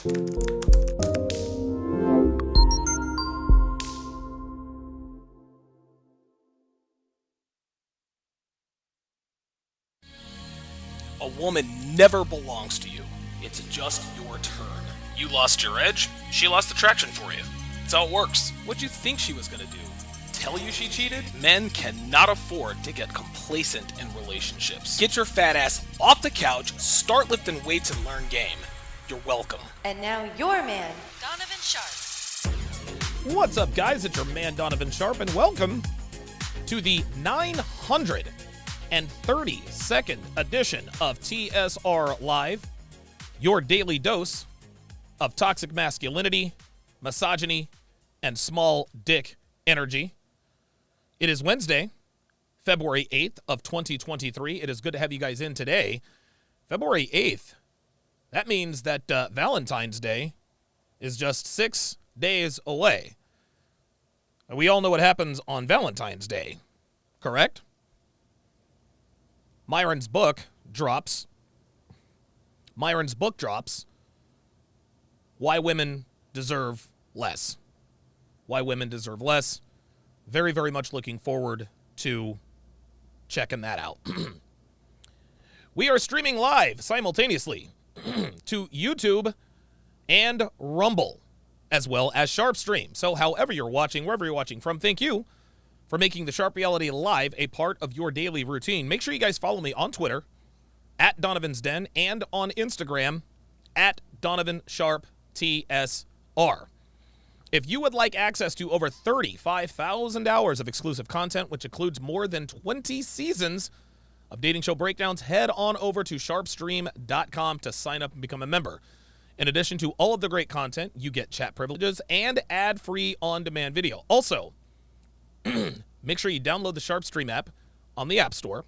A woman never belongs to you. It's just your turn. You lost your edge, she lost the traction for you. That's how it works. What'd you think she was gonna do? Tell you she cheated? Men cannot afford to get complacent in relationships. Get your fat ass off the couch, start lifting weights, and learn game. You're welcome. And now your man, Donovan Sharpe. What's up, guys? It's your man, Donovan Sharpe, and welcome to the 932nd edition of TSR Live, your daily dose of toxic masculinity, misogyny, and small dick energy. It is Wednesday, February 8th of 2023. It is good to have you guys in today. February 8th. That means that Valentine's Day is just 6 days away. We all know what happens on Valentine's Day, correct? Myron's book drops. Why Women Deserve Less. Why Women Deserve Less. Very, very much looking forward to checking that out. We are streaming live simultaneously to YouTube and Rumble, as well as Sharpe Stream. So however you're watching, wherever you're watching from, thank you for making the Sharpe Reality Live a part of your daily routine. Make sure you guys follow me on Twitter, at Donovan's Den, and on Instagram, at Donovan Sharpe TSR. If you would like access to over 35,000 hours of exclusive content, which includes more than 20 seasons of dating show breakdowns, head on over to sharpestream.com to sign up and become a member. In addition to all of the great content, you get chat privileges and ad-free on-demand video. Also, make sure you download the Sharpe Stream app on the App Store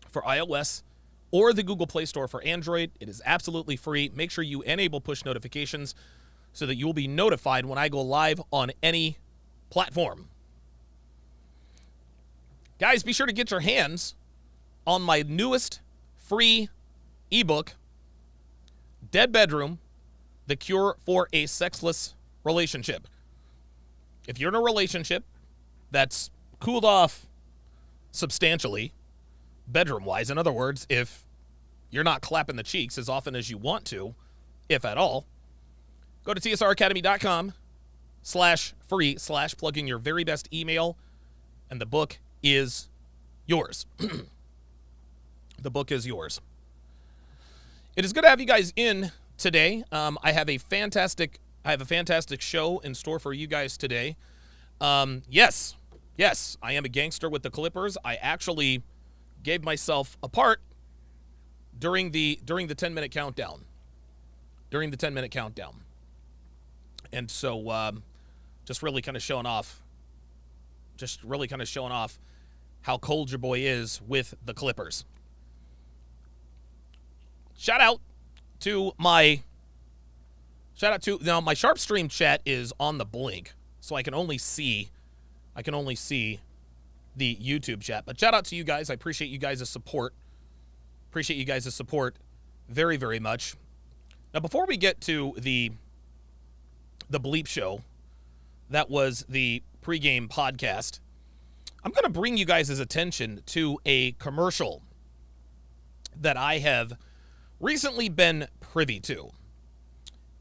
for iOS or the Google Play Store for Android. It is absolutely free. Make sure you enable push notifications so that you will be notified when I go live on any platform. Guys, be sure to get your hands on my newest free ebook, Dead Bedroom, The Cure for a Sexless Relationship. If you're in a relationship that's cooled off substantially, bedroom-wise, in other words, if you're not clapping the cheeks as often as you want to, if at all, go to tsracademy.com/free/ plug in your very best email, and the book is yours. The book is yours. It is good to have you guys in today. I have a fantastic show in store for you guys today. Yes, I am a gangster with the Clippers. I actually gave myself a part during the 10-minute countdown. And so just really kind of showing off how cold your boy is with the Clippers. Shout out to my Sharpe Stream chat is on the blink, so I can only see the YouTube chat. But shout out to you guys. I appreciate you guys' support. Very, very much. Now, before we get to the bleep show, that was the pregame podcast, I'm going to bring you guys' attention to a commercial that I have recently been privy to.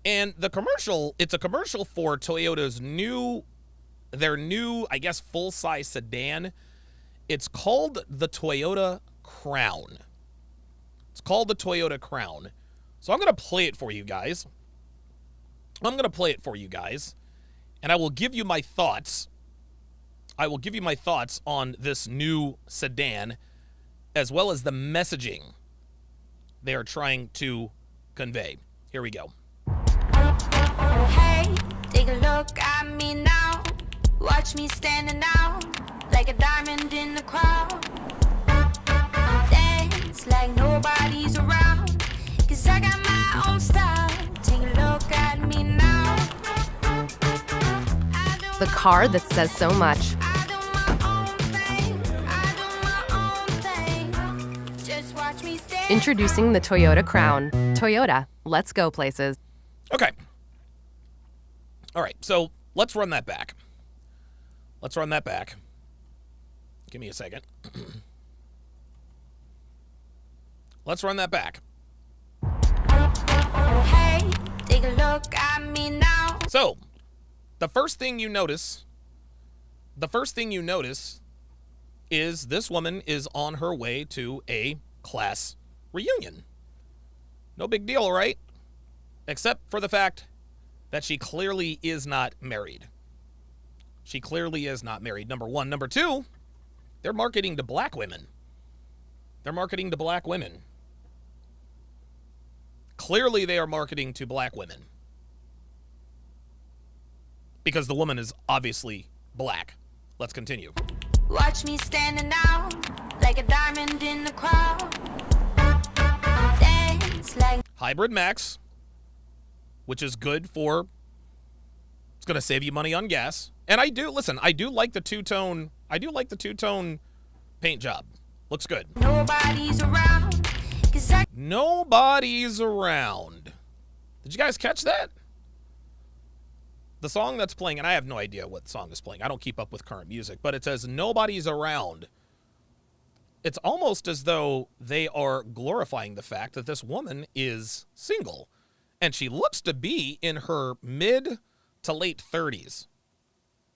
And the commercial, it's a commercial for Toyota's new, I guess, full-size sedan. It's called the Toyota Crown. So I'm going to play it for you guys. And I will give you my thoughts. On this new sedan, as well as the messaging they are trying to convey. Here we go. Hey, take a look at me now. Watch me standing out like a diamond in the crowd. Dance like nobody's around, 'cause I got my own style. Take a look at me now. The car that says so much. I do my own thing. Just watch me stand. Introducing the Toyota Crown. Toyota, let's go places. Okay. All right, so let's run that back. Let's run that back. Give me a second. Let's run that back. Hey, take a look at me now. So, the first thing you notice is this woman is on her way to a class reunion. No big deal, right? Except for the fact that she clearly is not married. She clearly is not married, number one. Number two, they're marketing to black women. They're marketing to black women. Clearly they are marketing to black women. Because the woman is obviously black. Let's continue. Watch me standing out like a diamond in the crowd. Dance like Hybrid Max, which is good for, it's going to save you money on gas. And I do like the two-tone paint job. Looks good. nobody's around. 'Cause I Nobody's around. Did you guys catch that? The song that's playing, and I have no idea what song is playing. I don't keep up with current music, but it says nobody's around. It's almost as though they are glorifying the fact that this woman is single. And she looks to be in her mid to late 30s.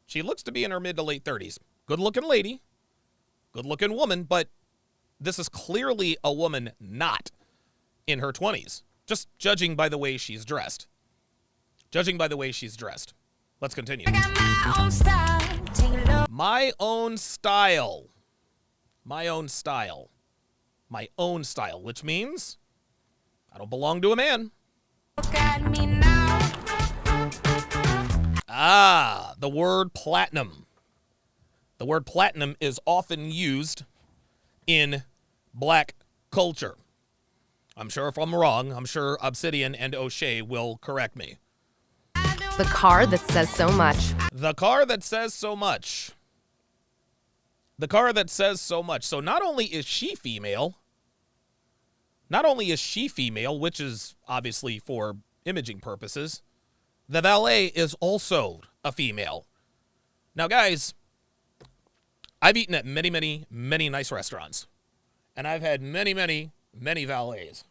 She looks to be in her mid to late 30s. Good-looking lady. Good-looking woman, but this is clearly a woman not in her 20s. Just judging by the way she's dressed. Judging by the way she's dressed. Let's continue. got my own style. Take a look My own style. My own style. My own style, which means I don't belong to a man. at me now. Ah, the word platinum. The word platinum is often used in black culture. I'm sure if I'm wrong, I'm sure Obsidian and O'Shea will correct me. The car that says so much. The car that says so much. The car that says so much. So not only is she female, which is obviously for imaging purposes, the valet is also a female. Now, guys, I've eaten at many, many, many nice restaurants, and I've had many, many, many valets.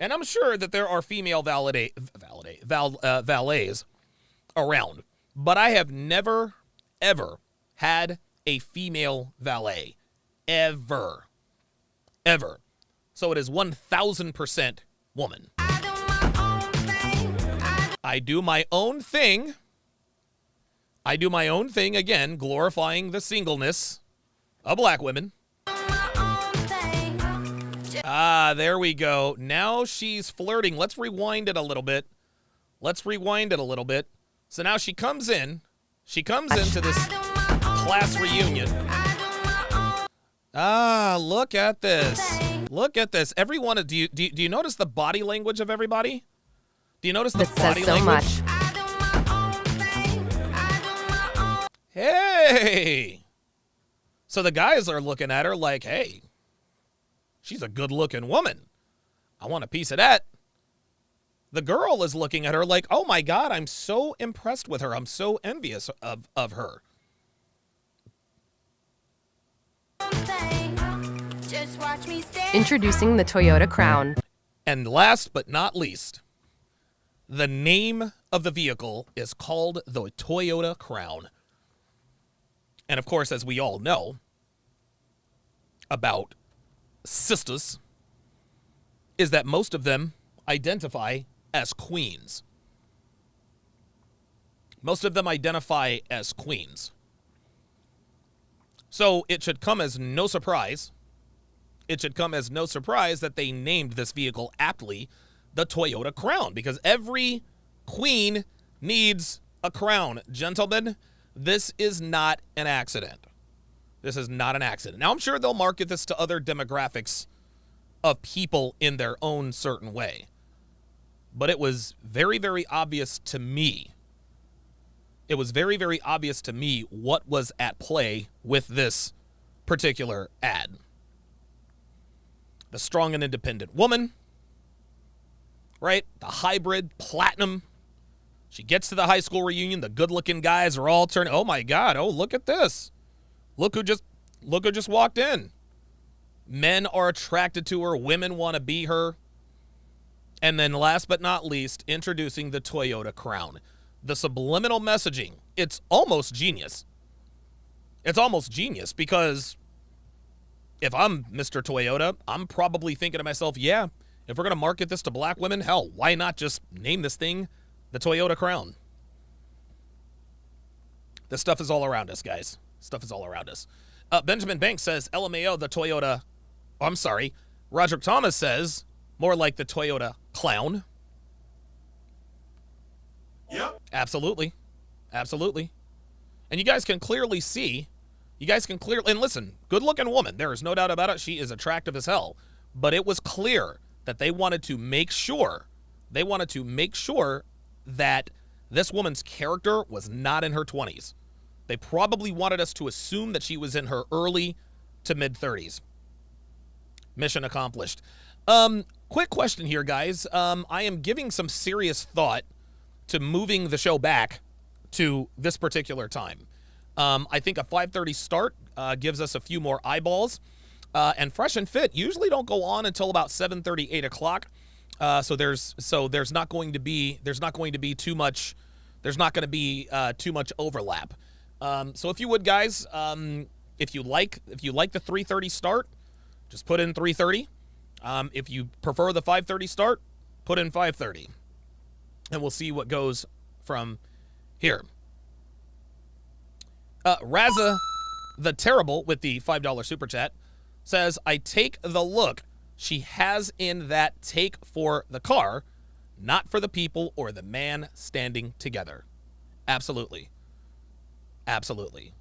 And I'm sure that there are female valets around, but I have never, ever had a female valet. Ever. Ever. So it is 1,000% woman. I do my own thing. I do my own thing, again, glorifying the singleness of black women. Ah, there we go. Now she's flirting. Let's rewind it a little bit. So now she comes in. She comes into this class reunion. Ah, look at this. Look at this. Everyone, do you notice the body language of everybody? Do you notice the That body says so language? much. Hey! So the guys are looking at her like, hey, she's a good-looking woman. I want a piece of that. The girl is looking at her like, oh my God, I'm so impressed with her. I'm so envious of her. Just watch me stand. Introducing the Toyota Crown. And last but not least, the name of the vehicle is called the Toyota Crown. And of course, as we all know about sisters, is that most of them identify as queens. Most of them identify as queens. So it should come as no surprise. It should come as no surprise that they named this vehicle aptly the Toyota Crown, because every queen needs a crown. Gentlemen, this is not an accident. This is not an accident. Now, I'm sure they'll market this to other demographics of people in their own certain way. But it was very, very obvious to me. It was very, very obvious to me what was at play with this particular ad. The strong and independent woman right? The hybrid platinum. She gets to the high school reunion. The good-looking guys are all turning. Oh my God! Oh, look at this. Look who just walked in. Men are attracted to her. Women want to be her. And then last but not least, introducing the Toyota Crown. The subliminal messaging. It's almost genius. It's almost genius because if I'm Mr. Toyota, I'm probably thinking to myself, yeah, if we're going to market this to black women, hell, why not just name this thing the Toyota Crown? This stuff is all around us, guys. Stuff is all around us. Benjamin Banks says, LMAO, the Toyota. Oh, I'm sorry. Roderick Thomas says, more like the Toyota Clown. Yep. Absolutely. Absolutely. And you guys can clearly see, and listen, good-looking woman. There is no doubt about it. She is attractive as hell. But it was clear that they wanted to make sure that this woman's character was not in her 20s. They probably wanted us to assume that she was in her early to mid-30s. Mission accomplished. Quick question here, guys. I am giving some serious thought to moving the show back to this particular time. I think a 5:30 start gives us a few more eyeballs. And Fresh and Fit usually don't go on until about 7:30, 8 o'clock. So there's not going to be too much overlap. So if you would, guys, if you like the 3:30 start, just put in 3:30. If you prefer the 5:30 start, put in 5:30. And we'll see what goes from here. Raza the Terrible with the $5 super chat says, I take the look she has in that take for the car, not for the people or the man standing together. Absolutely. Absolutely.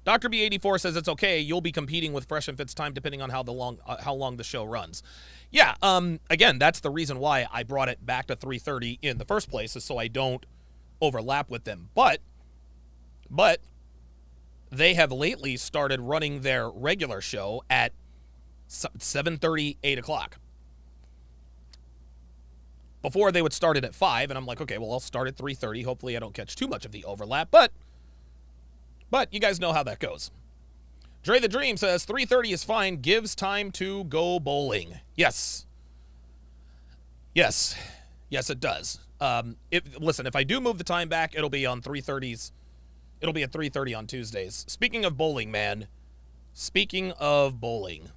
Dr. B84 says it's okay. You'll be competing with Fresh and Fit's time depending on how long the show runs. Yeah, again, that's the reason why I brought it back to 3:30 in the first place, is so I don't overlap with them. But they have lately started running their regular show at 7:30, 8 o'clock. Before they would start it at 5, and I'm like, okay, well, I'll start at 3:30. Hopefully I don't catch too much of the overlap, but you guys know how that goes. Dre the Dream says 3:30 is fine, gives time to go bowling. Yes. Yes. Yes, it does. Listen, if I do move the time back, it'll be on 3:30s. It'll be at 3:30 on Tuesdays. Speaking of bowling, man. Speaking of bowling.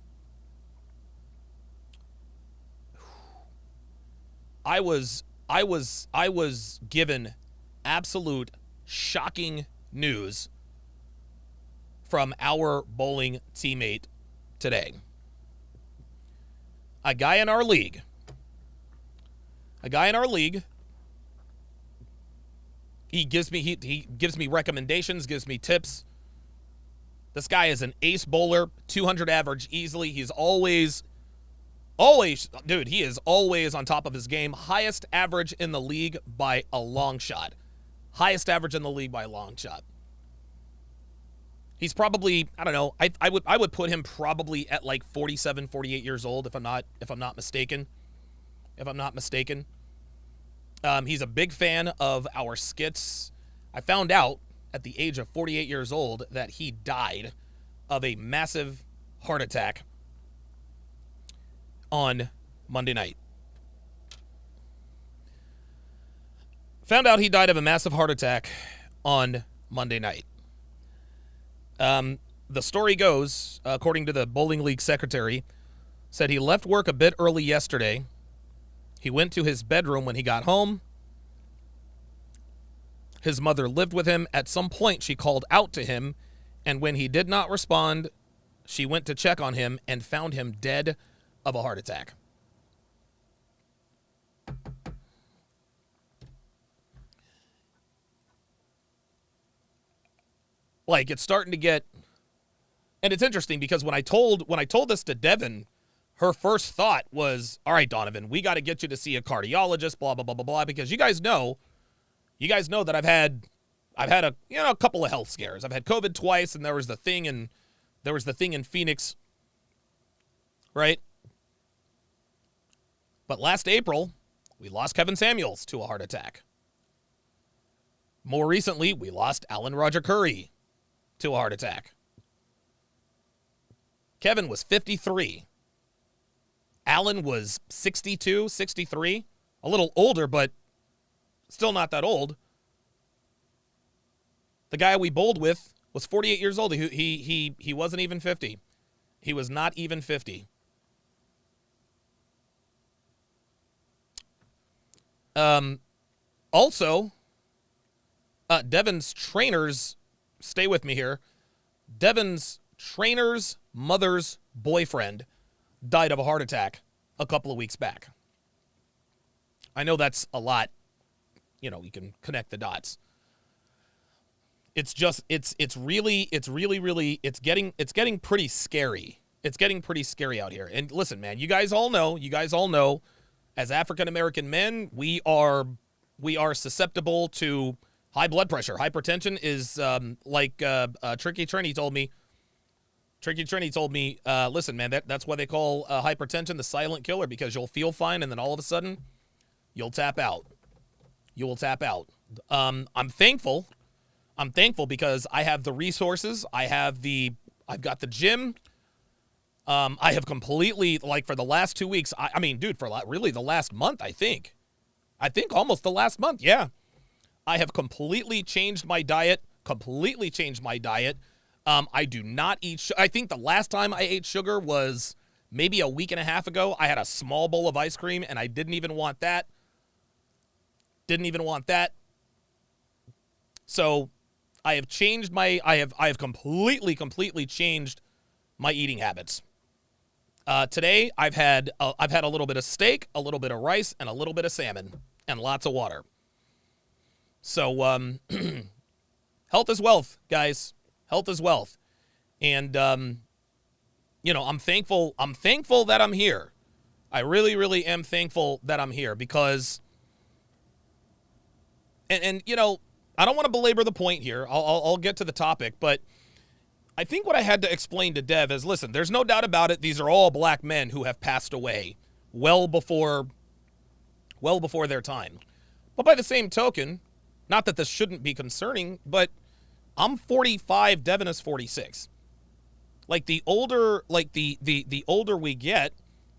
I was given absolute shocking news from our bowling teammate today. A guy in our league. He gives me recommendations, gives me tips. This guy is an ace bowler, 200 average easily. He's always, dude, he is always on top of his game. Highest average in the league by a long shot. Highest average in the league by a long shot. He's probably, I don't know, I would put him probably at like 47, 48 years old if I'm not mistaken. He's a big fan of our skits. I found out at the age of 48 years old that he died of a massive heart attack on Monday night. Found out he died of a massive heart attack on Monday night. The story goes, according to the bowling league secretary, said he left work a bit early yesterday. He went to his bedroom when he got home. His mother lived with him. At some point, she called out to him, and when he did not respond, she went to check on him and found him dead of a heart attack. Like, it's starting to get, and it's interesting because when I told this to Devin, her first thought was, all right, Donovan, we got to get you to see a cardiologist, blah, blah, blah, blah, blah, because you guys know that I've had a couple of health scares. I've had COVID twice, and there was the thing in Phoenix, right? But last April, We lost Kevin Samuels to a heart attack. More recently, we lost Alan Roger Curry to a heart attack. Kevin was 53. Alan was 62, 63. A little older, but still not that old. The guy we bowled with was 48 years old. He wasn't even 50. He was not even 50. Also, Devin's trainer's, stay with me here, Devin's trainer's mother's boyfriend died of a heart attack a couple of weeks back. I know that's a lot. You know, you can connect the dots. It's just, it's getting pretty scary. It's getting pretty scary out here. And listen, man, you guys all know, as African-American men, we are susceptible to high blood pressure. Hypertension is like Tricky Trini told me. Listen, man, that's why they call hypertension the silent killer, because you'll feel fine and then all of a sudden you'll tap out. You will tap out. I'm thankful because I have the resources. I've got the gym. I have completely, like, for the last 2 weeks, I mean, dude, for really the last month, I think almost the last month. Yeah. I have completely changed my diet. I do not eat. I think the last time I ate sugar was maybe a week and a half ago. I had a small bowl of ice cream and I didn't even want that. So I have changed I have completely changed my eating habits. Today I've had a little bit of steak, a little bit of rice, and a little bit of salmon, and lots of water. So health is wealth, guys. Health is wealth. And you know, I'm thankful that I'm here. I really am thankful that I'm here, because and you know, I don't want to belabor the point here. I'll get to the topic, but I think what I had to explain to Dev is, listen, there's no doubt about it. These are all black men who have passed away well before their time. But by the same token, not that this shouldn't be concerning, but I'm 45, Devin is 46. Like, the older we get,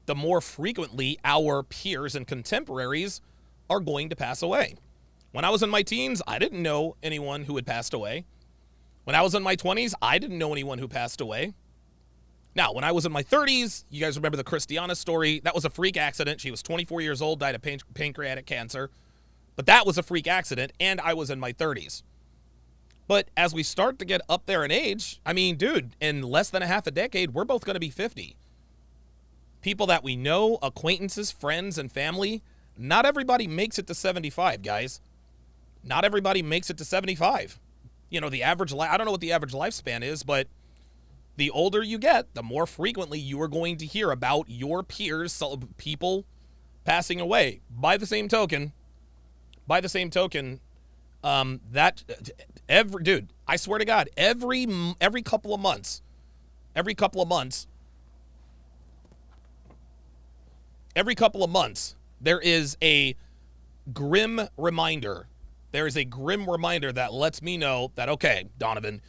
the more frequently our peers and contemporaries are going to pass away. When I was in my teens, I didn't know anyone who had passed away. When I was in my 20s, I didn't know anyone who passed away. Now, when I was in my 30s, you guys remember the Christiana story. That was a freak accident. She was 24 years old, died of pancreatic cancer. But that was a freak accident, and I was in my 30s. But as we start to get up there in age, I mean, dude, in less than a half a decade, we're both going to be 50. People that we know, acquaintances, friends, and family, not everybody makes it to 75, guys. Not everybody makes it to 75. You know, the average, I don't know what the average lifespan is, but the older you get, the more frequently you are going to hear about your peers, people passing away. By the same token, that dude, I swear to God, every couple of months, there is a grim reminder. There is a grim reminder that lets me know that, okay, Donovan,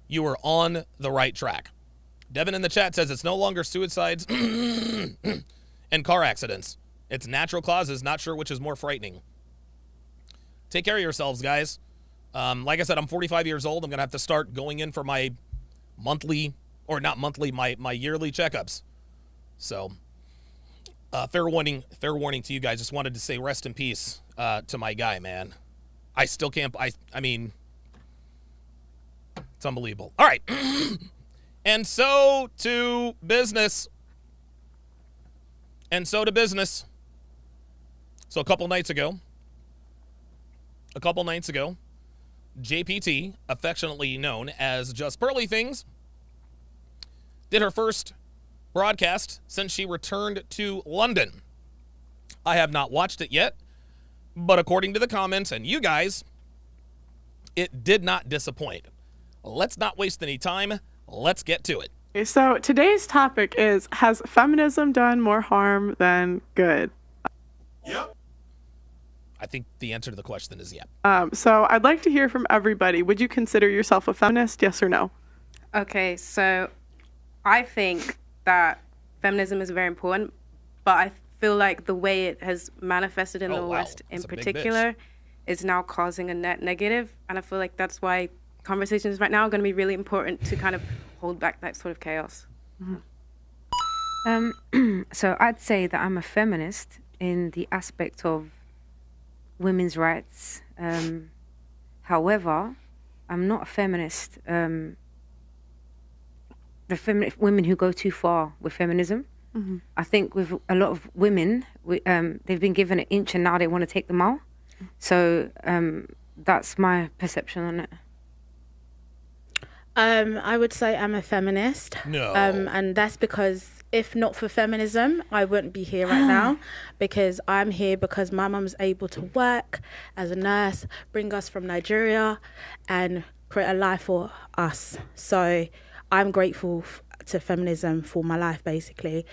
you are on the right track. Devin in the chat says it's no longer suicides and car accidents. It's natural causes, not sure which is more frightening. Take care of yourselves, guys. Like I said, I'm 45 years old. I'm going to have to start going in for my monthly, or not monthly, my yearly checkups. So, fair warning to you guys. Just wanted to say rest in peace to my guy, man. I still can't, I mean, it's unbelievable. All right. And so to business. So a couple nights ago, JPT, affectionately known as Just Pearly Things, did her first broadcast since she returned to London. I have not watched it yet, but according to the comments and you guys, it did not disappoint. Let's not waste any time. Let's get to it. Okay, so today's topic is, has feminism done more harm than good? Yep. think the answer to the question is yeah. So I'd like to hear from everybody. Would you consider yourself a feminist? Yes or no? Okay, so I think that feminism is very important, but I feel like the way it has manifested in the West in particular is now causing a net negative. And I feel like that's why conversations right now are going to be really important to kind of hold back that sort of chaos. So I'd say that I'm a feminist in the aspect of women's rights. However, I'm not a feminist. Women who go too far with feminism. Mm-hmm. I think with a lot of women, they've been given an inch and now they want to take the mile. So that's my perception on it. I would say I'm a feminist. No. And that's because if not for feminism, I wouldn't be here right now, because I'm here because my mum's able to work as a nurse, bring us from Nigeria and create a life for us. So I'm grateful to feminism for my life, basically.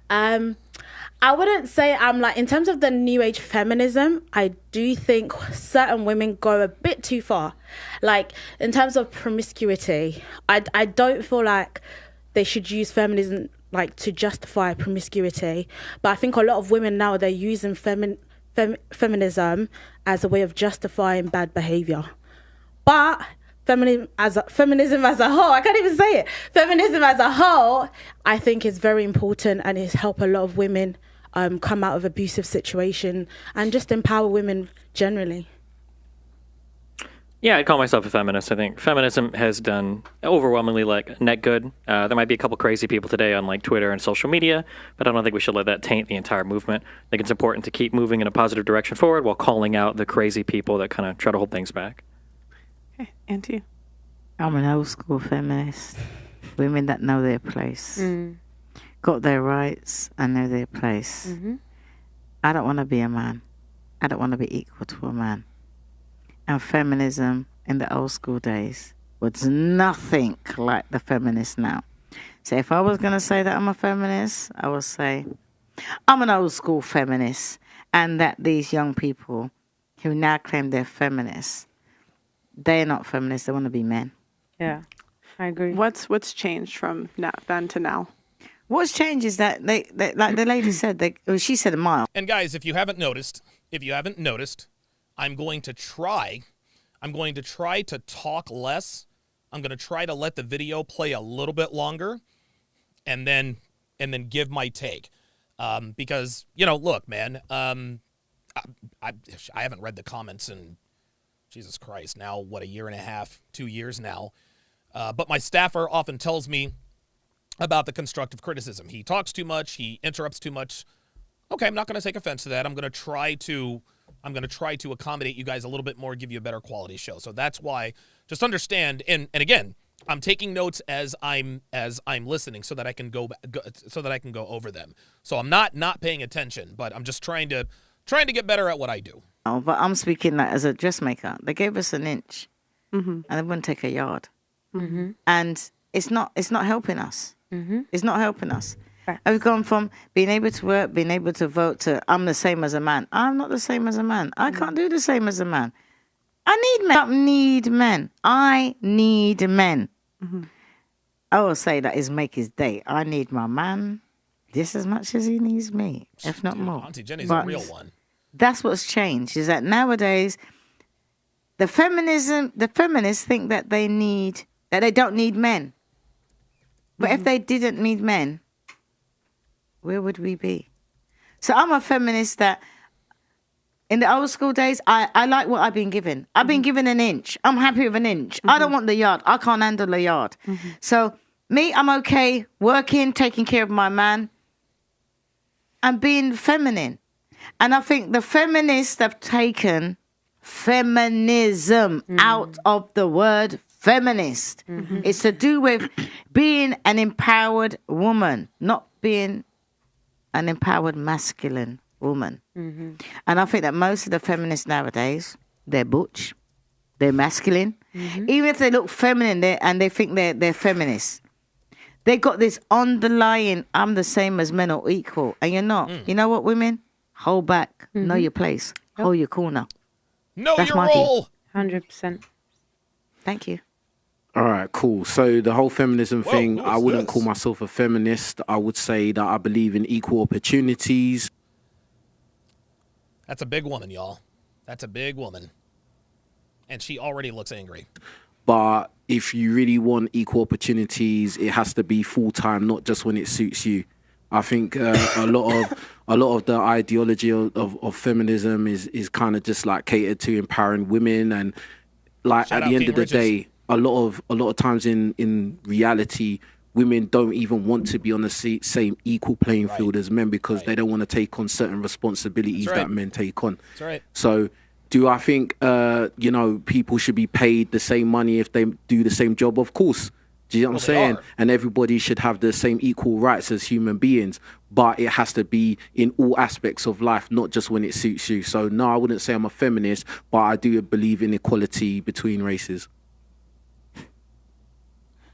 I wouldn't say I'm like, in terms of the new age feminism, I do think certain women go a bit too far. Like, in terms of promiscuity, I don't feel like they should use feminism like to justify promiscuity. But I think a lot of women now, they're using feminism as a way of justifying bad behavior. But feminism as a whole, I can't even say it. Feminism as a whole, I think is very important, and it's helped a lot of women come out of abusive situation and just empower women generally. Yeah, I'd call myself a feminist. I think feminism has done overwhelmingly like net good. There might be a couple crazy people today on like Twitter and social media, but I don't think we should let that taint the entire movement. I think it's important to keep moving in a positive direction forward while calling out the crazy people that kind of try to hold things back. Okay, Auntie? I'm an old school feminist. Women that know their place. Got their rights and know their place. Mm-hmm. I don't want to be a man. I don't want to be equal to a man. And feminism in the old school days was nothing like the feminists now. So if I was going to say that I'm a feminist, I would say I'm an old school feminist, and that these young people who now claim they're feminists, they're not feminists, they want to be men. Yeah, I agree. What's changed from then to now? What's changed is that they like the lady said, she said a mile. And guys, if you haven't noticed, I'm going to try to talk less. I'm going to try to let the video play a little bit longer and then give my take. Because, look, man, I haven't read the comments in, Jesus Christ, now, a year and a half, 2 years now. But my staffer often tells me about the constructive criticism. He talks too much. He interrupts too much. Okay, I'm not going to take offense to that. I'm going to try to accommodate you guys a little bit more, give you a better quality show. So that's why, just understand. And again, I'm taking notes as I'm listening so that I can go over them. So I'm not paying attention, but I'm just trying to get better at what I do. Oh, but I'm speaking like as a dressmaker. They gave us an inch, and they wouldn't take a yard, and it's not helping us. It's not helping us. Right. I've gone from being able to work, being able to vote, to I'm the same as a man. I'm not the same as a man. I can't do the same as a man. I need men. I need men. I need men. I will say that is make his day. I need my man just as much as he needs me, if not more. Auntie Jenny's a real one. That's what's changed, is that nowadays the feminists think that they don't need men. But if they didn't need men, where would we be? So I'm a feminist that in the old school days, I like what I've been given. I've been given an inch. I'm happy with an inch. I don't want the yard. I can't handle the yard. So me, I'm okay working, taking care of my man, and being feminine. And I think the feminists have taken feminism out of the word feminist. It's to do with being an empowered woman, not being an empowered masculine woman. And I think that most of the feminists nowadays, they're butch, they're masculine. Even if they look feminine and they think they're feminists, they got this underlying, I'm the same as men or equal. And you're not. You know what, women? Hold back. Know your place. Hold your corner. Know That's your my view. role. 100%. Thank you. All right, cool. So the whole feminism Whoa, thing, who I is wouldn't this? call myself a feminist. I would say that I believe in equal opportunities. That's a big woman, y'all. That's a big woman. And she already looks angry. But if you really want equal opportunities, it has to be full time, not just when it suits you. I think a lot of the ideology of feminism is kind of just like catered to empowering women, and like Shout at out the end King of the Riches. day, a lot of times in reality, women don't even want to be on the same equal playing field as men because they don't want to take on certain responsibilities That's right. that men take on. That's right. So, do I think people should be paid the same money if they do the same job? Of course. Do you know what I'm Well, they saying? are. And everybody should have the same equal rights as human beings, but it has to be in all aspects of life, not just when it suits you. So no, I wouldn't say I'm a feminist, but I do believe in equality between races.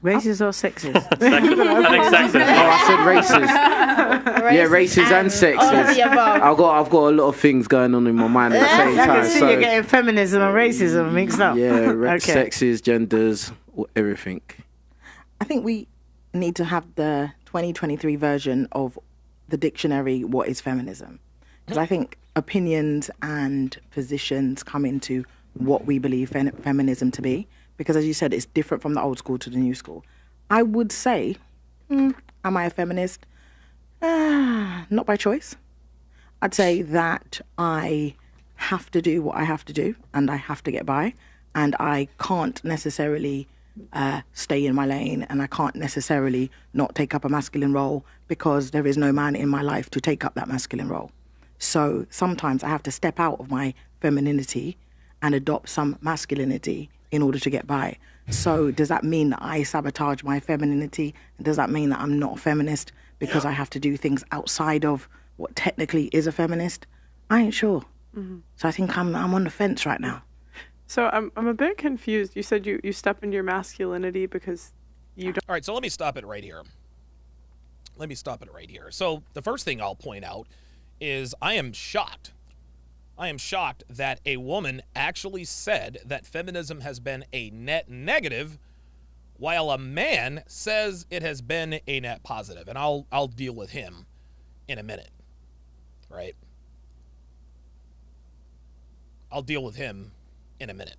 Races or sexes? I think sexist. Oh, I said races. Yeah, races and sexes. all of the above. I've got a lot of things going on in my mind at the same I time. can see So you're getting feminism and racism mixed up. yeah, Okay. sexes, genders, everything. I think we need to have the 2023 version of the dictionary, what is feminism? Because I think opinions and positions come into what we believe feminism to be. Because as you said, it's different from the old school to the new school. I would say, am I a feminist? Not by choice. I'd say that I have to do what I have to do and I have to get by. And I can't necessarily stay in my lane, and I can't necessarily not take up a masculine role because there is no man in my life to take up that masculine role. So sometimes I have to step out of my femininity and adopt some masculinity in order to get by. So does that mean that I sabotage my femininity? Does that mean that I'm not a feminist because I have to do things outside of what technically is a feminist? I ain't sure. So I think I'm on the fence right now. So I'm a bit confused. You said you step into your masculinity because you don't. All right, so let me stop it right here. So the first thing I'll point out is I am shocked. I am shocked that a woman actually said that feminism has been a net negative while a man says it has been a net positive. And I'll deal with him in a minute, right? I'll deal with him in a minute.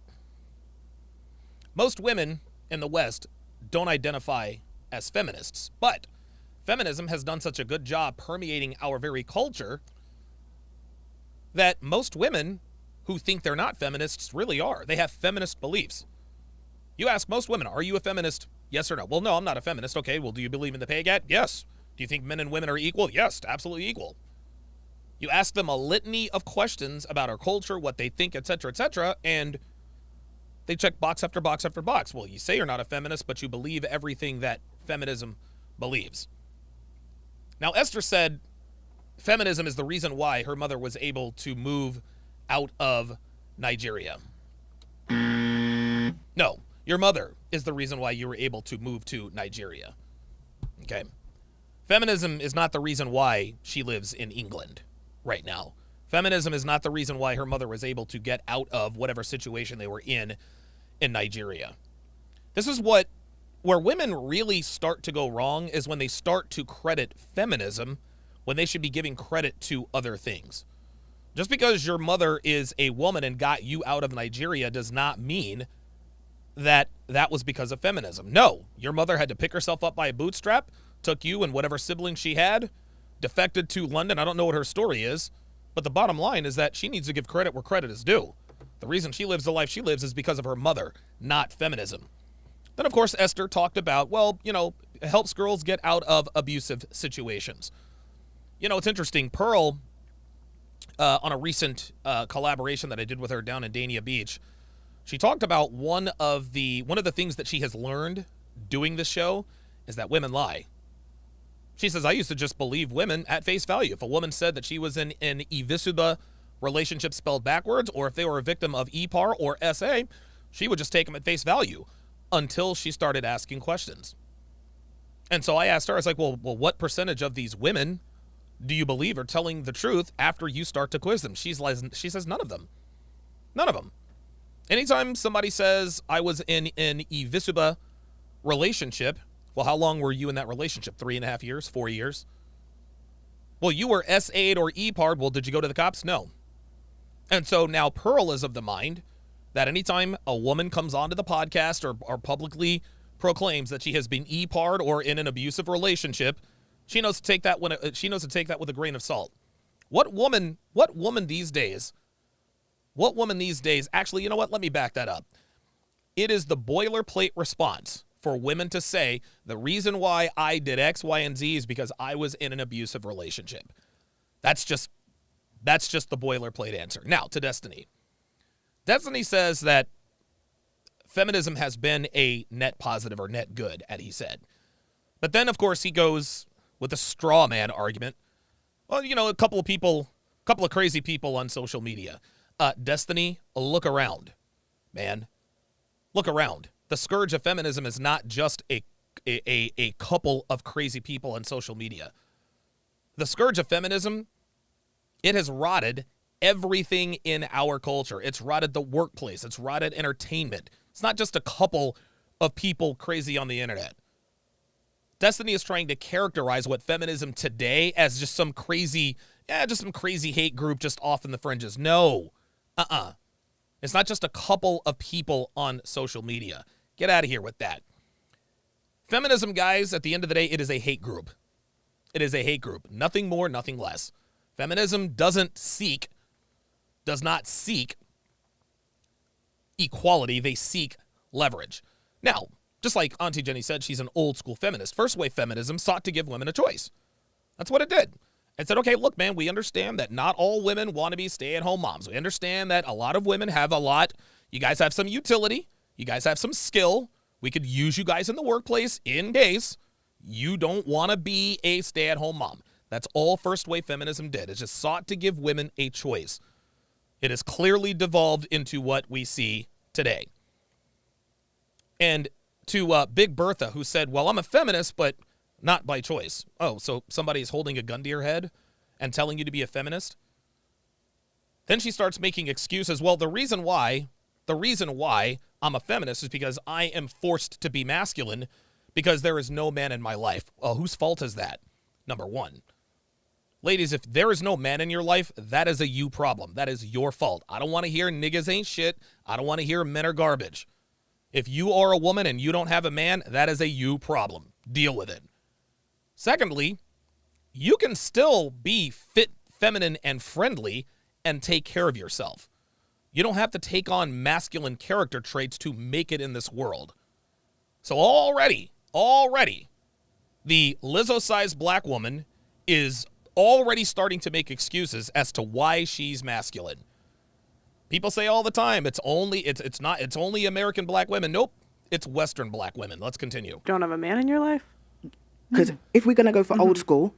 Most women in the West don't identify as feminists, but feminism has done such a good job permeating our very culture that most women who think they're not feminists really are. They have feminist beliefs. You ask most women, are you a feminist? Yes or no? Well, no, I'm not a feminist. Okay, well, do you believe in the pay gap? Yes. Do you think men and women are equal? Yes, absolutely equal. You ask them a litany of questions about our culture, what they think, etc., and they check box after box after box. Well, you say you're not a feminist, but you believe everything that feminism believes. Now, Esther said feminism is the reason why her mother was able to move out of Nigeria. No, your mother is the reason why you were able to move to Nigeria. Okay. Feminism is not the reason why she lives in England right now. Feminism is not the reason why her mother was able to get out of whatever situation they were in Nigeria. This is where women really start to go wrong, is when they start to credit feminism when they should be giving credit to other things. Just because your mother is a woman and got you out of Nigeria does not mean that that was because of feminism. No, your mother had to pick herself up by a bootstrap, took you and whatever siblings she had, defected to London. I don't know what her story is, but the bottom line is that she needs to give credit where credit is due. The reason she lives the life she lives is because of her mother, not feminism. Then, of course, Esther talked about, it helps girls get out of abusive situations. It's interesting. Pearl, on a recent collaboration that I did with her down in Dania Beach, she talked about one of the things that she has learned doing this show is that women lie. She says, I used to just believe women at face value. If a woman said that she was in an Ivisuba relationship spelled backwards, or if they were a victim of EPAR or SA, she would just take them at face value until she started asking questions. And so I asked her, I was like, well, what percentage of these women do you believe are telling the truth after you start to quiz them? She says none of them. None of them. Anytime somebody says, I was in an evisuba relationship, well, how long were you in that relationship? 3.5 years? 4 years? Well, you were S8 or EPARD. Well, did you go to the cops? No. And so now Pearl is of the mind that anytime a woman comes onto the podcast or publicly proclaims that she has been EPARD or in an abusive relationship, she knows to take that with a grain of salt. What woman these days, actually, you know what? Let me back that up. It is the boilerplate response for women to say, the reason why I did X, Y, and Z is because I was in an abusive relationship. That's just the boilerplate answer. Now, to Destiny. Destiny says that feminism has been a net positive or net good, as he said. But then, of course, he goes with a straw man argument. Well, you know, a couple of crazy people on social media. Destiny, look around, man. Look around. The scourge of feminism is not just a couple of crazy people on social media. The scourge of feminism, it has rotted everything in our culture. It's rotted the workplace. It's rotted entertainment. It's not just a couple of people crazy on the internet. Destiny is trying to characterize what feminism today as just some crazy hate group just off in the fringes. No. It's not just a couple of people on social media. Get out of here with that. Feminism, guys, at the end of the day, it is a hate group. It is a hate group. Nothing more, nothing less. Feminism does not seek equality. They seek leverage. Now, just like Auntie Jenny said, she's an old school feminist. First wave feminism sought to give women a choice. That's what it did. It said, okay, look, man, we understand that not all women want to be stay-at-home moms. We understand that a lot of women have you guys have some utility. You guys have some skill. We could use you guys in the workplace in case you don't want to be a stay-at-home mom. That's all first wave feminism did. It just sought to give women a choice. It has clearly devolved into what we see today. And to Big Bertha, who said, well, I'm a feminist, but not by choice. Oh, so somebody's holding a gun to your head and telling you to be a feminist? Then she starts making excuses. Well, the reason why I'm a feminist is because I am forced to be masculine because there is no man in my life. Well, whose fault is that? Number one. Ladies, if there is no man in your life, that is a you problem. That is your fault. I don't want to hear niggas ain't shit. I don't want to hear men are garbage. If you are a woman and you don't have a man, that is a you problem. Deal with it. Secondly, you can still be fit, feminine, and friendly and take care of yourself. You don't have to take on masculine character traits to make it in this world. So already, the Lizzo-sized black woman is already starting to make excuses as to why she's masculine. People say all the time, it's only American black women. Nope, it's Western black women. Let's continue. Don't have a man in your life? Because if we're going to go for old school,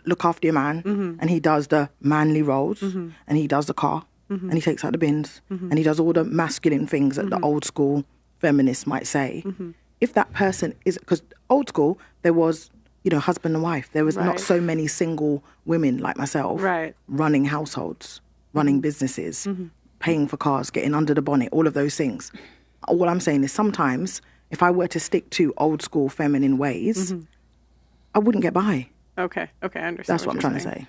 look after your man, and he does the manly roles, and he does the car, and he takes out the bins, and he does all the masculine things that the old school feminists might say. If that person is, because old school, there was, husband and wife. There was not so many single women like myself running households, running businesses, paying for cars, getting under the bonnet, all of those things. All I'm saying is sometimes if I were to stick to old school feminine ways, I wouldn't get by. Okay, I understand. That's what I'm trying to say.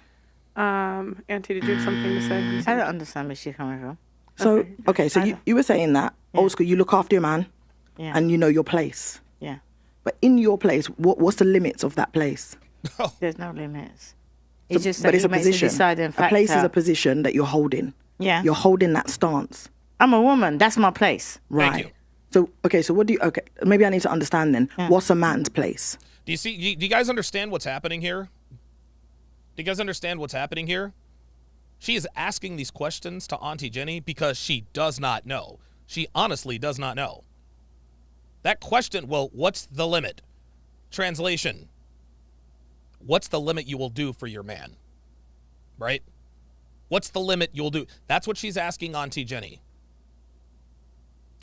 Auntie, did you have something to say? I don't understand where she's coming from. So, so you were saying that old school, you look after your man and you know your place. Yeah. But in your place, what's the limits of that place? There's no limits. It's just but that it's a position. A place is a position that you're holding. Yeah. You're holding that stance. I'm a woman. That's my place. Right. Thank you. So what do you, maybe I need to understand then. Yeah. What's a man's place? Do you guys understand what's happening here? Do you guys understand what's happening here? She is asking these questions to Auntie Jenny because she does not know. She honestly does not know. That question, well, what's the limit? Translation. What's the limit you will do for your man? Right? What's the limit you'll do? That's what she's asking Auntie Jenny.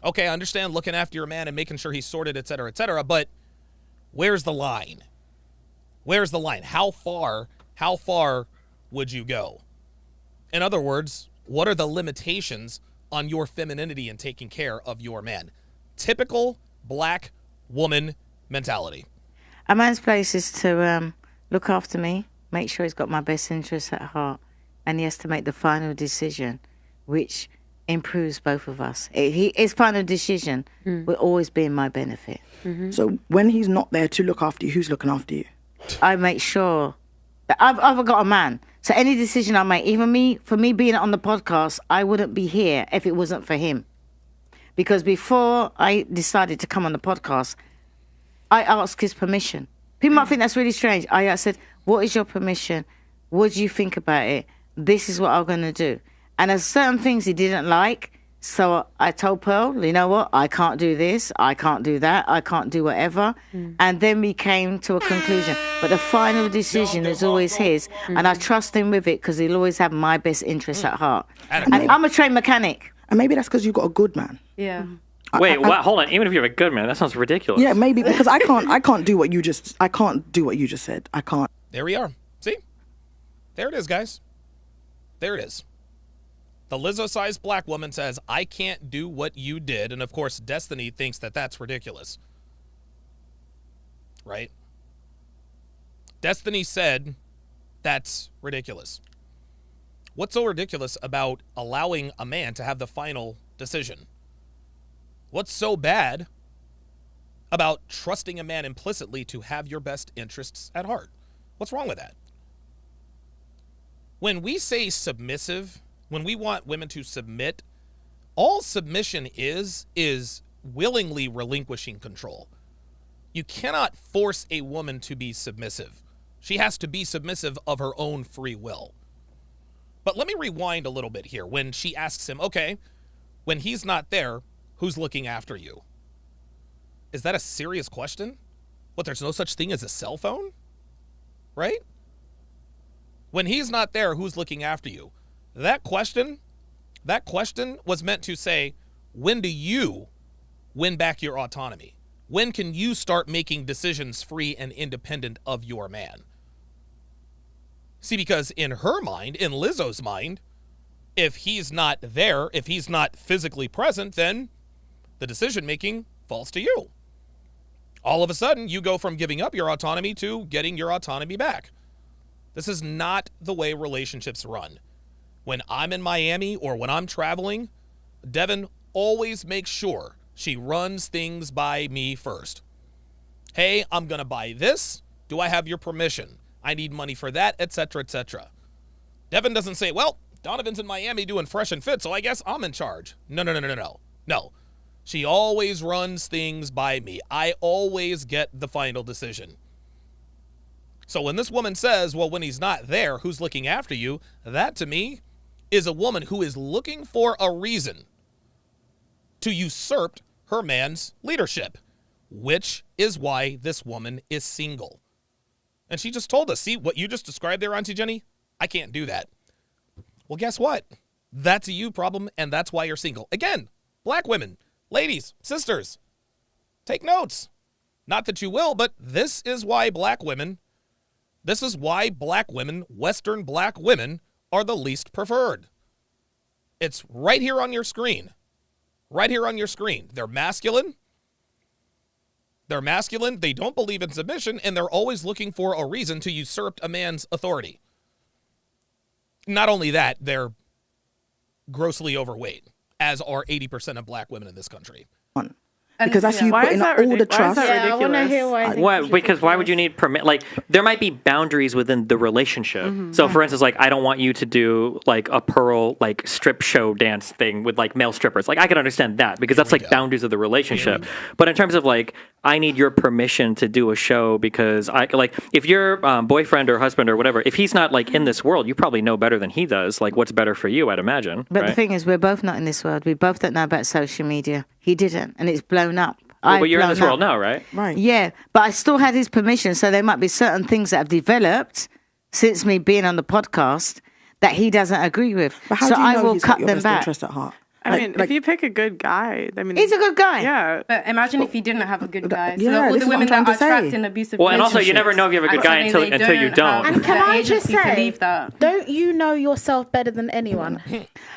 Okay, I understand looking after your man and making sure he's sorted, et cetera, but where's the line? Where's the line? How far would you go? In other words, what are the limitations on your femininity and taking care of your man? Typical black woman mentality. A man's place is to look after me, make sure he's got my best interests at heart, and he has to make the final decision, which improves both of us. His final decision will always be in my benefit. Mm-hmm. So when he's not there to look after you, who's looking after you? I make sure that I've got a man. So any decision I make, even for me being on the podcast, I wouldn't be here if it wasn't for him. Because before I decided to come on the podcast, I asked his permission. People might think that's really strange. I said, what is your permission? What do you think about it? This is what I'm going to do. And there's certain things he didn't like. So I told Pearl, you know what? I can't do this. I can't do that. I can't do whatever. And then we came to a conclusion. But the final decision is always his. And I trust him with it because he'll always have my best interests at heart. And I'm a trained mechanic. And maybe that's because you've got a good man. Yeah. Wait, what? Hold on. Even if you have a good man, that sounds ridiculous. Yeah, maybe because I can't do what you just said. I can't. There we are. See? There it is, guys. There it is. The Lizzo-sized black woman says, I can't do what you did. And, of course, Destiny thinks that that's ridiculous. Right? Destiny said that's ridiculous. What's so ridiculous about allowing a man to have the final decision? What's so bad about trusting a man implicitly to have your best interests at heart? What's wrong with that? When we say submissive, when we want women to submit, all submission is willingly relinquishing control. You cannot force a woman to be submissive. She has to be submissive of her own free will. But let me rewind a little bit here. When she asks him, okay, when he's not there, who's looking after you? Is that a serious question? What, there's no such thing as a cell phone? Right? When he's not there, who's looking after you? That question was meant to say, when do you win back your autonomy? When can you start making decisions free and independent of your man? See, because in her mind, in Lizzo's mind, if he's not there, if he's not physically present, then the decision-making falls to you. All of a sudden, you go from giving up your autonomy to getting your autonomy back. This is not the way relationships run. When I'm in Miami or when I'm traveling, Devin always makes sure she runs things by me first. Hey, I'm going to buy this. Do I have your permission? I need money for that, etc., etc. Devin doesn't say, well, Donovan's in Miami doing fresh and fit, so I guess I'm in charge. No. She always runs things by me. I always get the final decision. So when this woman says, well, when he's not there, who's looking after you? That to me is a woman who is looking for a reason to usurp her man's leadership, which is why this woman is single. And she just told us, see what you just described there, Auntie Jenny? I can't do that. Well, guess what? That's a you problem, and that's why you're single. Again, black women, ladies, sisters, take notes. Not that you will, but this is why black women, Western black women, are the least preferred. It's right here on your screen. Right here on your screen. They're masculine. They don't believe in submission, and they're always looking for a reason to usurp a man's authority. Not only that, they're grossly overweight, as are 80% of black women in this country. Because that's you putting all the trust. Yeah, I want to hear why. Because why would you need permit? Like, there might be boundaries within the relationship. Mm-hmm. So, for instance, like, I don't want you to do like a Pearl like strip show dance thing with like male strippers. Like, I can understand that because that's like boundaries of the relationship. But in terms of like, I need your permission to do a show because I like if your boyfriend or husband or whatever, if he's not like in this world, you probably know better than he does. Like, what's better for you? I'd imagine. But right? the thing is, we're both not in this world. We both don't know about social media. He didn't, and it's blown up. Well, but you're in this world now, right? Right. Yeah, but I still had his permission, so there might be certain things that have developed since me being on the podcast that he doesn't agree with. But how so do you know I will he's cut got your them best back. interest at heart? I mean, if you pick a good guy, I mean, he's a good guy. Yeah. But imagine if you didn't have a good guy. So yeah, all this the is what women I'm that are trying to trapped say. in abusive Well, and also you never know if you have a good guy until you don't. And can I just to say, leave that. don't you know yourself better than anyone?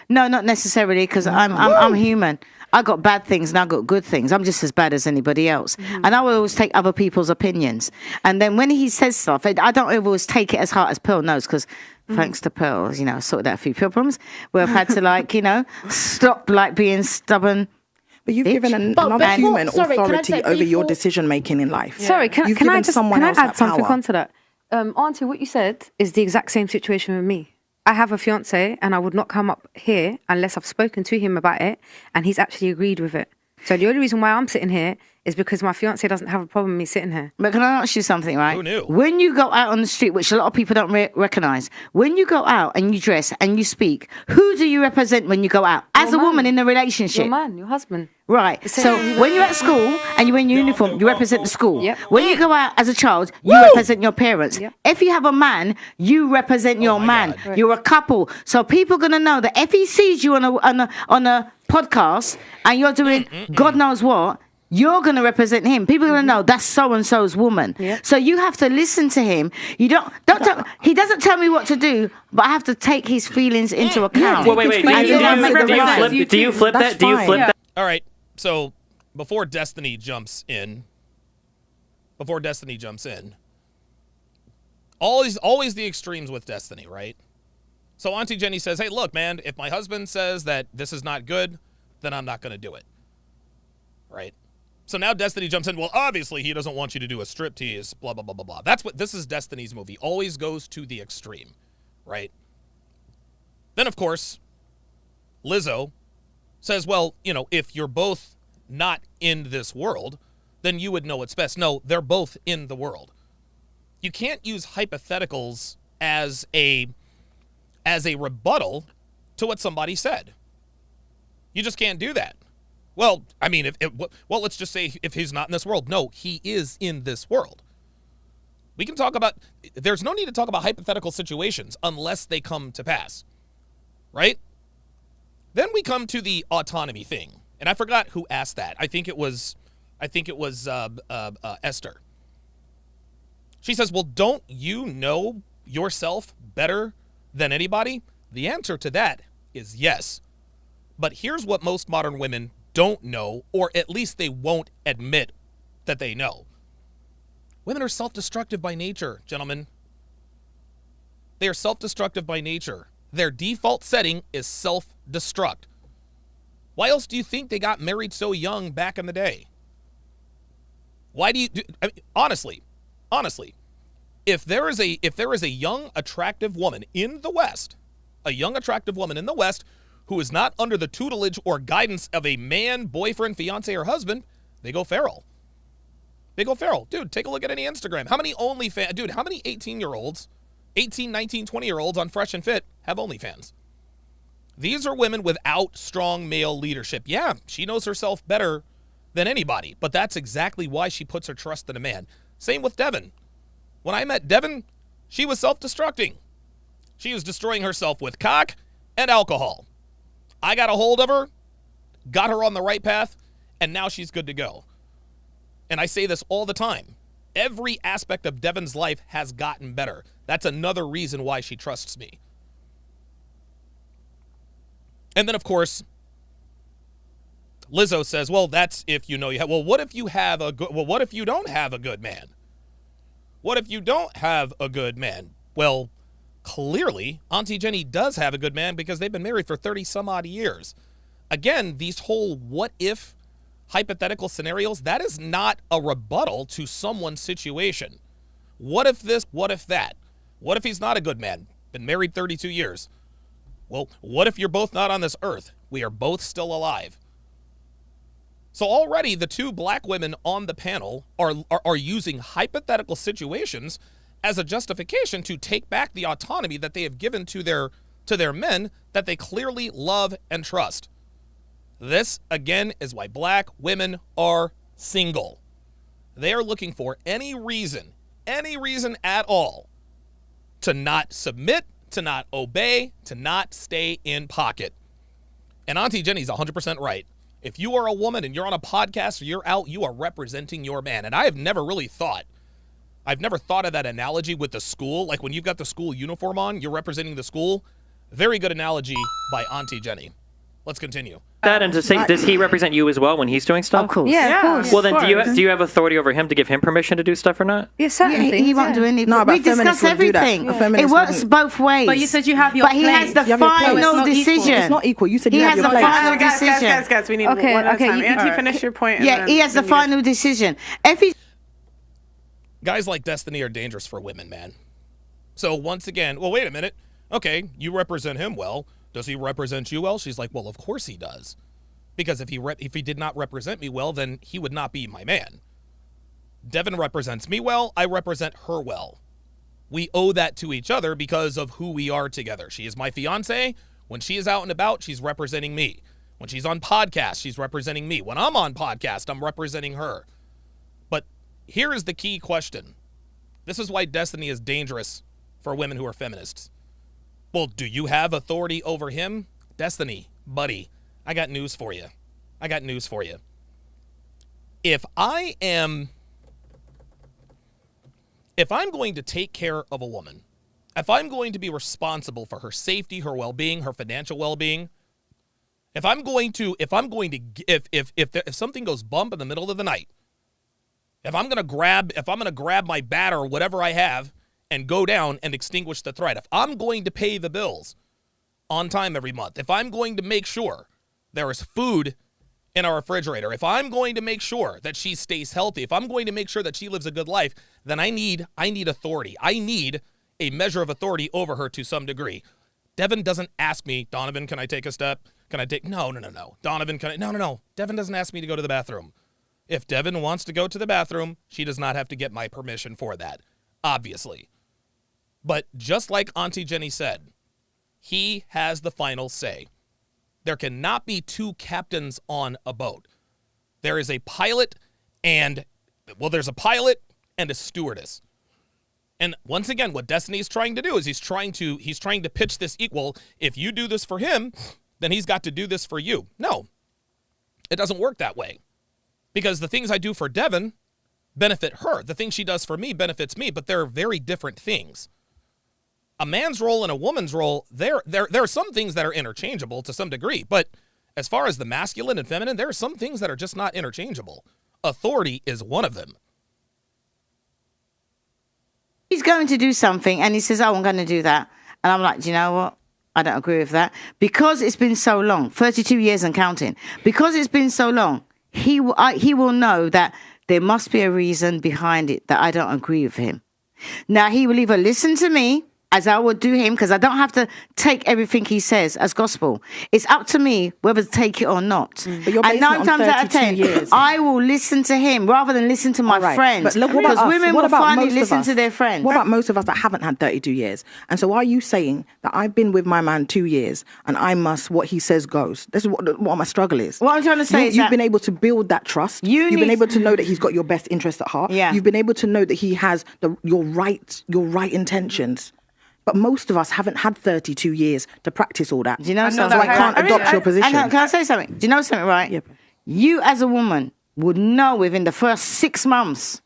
No, not necessarily, because I'm human. I got bad things and I got good things. I'm just as bad as anybody else. And I will always take other people's opinions. And then when he says stuff, I don't always take it as hard as Pearl knows, because thanks to Pearl, you know, I sorted out a few problems where I've had to, like, you know, stop, like, being stubborn. But you've given another human authority over your decision making in life. Sorry, can I add something onto that? Auntie, what you said is the exact same situation with me. I have a fiance, and I would not come up here unless I've spoken to him about it, and he's actually agreed with it. So the only reason why I'm sitting here is because my fiance doesn't have a problem with me sitting here. But can I ask you something, right? Who knew? When you go out on the street, which a lot of people don't recognize, when you go out and you dress and you speak, who do you represent when you go out? As a woman in a relationship. Your man, your husband. Right. So when you're at school and you're in uniform, you represent the school. Yep. When you go out as a child, you represent your parents. Yep. If you have a man, you represent your man. God. You're a couple. So people are gonna know that if he sees you on a podcast and you're doing God knows what, you're going to represent him. People are going to know that's so-and-so's woman. Yep. So you have to listen to him. You don't tell, he doesn't tell me what to do, but I have to take his feelings into account. Well, wait. Do you flip that? Do you flip that? All right. So before Destiny jumps in, always the extremes with Destiny, right? So Auntie Jenny says, hey, look, man, if my husband says that this is not good, then I'm not going to do it. Right? So now Destiny jumps in. Well, obviously he doesn't want you to do a striptease, blah, blah, blah, blah, blah. This is Destiny's movie. Always goes to the extreme, right? Then, of course, Lizzo says, well, you know, if you're both not in this world, then you would know what's best. No, they're both in the world. You can't use hypotheticals as a rebuttal to what somebody said. You just can't do that. Well, I mean, let's just say if he's not in this world. No, he is in this world. We can talk about, there's no need to talk about hypothetical situations unless they come to pass, right? Then we come to the autonomy thing, and I forgot who asked that. I think it was Esther. She says, well, don't you know yourself better than anybody? The answer to that is yes. But here's what most modern women don't know, or at least they won't admit that they know. Women are self-destructive by nature, gentlemen. They are self-destructive by nature. Their default setting is self-destruct. Why else do you think they got married so young back in the day? Why do you honestly, if there is a young attractive woman in the West, who is not under the tutelage or guidance of a man, boyfriend, fiance, or husband, they go feral. Dude, take a look at any Instagram. How many OnlyFans, dude, how many 18-year-olds, 18, 19, 20-year-olds on Fresh and Fit have OnlyFans? These are women without strong male leadership. Yeah, she knows herself better than anybody, but that's exactly why she puts her trust in a man. Same with Devin. When I met Devin, she was self-destructing. She was destroying herself with cock and alcohol. I got a hold of her, got her on the right path, and now she's good to go. And I say this all the time. Every aspect of Devin's life has gotten better. That's another reason why she trusts me. And then, of course, Lizzo says, well, that's if you know you have. Well, what if you have a good, well, what if you don't have a good man? What if you don't have a good man? Well, clearly, Auntie Jenny does have a good man because they've been married for 30 some odd years. Again, these whole what if hypothetical scenarios, that is not a rebuttal to someone's situation. What if this? What if that? What if he's not a good man? Been married 32 years. Well, what if you're both not on this earth? We are both still alive. So already the two black women on the panel are using hypothetical situations as a justification to take back the autonomy that they have given to their men that they clearly love and trust. This, again, is why black women are single. They are looking for any reason at all to not submit, to not obey, to not stay in pocket. And Auntie Jenny's 100% right. If you are a woman and you're on a podcast or you're out, you are representing your man. And I've never thought of that analogy with the school. Like when you've got the school uniform on, you're representing the school. Very good analogy by Auntie Jenny. Let's continue. That and to say, does he represent you as well when he's doing stuff? Of course. Yeah, of course. Well, then do you have authority over him to give him permission to do stuff or not? Yeah, certain things. He won't do anything. No, but we discuss everything. It works both ways. But you said you have your But he has the You have your place. final decision. It's not equal. You said He you have has your the place. final decision. Guys, we need Okay, one at a okay, time. you- Auntie, alright. finish your point. and Yeah, then he has the then you guys- final decision. If he Guys like Destiny are dangerous for women, man. So once again, well, wait a minute. Okay, you represent him well. Does he represent you well? She's like, well, of course he does. Because if he did not represent me well, then he would not be my man. Devin represents me well. I represent her well. We owe that to each other because of who we are together. She is my fiance. When she is out and about, she's representing me. When she's on podcast, she's representing me. When I'm on podcast, I'm representing her. But here is the key question. This is why Destiny is dangerous for women who are feminists. Well, do you have authority over him? Destiny, buddy, I got news for you. If I'm going to take care of a woman, if I'm going to be responsible for her safety, her well-being, her financial well-being, if something goes bump in the middle of the night, if I'm gonna grab my bat or whatever I have and go down and extinguish the threat, if I'm going to pay the bills on time every month, if I'm going to make sure there is food in our refrigerator, if I'm going to make sure that she stays healthy, if I'm going to make sure that she lives a good life, then I need authority. I need a measure of authority over her to some degree. Devin doesn't ask me, Donovan, can I take a step? No. Donovan, no. Devin doesn't ask me to go to the bathroom. If Devin wants to go to the bathroom, she does not have to get my permission for that, obviously. But just like Auntie Jenny said, he has the final say. There cannot be two captains on a boat. There is a pilot there's a pilot and a stewardess. And once again, what Destiny is trying to do is he's trying to pitch this equal. If you do this for him, then he's got to do this for you. No, it doesn't work that way. Because the things I do for Devin benefit her. The things she does for me benefits me, but they're very different things. A man's role and a woman's role, there are some things that are interchangeable to some degree, but as far as the masculine and feminine, there are some things that are just not interchangeable. Authority is one of them. he's going to do something and he says, oh, I'm going to do that. And I'm like, do you know what? I don't agree with that. Because it's been so long, 32 years and counting, because it's been so long, he will know that there must be a reason behind it that I don't agree with him. Now, he will either listen to me, as I would do him, because I don't have to take everything he says as gospel. It's up to me whether to take it or not. But you're and 9 times out of 10, years. I will listen to him rather than listen to my friends. But look, because women will finally listen to their friends. What about most of us that haven't had 32 years? And so are you saying that I've been with my man 2 years and I must, what he says goes? This is what my struggle is. What I'm trying to say is you've been able to build that trust. You've been able to know that he's got your best interest at heart. Yeah. You've been able to know that he has your right intentions. But most of us haven't had 32 years to practice all that. Do you know something? So I can't adopt your position. Can I say something? Do you know something, right? Yep. You as a woman would know within the first 6 months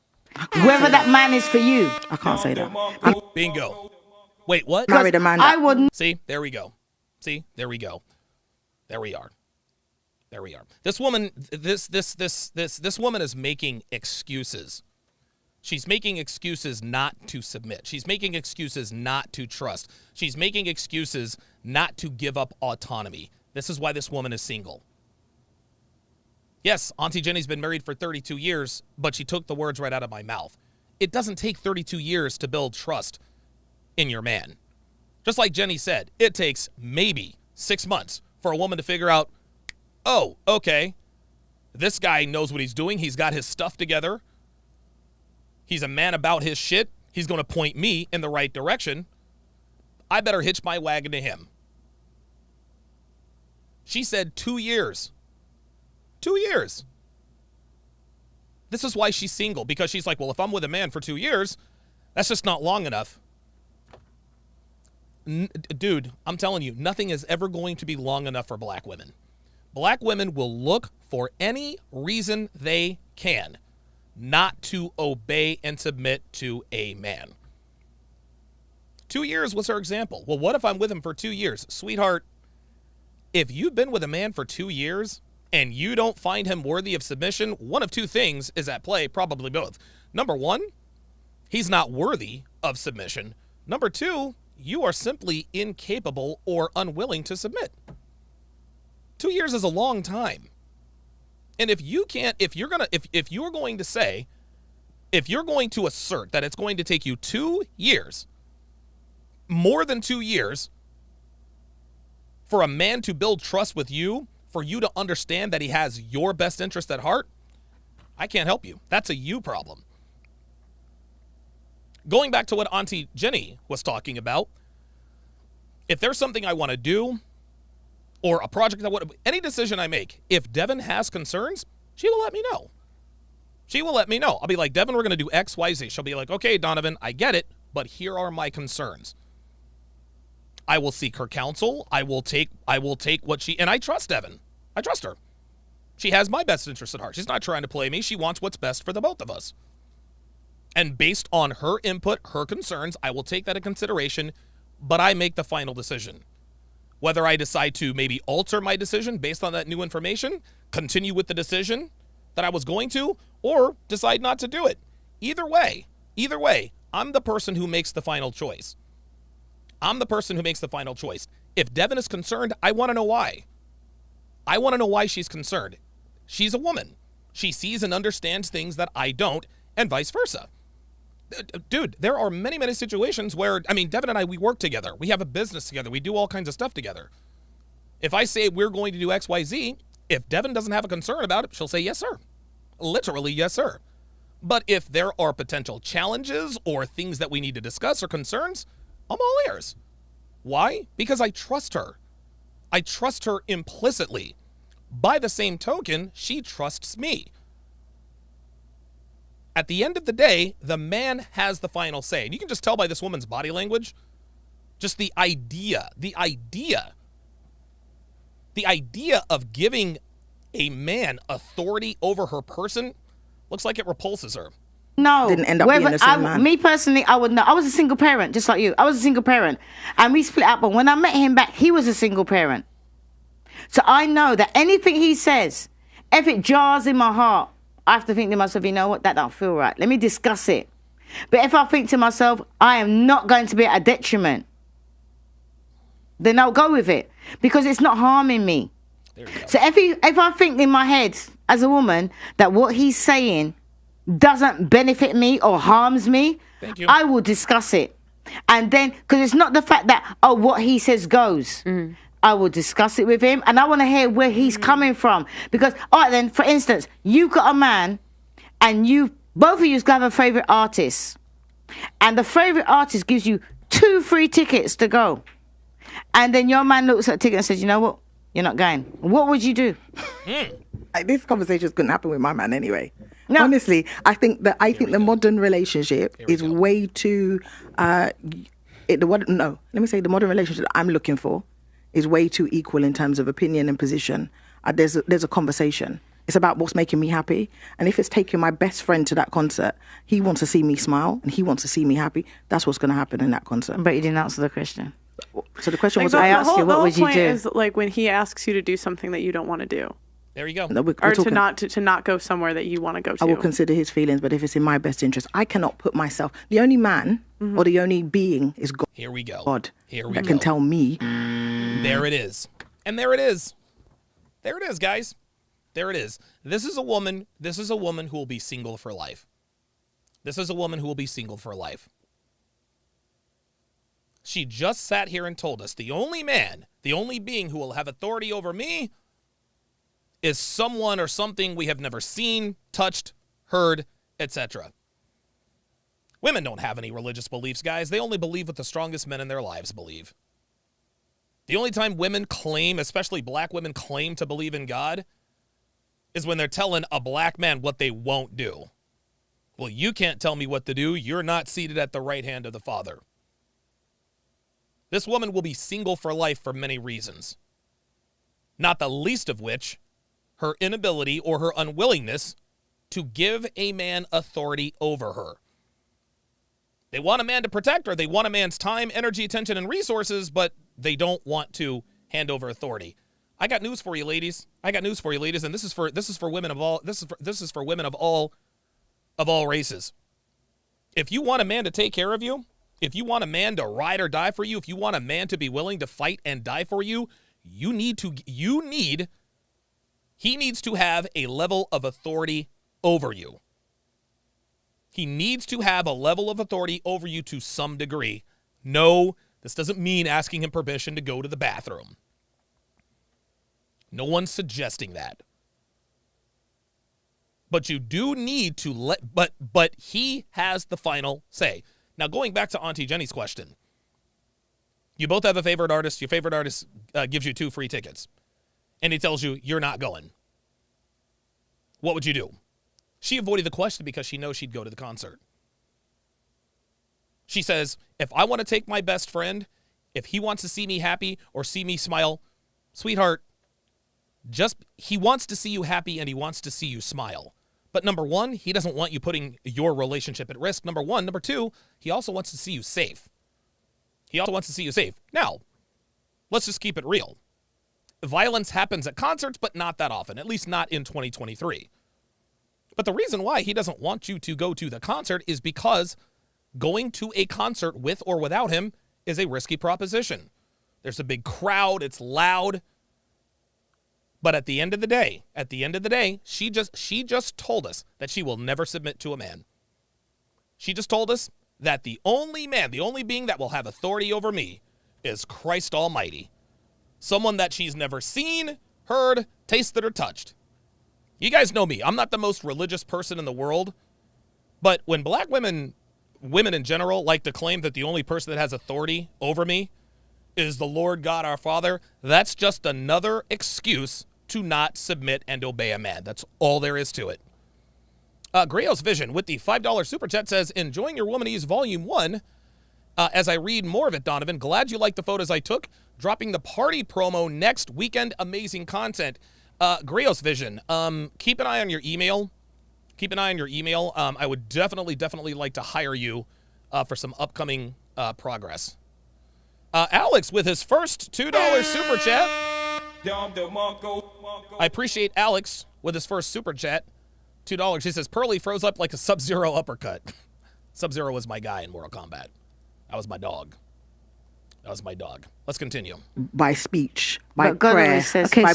whether that man is for you. I can't say that. Bingo. Wait, what? Married Amanda. I wouldn't. See, there we go. See, there we go. There we are. There we are. This woman, this woman is making excuses. She's making excuses not to submit. She's making excuses not to trust. She's making excuses not to give up autonomy. This is why this woman is single. Yes, Auntie Jenny's been married for 32 years, but she took the words right out of my mouth. It doesn't take 32 years to build trust in your man. Just like Jenny said, it takes maybe 6 months for a woman to figure out, oh, okay, this guy knows what he's doing. He's got his stuff together. He's a man about his shit. He's going to point me in the right direction. I better hitch my wagon to him. She said 2 years. 2 years. This is why she's single, because she's like, well, if I'm with a man for 2 years, that's just not long enough. Dude, I'm telling you, nothing is ever going to be long enough for black women. Black women will look for any reason they can not to obey and submit to a man. 2 years was her example. Well, what if I'm with him for 2 years? Sweetheart, if you've been with a man for 2 years and you don't find him worthy of submission, one of two things is at play, probably both. Number one, he's not worthy of submission. Number two, you are simply incapable or unwilling to submit. 2 years is a long time. And if you're going to assert that it's going to take you 2 years, more than 2 years, for a man to build trust with you, for you to understand that he has your best interest at heart, I can't help you. That's a you problem. Going back to what Auntie Jenny was talking about, if there's something I want to do, or a project any decision I make, if Devin has concerns, she will let me know. She will let me know. I'll be like, Devin, we're going to do X, Y, Z. She'll be like, okay, Donovan, I get it, but here are my concerns. I will seek her counsel. I will take what she, and I trust Devin. I trust her. She has my best interest at heart. She's not trying to play me. She wants what's best for the both of us. And based on her input, her concerns, I will take that into consideration, but I make the final decision. Whether I decide to maybe alter my decision based on that new information, continue with the decision that I was going to, or decide not to do it. Either way, I'm the person who makes the final choice. If Devin is concerned, I want to know why. I want to know why she's concerned. She's a woman. She sees and understands things that I don't, and vice versa. Dude, there are many, many situations where, Devin and I, we work together. We have a business together. We do all kinds of stuff together. If I say we're going to do X, Y, Z, if Devin doesn't have a concern about it, she'll say, yes, sir. Literally, yes, sir. But if there are potential challenges or things that we need to discuss or concerns, I'm all ears. Why? Because I trust her. I trust her implicitly. By the same token, she trusts me. At the end of the day, the man has the final say. And you can just tell by this woman's body language, just the idea of giving a man authority over her person looks like it repulses her. No. Didn't end up being the same man. Me personally, I would know. I was a single parent, just like you. I was a single parent. And we split up. But when I met him back, he was a single parent. So I know that anything he says, if it jars in my heart, I have to think to myself, you know what, that don't feel right. Let me discuss it. But if I think to myself, I am not going to be at a detriment, then I'll go with it because it's not harming me. So if I think in my head as a woman that what he's saying doesn't benefit me or harms me, I will discuss it. And then, because it's not the fact that, what he says goes. I will discuss it with him, and I want to hear where he's coming from. Because, all right, then, for instance, you've got a man, and both of you have a favorite artist, and the favorite artist gives you 2 free tickets to go, and then your man looks at the ticket and says, you know what, you're not going. What would you do? This conversation couldn't happen with my man anyway. No. Honestly, I think the modern relationship is way too. The modern relationship that I'm looking for is way too equal in terms of opinion and position. There's a conversation. It's about what's making me happy. And if it's taking my best friend to that concert, he wants to see me smile and he wants to see me happy. That's what's going to happen in that concert. But you didn't answer the question. So the question was, I asked you, what would you do? Is like when he asks you to do something that you don't want to do. There you go. No, or to not go somewhere that you want to go to. I will consider his feelings, but if it's in my best interest, I cannot put myself. The only man or the only being is God. Here we go. God. Here we that go. can tell me. There it is. And there it is. There it is, guys. There it is. This is a woman who will be single for life. This is a woman who will be single for life. She just sat here and told us the only man, the only being who will have authority over me is someone or something we have never seen, touched, heard, etc. Women don't have any religious beliefs, guys. They only believe what the strongest men in their lives believe. The only time women claim, especially black women claim to believe in God, is when they're telling a black man what they won't do. Well, you can't tell me what to do. You're not seated at the right hand of the Father. This woman will be single for life for many reasons. Not the least of which, her inability or her unwillingness to give a man authority over her. They want a man to protect her. They want a man's time, energy, attention, and resources, but they don't want to hand over authority. I got news for you, ladies. And this is for women of all this is for women of all races. If you want a man to take care of you, if you want a man to ride or die for you, if you want a man to be willing to fight and die for you, he needs to have a level of authority over you. He needs to have a level of authority over you to some degree. No, this doesn't mean asking him permission to go to the bathroom. No one's suggesting that. But you do need to but he has the final say. Now, going back to Auntie Jenny's question. You both have a favorite artist. Your favorite artist gives you 2 free tickets. And he tells you you're not going. What would you do? She avoided the question because she knows she'd go to the concert. She says, if I want to take my best friend, if he wants to see me happy or see me smile, sweetheart, he wants to see you happy and he wants to see you smile. But number 1, he doesn't want you putting your relationship at risk. Number 1. Number 2, he also wants to see you safe. Now, let's just keep it real. Violence happens at concerts, but not that often, at least not in 2023. But the reason why he doesn't want you to go to the concert is because going to a concert with or without him is a risky proposition. There's a big crowd, it's loud. But at the end of the day, she just told us that she will never submit to a man. She just told us that the only being that will have authority over me is Christ Almighty. Someone that she's never seen, heard, tasted, or touched. You guys know me. I'm not the most religious person in the world. But when black women in general, like to claim that the only person that has authority over me is the Lord God our Father, that's just another excuse to not submit and obey a man. That's all there is to it. Grayos Vision with the $5 super chat says, enjoying your Womanese Volume 1. As I read more of it, Donovan, glad you liked the photos I took. Dropping the party promo next weekend. Amazing content. Grayos Vision, keep an eye on your email. I would definitely like to hire you for some upcoming progress. Alex with his first $2 super chat. I appreciate Alex with his first super chat. $2. He says, Pearly froze up like a Sub-Zero uppercut. Sub-Zero was my guy in Mortal Kombat. That was my dog. Let's continue. By speech, by prayer,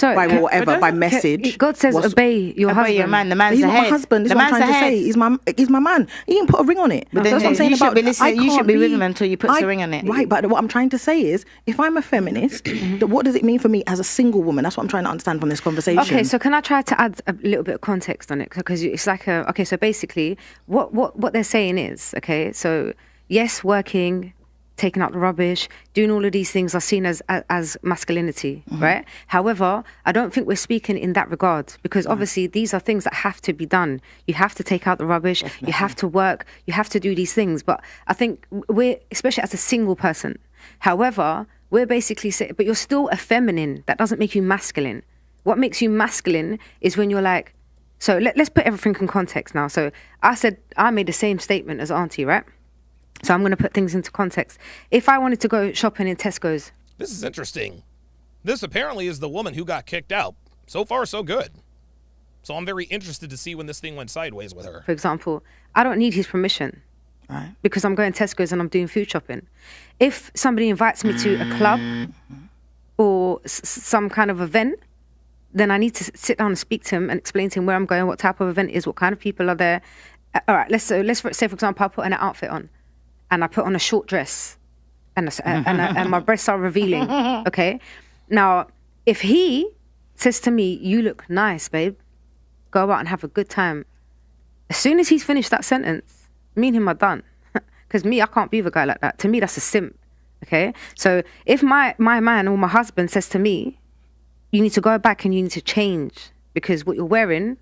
by whatever, by message. God says, obey your husband. Your man. The man's he's the not head. my husband. This is what I'm trying to say. He's my man. He didn't put a ring on it. But that's what I'm saying about. You should be with him until you put a ring on it. Right, but what I'm trying to say is, if I'm a feminist, what does it mean for me as a single woman? That's what I'm trying to understand from this conversation. Okay, so can I try to add a little bit of context on it? Because it's like so basically, what they're saying is, okay, so yes, working, taking out the rubbish, doing all of these things are seen as masculinity, right? However, I don't think we're speaking in that regard because obviously these are things that have to be done. You have to take out the rubbish, you have to work, you have to do these things. But I think we're, especially as a single person, however, we're basically saying, but you're still a feminine. That doesn't make you masculine. What makes you masculine is when you're like, so let's put everything in context now. So I made the same statement as Auntie, right? So I'm going to put things into context. If I wanted to go shopping in Tesco's. This is interesting. This apparently is the woman who got kicked out. So far, so good. So I'm very interested to see when this thing went sideways with her. For example, I don't need his permission. Right. Because I'm going to Tesco's and I'm doing food shopping. If somebody invites me to a club or some kind of event, then I need to sit down and speak to him and explain to him where I'm going, what type of event it is, what kind of people are there. All right, let's say, for example, I put an outfit on. And I put on a short dress and my breasts are revealing, okay? Now, if he says to me, you look nice, babe, go out and have a good time. As soon as he's finished that sentence, me and him are done. Because I can't be with a guy like that. To me, that's a simp, okay? So if my man or my husband says to me, you need to go back and you need to change because what you're wearing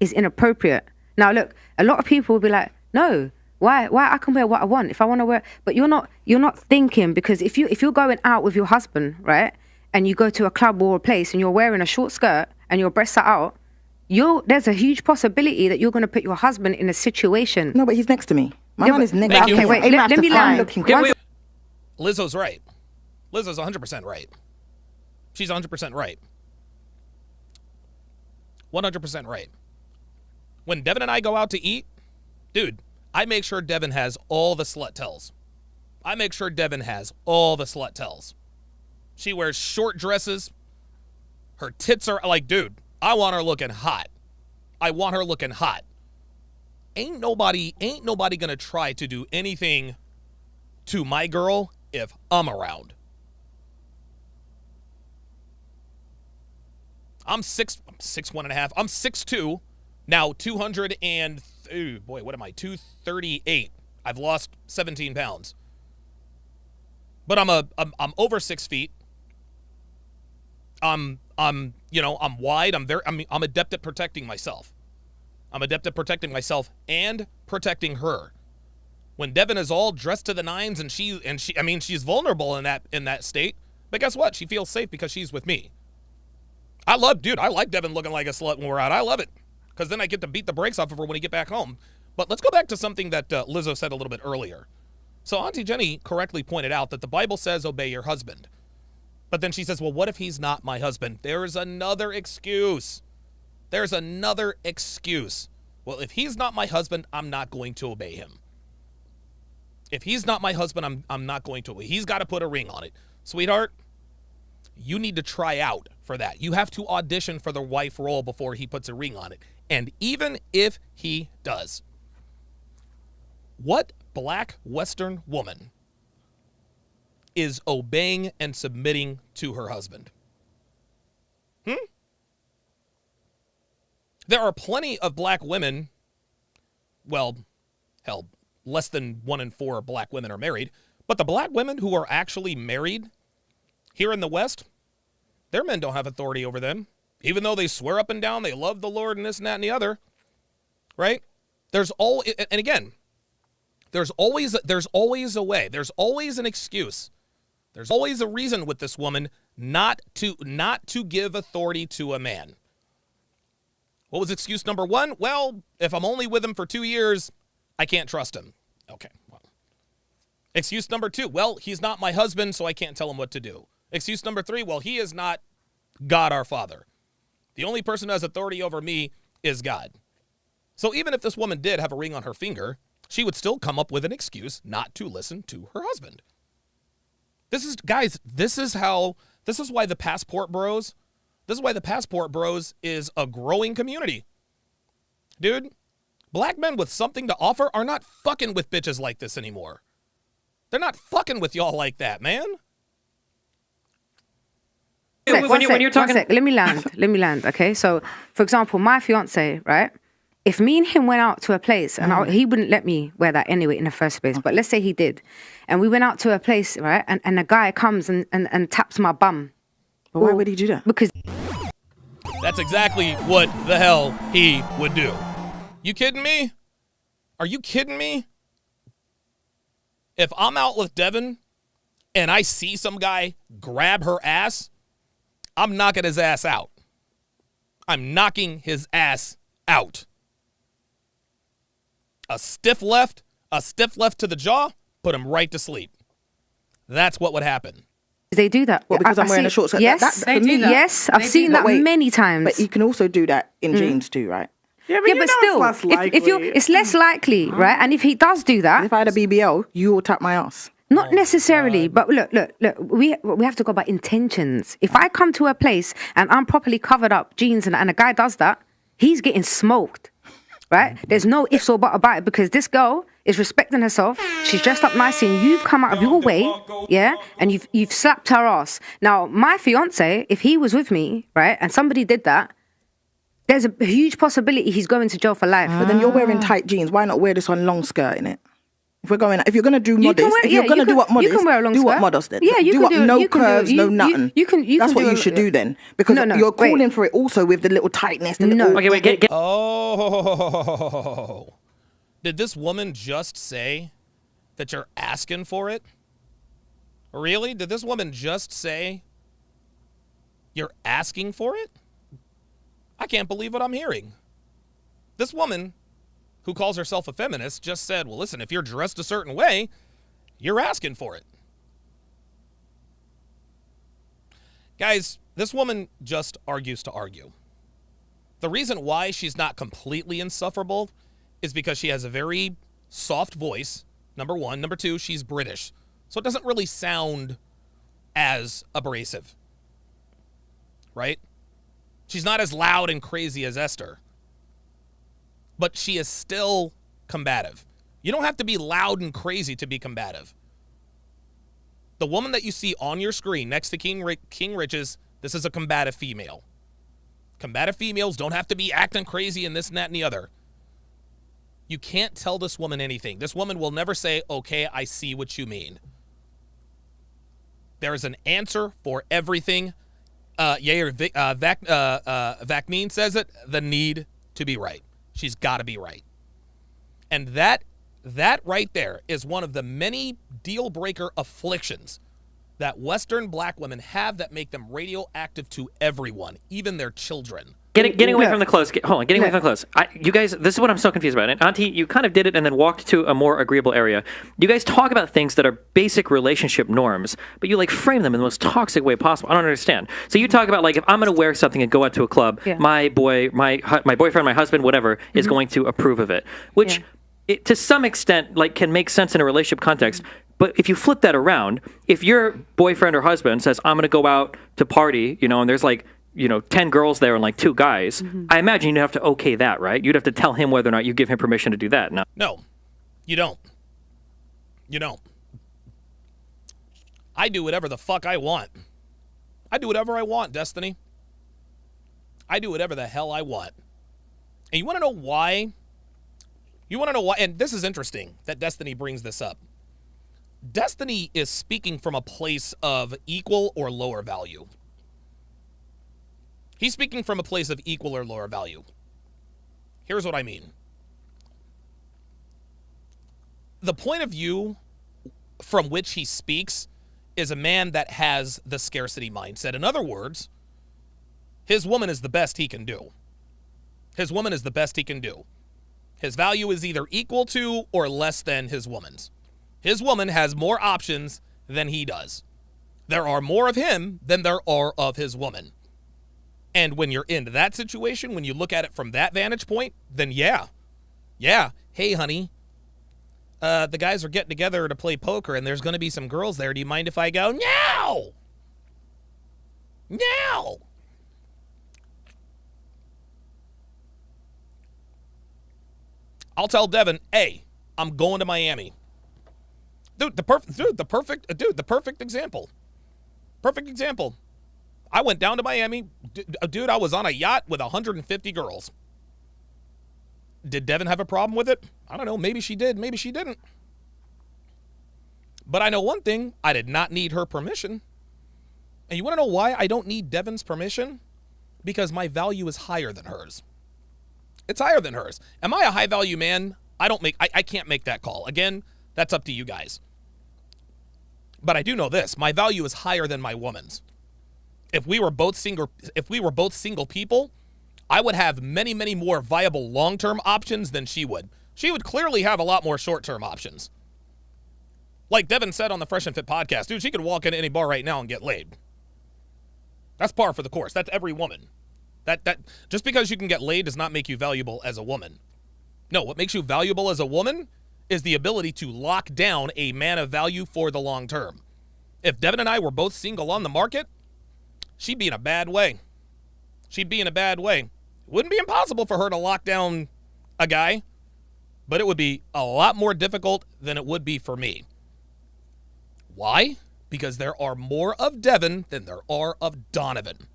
is inappropriate. Now, look, a lot of people will be like, no, Why I can wear what I want if I want to wear, but you're not thinking because if you're going out with your husband, right, and you go to a club or a place and you're wearing a short skirt and your breasts are out, there's a huge possibility that you're going to put your husband in a situation. No, but he's next to me. My man is next to me. Okay, wait. Let me land. Lizzo's right. Lizzo's 100% right. She's 100% right. 100% right. When Devin and I go out to eat, dude, I make sure Devin has all the slut tells. I make sure Devin has all the slut tells. She wears short dresses. Her tits are like, dude, I want her looking hot. I want her looking hot. Ain't nobody gonna try to do anything to my girl if I'm around. I'm 6'1.5". I'm 6'2". Now 200 and what am I? 238. I've lost 17 pounds. But I'm over 6 feet. I'm wide. I'm adept at protecting myself. I'm adept at protecting myself and protecting her. When Devin is all dressed to the nines and she's vulnerable in that state, but guess what? She feels safe because she's with me. I like Devin looking like a slut when we're out. I love it because then I get to beat the brakes off of her when we get back home. But let's go back to something that Lizzo said a little bit earlier. So Auntie Jenny correctly pointed out that the Bible says obey your husband. But then she says, well, what if he's not my husband? There's another excuse. There's another excuse. Well, if he's not my husband, I'm not going to obey him. If he's not my husband, I'm not going to obey. He's got to put a ring on it. Sweetheart, you need to try out for that. You have to audition for the wife role before he puts a ring on it. And even if he does, what black Western woman is obeying and submitting to her husband? There are plenty of black women, well, hell, less than 1 in 4 black women are married, but the black women who are actually married here in the West, their men don't have authority over them, even though they swear up and down they love the Lord and this and that and the other, right? There's always a way. There's always an excuse. There's always a reason with this woman not to give authority to a man. What was excuse number 1? Well, if I'm only with him for 2 years, I can't trust him. Okay. Well. Excuse number 2, well, he's not my husband, so I can't tell him what to do. Excuse number 3, well, he is not God our Father. The only person who has authority over me is God. So even if this woman did have a ring on her finger, she would still come up with an excuse not to listen to her husband. This is why the Passport Bros, is a growing community. Dude, black men with something to offer are not fucking with bitches like this anymore. They're not fucking with y'all like that, man. When you're talking, let me land. Okay, so for example, my fiance, right? If me and him went out to a place, and he wouldn't let me wear that anyway in the first place, but let's say he did, and we went out to a place, right? And a guy comes and taps my bum. But why would he do that? Because that's exactly what the hell he would do. You kidding me? Are you kidding me? If I'm out with Devin and I see some guy grab her ass, I'm knocking his ass out. I'm knocking his ass out. A stiff left to the jaw, put him right to sleep. That's what would happen. They do that. Well, because I'm wearing a short skirt. Yes, they do that. Yes, I've seen that many times. But you can also do that in jeans too, right? Yeah, but still, it's less likely. it's less likely, right? And if he does do that, if I had a BBL, you will tap my ass. Not necessarily, but look. We have to go by intentions. If I come to a place and I'm properly covered up, jeans, and a guy does that, he's getting smoked, right? There's no ifs or buts about it because this girl is respecting herself. She's dressed up nicely, and you've come out of your way, yeah, and you've slapped her ass. Now, my fiance, if he was with me, right, and somebody did that, there's a huge possibility he's going to jail for life. But then you're wearing tight jeans. Why not wear this on long skirt in it? If you're going to do modest, you can wear a long do skirt. what modest then. Yeah, you can do no curves, no nothing. That's what you should do then, because you're calling for it also with the little tightness. Okay, wait, get. Oh, did this woman just say that you're asking for it? Really? Did this woman just say You're asking for it? I can't believe what I'm hearing. This woman who calls herself a feminist just said, well, listen, if you're dressed a certain way, you're asking for it. Guys, this woman just argues to argue. The reason why she's not completely insufferable is because she has a very soft voice, number one. Number two, she's British. So it doesn't really sound as abrasive, right? She's not as loud and crazy as Esther, but she is still combative. You don't have to be loud and crazy to be combative. The woman that you see on your screen next to King Riches, this is a combative female. Combative females don't have to be acting crazy and this and that and the other. You can't tell this woman anything. This woman will never say, okay, I see what you mean. There is an answer for everything. Vacnine says it, the need to be right. She's got to be right. And that right there is one of the many deal breaker afflictions that Western black women have that make them radioactive to everyone, even their children. Getting away from the close. Getting away from the close. You guys, this is what I'm so confused about. And Auntie, you kind of did it and then walked to a more agreeable area. You guys talk about things that are basic relationship norms, but you like frame them in the most toxic way possible. I don't understand. So you talk about like, if I'm going to wear something and go out to a club, my boyfriend, my husband, whatever, is going to approve of it, which it, to some extent like can make sense in a relationship context. But if you flip that around, if your boyfriend or husband says, I'm going to go out to party, and there's like, 10 girls there and like 2 guys, I imagine you'd have to okay that, right? You'd have to tell him whether or not you give him permission to do that. No, you don't. You don't. I do whatever the fuck I want. I do whatever I want, Destiny. I do whatever the hell I want. And you want to know why? And this is interesting that Destiny brings this up. Destiny is speaking from a place of equal or lower value. He's speaking from a place of equal or lower value. Here's what I mean. The point of view from which he speaks is a man that has the scarcity mindset. In other words, his woman is the best he can do. His woman is the best he can do. His value is either equal to or less than his woman's. His woman has more options than he does. There are more of him than there are of his woman. And when you're in that situation, when you look at it from that vantage point, then yeah. Hey, honey, the guys are getting together to play poker and there's going to be some girls there. Do you mind if I go? No. I'll tell Devin, hey, I'm going to Miami. The perfect example. Perfect example. I went down to Miami. Dude, I was on a yacht with 150 girls. Did Devin have a problem with it? I don't know. Maybe she did. Maybe she didn't. But I know one thing. I did not need her permission. And you want to know why I don't need Devin's permission? Because my value is higher than hers. It's higher than hers. Am I a high value man? I can't make that call. Again, that's up to you guys. But I do know this. My value is higher than my woman's. If we were both single people, I would have many, many more viable long-term options than she would. She would clearly have a lot more short-term options. Like Devin said on the Fresh and Fit podcast, dude, she could walk into any bar right now and get laid. That's par for the course. That's every woman. That just because you can get laid does not make you valuable as a woman. No, what makes you valuable as a woman is the ability to lock down a man of value for the long term. If Devin and I were both single on the market, she'd be in a bad way. It wouldn't be impossible for her to lock down a guy, but it would be a lot more difficult than it would be for me. Why? Because there are more of Devin than there are of Donovan.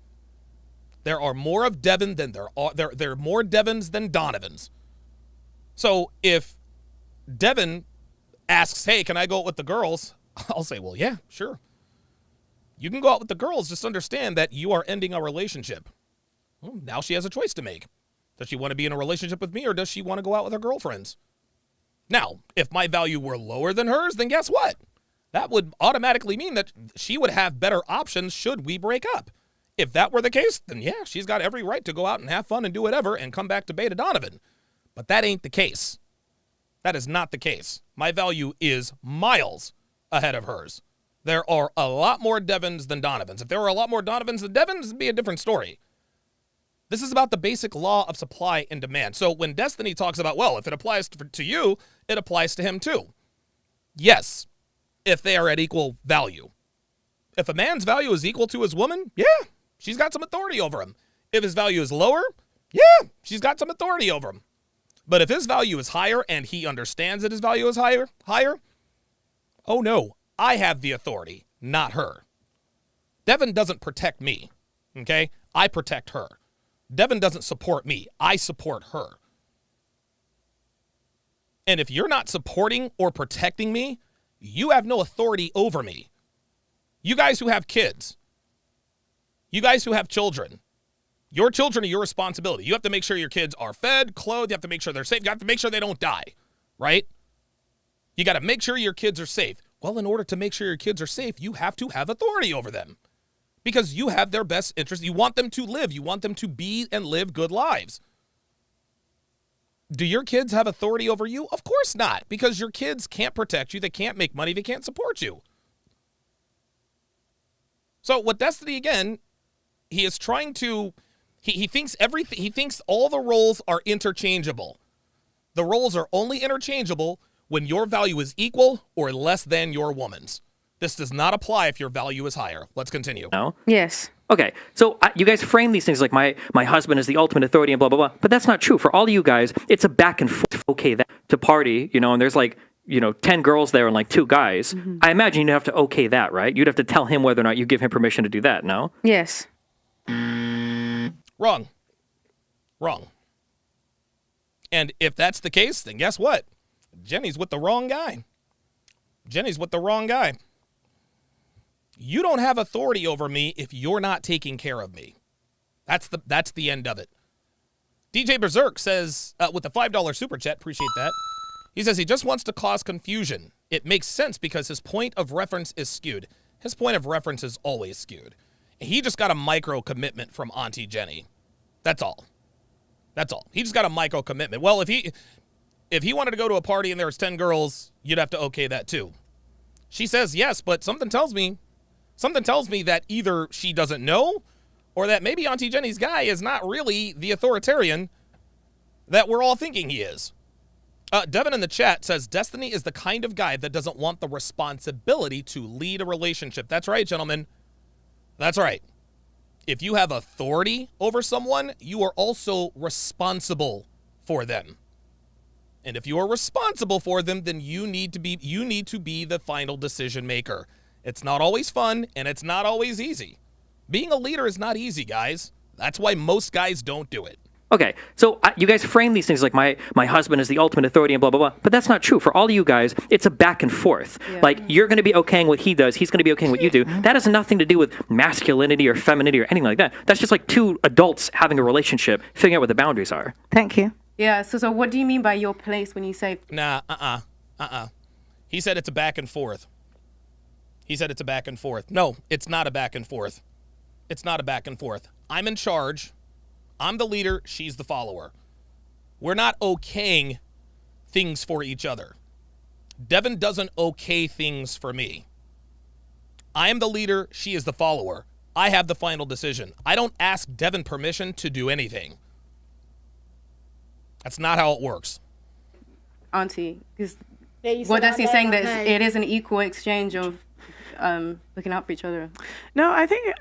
There are more of Devin than there are more Devins than Donovans. So if Devin asks, hey, can I go out with the girls? I'll say, well, yeah, sure. You can go out with the girls, just understand that you are ending a relationship. Well, now she has a choice to make. Does she want to be in a relationship with me or does she want to go out with her girlfriends? Now, if my value were lower than hers, then guess what? That would automatically mean that she would have better options should we break up. If that were the case, then yeah, she's got every right to go out and have fun and do whatever and come back to Beta Donovan. But that ain't the case. That is not the case. My value is miles ahead of hers. There are a lot more Devons than Donovans. If there were a lot more Donovans than Devons, it'd be a different story. This is about the basic law of supply and demand. So when Destiny talks about, well, if it applies to you, it applies to him too. Yes, if they are at equal value. If a man's value is equal to his woman, yeah, she's got some authority over him. If his value is lower, yeah, she's got some authority over him. But if his value is higher and he understands that his value is higher, oh no, I have the authority, not her. Devin doesn't protect me, okay? I protect her. Devin doesn't support me. I support her. And if you're not supporting or protecting me, you have no authority over me. You guys who have kids, you guys who have children, your children are your responsibility. You have to make sure your kids are fed, clothed. You have to make sure they're safe. You have to make sure they don't die, right? You got to make sure your kids are safe. Well, in order to make sure your kids are safe, you have to have authority over them because you have their best interest. You want them to live. You want them to be and live good lives. Do your kids have authority over you? Of course not, because your kids can't protect you. They can't make money. They can't support you. So what Destiny, again, he is trying to, he thinks everything, he thinks all the roles are interchangeable. The roles are only interchangeable when your value is equal or less than your woman's. This does not apply if your value is higher. Let's continue. No? Yes. Okay, so you guys frame these things like my husband is the ultimate authority and blah, blah, blah. But that's not true. For all of you guys, it's a back and forth. Okay, that to party, and there's 10 girls there and 2 guys. Mm-hmm. I imagine you'd have to okay that, right? You'd have to tell him whether or not you give him permission to do that, no? Yes. Wrong. And if that's the case, then guess what? Jenny's with the wrong guy. You don't have authority over me if you're not taking care of me. That's the end of it. DJ Berserk says, with the $5 super chat, appreciate that. He says he just wants to cause confusion. It makes sense because his point of reference is skewed. His point of reference is always skewed. He just got a micro commitment from Auntie Jenny. That's all. He just got a micro commitment. Well, if he wanted to go to a party and there was 10 girls, you'd have to okay that too. She says yes, but something tells me that either she doesn't know or that maybe Auntie Jenny's guy is not really the authoritarian that we're all thinking he is. Devin in the chat says, Destiny is the kind of guy that doesn't want the responsibility to lead a relationship. That's right, gentlemen. That's right. If you have authority over someone, you are also responsible for them. And if you are responsible for them, then you need to be the final decision maker. It's not always fun, and it's not always easy. Being a leader is not easy, guys. That's why most guys don't do it. Okay, so you guys frame these things like my husband is the ultimate authority and blah, blah, blah. But that's not true. For all of you guys, it's a back and forth. Yeah. You're going to be okaying what he does. He's going to be okaying what you do. That has nothing to do with masculinity or femininity or anything like that. That's just like 2 adults having a relationship, figuring out what the boundaries are. Thank you. Yeah, so what do you mean by your place when you say... Nah, He said it's a back and forth. No, it's not a back and forth. I'm in charge. I'm the leader. She's the follower. We're not okaying things for each other. Devin doesn't okay things for me. I am the leader. She is the follower. I have the final decision. I don't ask Devin permission to do anything. That's not how it works. Auntie, what Destiny's saying that it is an equal exchange of looking out for each other. No, I think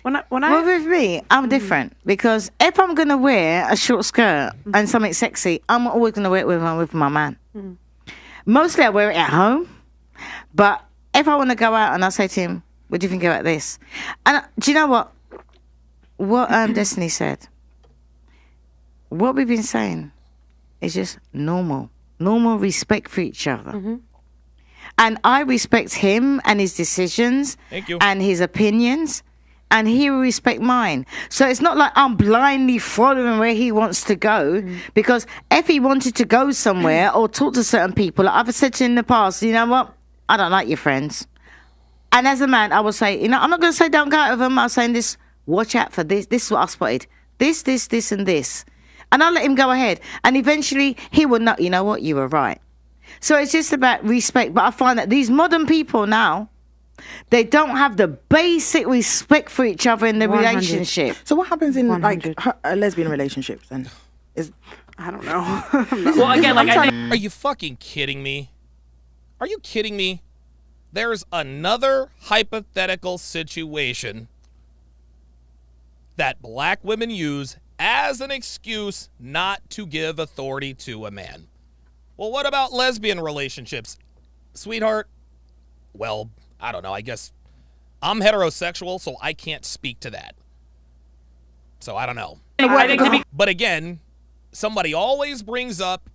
Well, with me, I'm different because if I'm gonna wear a short skirt and something sexy, I'm always gonna wear it with my man. Mostly I wear it at home, but if I want to go out and I say to him, "What do you think about this?" And do you know what? What Destiny said. What we've been saying is just normal respect for each other. And I respect him and his decisions and his opinions, and he will respect mine. So it's not like I'm blindly following where he wants to go, because if he wanted to go somewhere or talk to certain people, like I've said to him in the past, you know what? I don't like your friends. And as a man, I will say, I'm not going to say don't go out with them. I'm saying this, watch out for this. This is what I spotted. This, and this. And I'll let him go ahead. And eventually he will know, you know what, you were right. So it's just about respect. But I find that these modern people now, they don't have the basic respect for each other in the 100. relationship. So what happens in 100. like lesbian relationships then? I don't know. Well, again, like, are you fucking kidding me? Are you kidding me? There's another hypothetical situation that black women use as an excuse not to give authority to a man. Well, what about lesbian relationships? Sweetheart, well, I don't know. I guess I'm heterosexual, so I can't speak to that. So I don't know. But again, somebody always brings up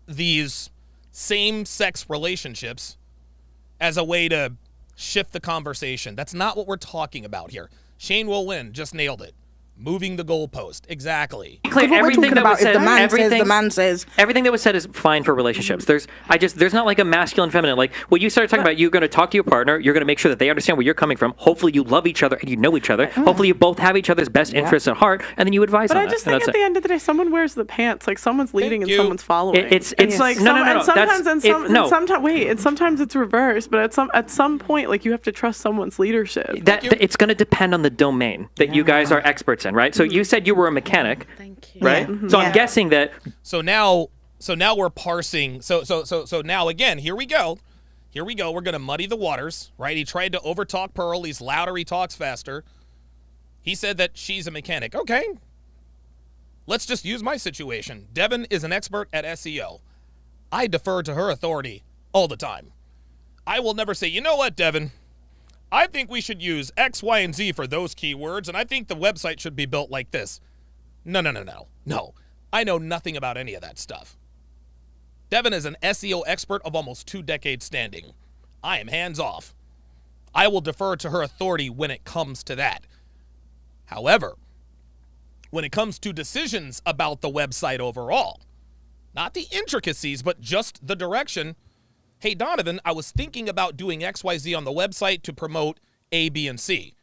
these same-sex relationships as a way to shift the conversation. That's not what we're talking about here. Shane will win. Just nailed it. Moving the goalpost. Exactly. Everything that was said, the man says. Everything that was said is fine for relationships. There's not like a masculine, feminine. Like when you started talking about, you're going to talk to your partner. You're going to make sure that they understand where you're coming from. Hopefully, you love each other and you know each other. Hopefully, you both have each other's best interests at heart, and then you advise. But on I that. just think at the end of the day, someone wears the pants. Like someone's leading and someone's following. It's like no. And sometimes That's sometimes it's reversed. But at some point, like you have to trust someone's leadership. It's going to depend on the domain that you guys are experts in, right? So you said you were a mechanic, right? So I'm guessing that. So now we're parsing. So now again, here we go. We're gonna muddy the waters, right? He tried to overtalk Pearl. He's louder. He talks faster. He said that she's a mechanic. Okay. Let's just use my situation. Devin is an expert at SEO. I defer to her authority all the time. I will never say, you know what, Devin? I think we should use X, Y, and Z for those keywords, and I think the website should be built like this. No. I know nothing about any of that stuff. Devin is an SEO expert of almost 2 decades standing. I am hands off. I will defer to her authority when it comes to that. However, when it comes to decisions about the website overall, not the intricacies, but just the direction, hey, Donovan, I was thinking about doing XYZ on the website to promote A, B, and C.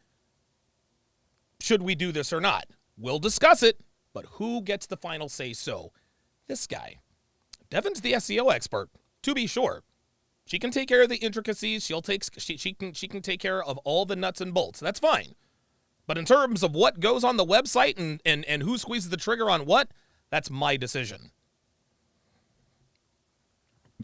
Should we do this or not? We'll discuss it, but who gets the final say so? This guy. Devin's the SEO expert, to be sure. She can take care of the intricacies. She can take care of all the nuts and bolts. That's fine. But in terms of what goes on the website and who squeezes the trigger on what, that's my decision.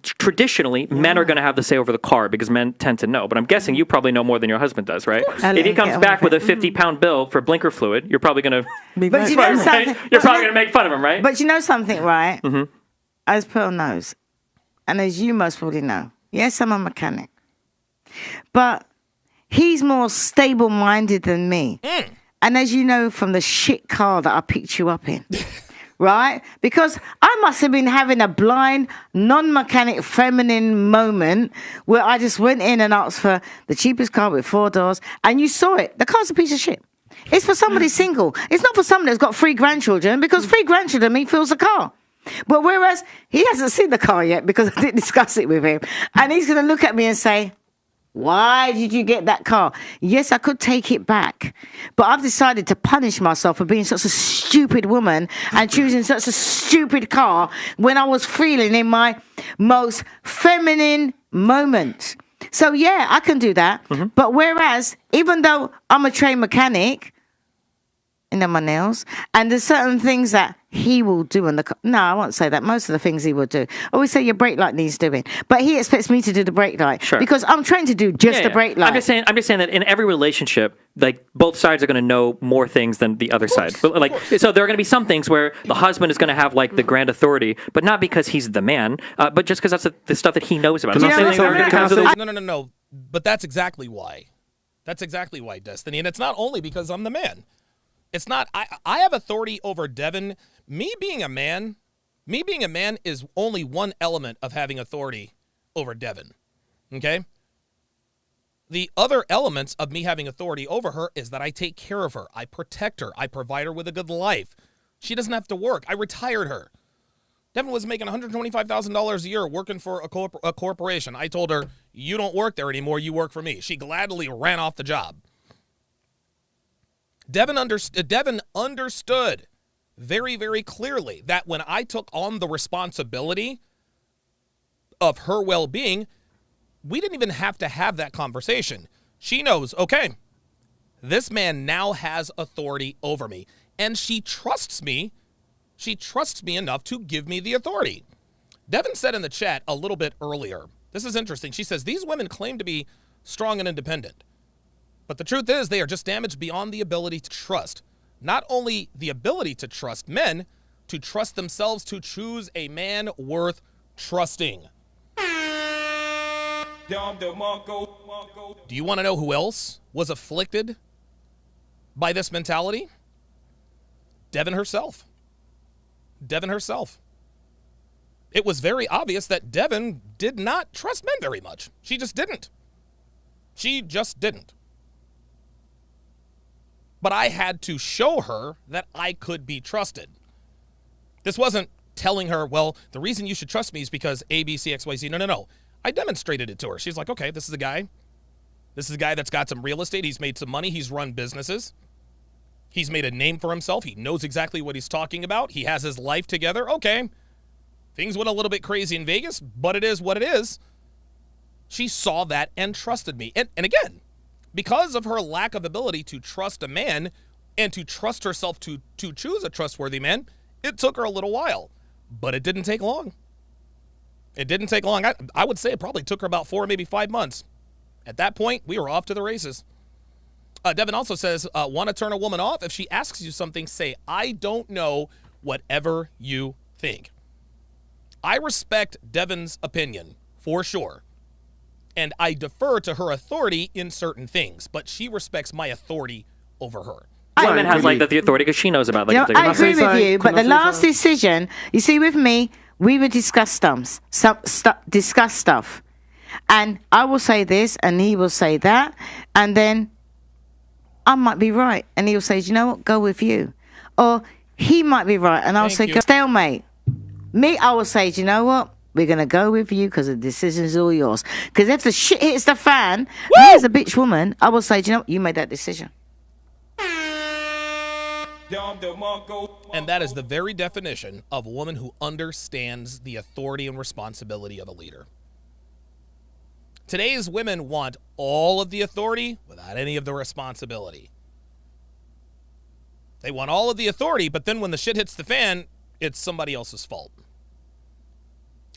Traditionally, men are going to have the say over the car because men tend to know. But I'm guessing you probably know more than your husband does, right? If he comes back with a 50-pound bill for blinker fluid, you're probably going to. But you know something. You're probably going to make fun of him, right? But you know something, right? Mm-hmm. As Pearl knows, and as you most probably know, yes, I'm a mechanic, but he's more stable-minded than me. And as you know from the shit car that I picked you up in. Right? Because I must have been having a blind, non-mechanic, feminine moment where I just went in and asked for the cheapest car with 4 doors, and you saw it. The car's a piece of shit. It's for somebody single. It's not for someone that's got 3 grandchildren, because 3 grandchildren mean fills the car. But whereas he hasn't seen the car yet because I didn't discuss it with him, and he's going to look at me and say, why did you get that car? Yes, I could take it back, but I've decided to punish myself for being such a stupid woman and choosing such a stupid car when I was feeling in my most feminine moment. So yeah, I can do that. Mm-hmm. But whereas, even though I'm a trained mechanic, my nails, and there's certain things that he will do in the car. No, I won't say that. Most of the things he will do. I always say your brake light needs doing, but he expects me to do the brake light because I'm trained to do just the brake light. I'm just saying that in every relationship, like both sides are going to know more things than the other side. But like, so there are going to be some things where the husband is going to have like the grand authority, but not because he's the man, but just because that's the stuff that he knows about. No. But that's exactly why. That's exactly why, Destiny, and it's not only because I'm the man. It's not, I have authority over Devin. Me being a man is only one element of having authority over Devin. Okay? The other elements of me having authority over her is that I take care of her. I protect her. I provide her with a good life. She doesn't have to work. I retired her. Devin was making $125,000 a year working for a corporation. I told her, you don't work there anymore. You work for me. She gladly ran off the job. Devin understood very, very clearly that when I took on the responsibility of her well-being, we didn't even have to have that conversation. She knows, okay, this man now has authority over me, and she trusts me. She trusts me enough to give me the authority. Devin said in the chat a little bit earlier, this is interesting. She says, these women claim to be strong and independent, but the truth is they are just damaged beyond the ability to trust. Not only the ability to trust men, to trust themselves, to choose a man worth trusting. Do you want to know who else was afflicted by this mentality? Devin herself. Devin herself. It was very obvious that Devin did not trust men very much. She just didn't. She just didn't. But I had to show her that I could be trusted. This wasn't telling her, well, the reason you should trust me is because A, B, C, X, Y, Z. No. I demonstrated it to her. She's like, okay, this is a guy. This is a guy that's got some real estate. He's made some money. He's run businesses. He's made a name for himself. He knows exactly what he's talking about. He has his life together. Okay. Things went a little bit crazy in Vegas, but it is what it is. She saw that and trusted me. And again, because of her lack of ability to trust a man and to trust herself to choose a trustworthy man, it took her a little while, but it didn't take long. It didn't take long. I would say it probably took her about 4, maybe 5 months. At that point, we were off to the races. Devin also says, want to turn a woman off? If she asks you something, say, I don't know, whatever you think. I respect Devin's opinion, for sure. And I defer to her authority in certain things, but she respects my authority over her. Women has like the authority because she knows about like. I agree with you, but the last decision, you see, with me, we would discuss stuff, and I will say this, and he will say that, and then I might be right, and he'll say, you know what, go with you, or he might be right, and I'll say, go stalemate. Me, I will say, do you know what? We're going to go with you because the decision is all yours. Because if the shit hits the fan, me as a bitch woman, I will say, do you know what? You made that decision. And that is the very definition of a woman who understands the authority and responsibility of a leader. Today's women want all of the authority without any of the responsibility. They want all of the authority, but then when the shit hits the fan, it's somebody else's fault.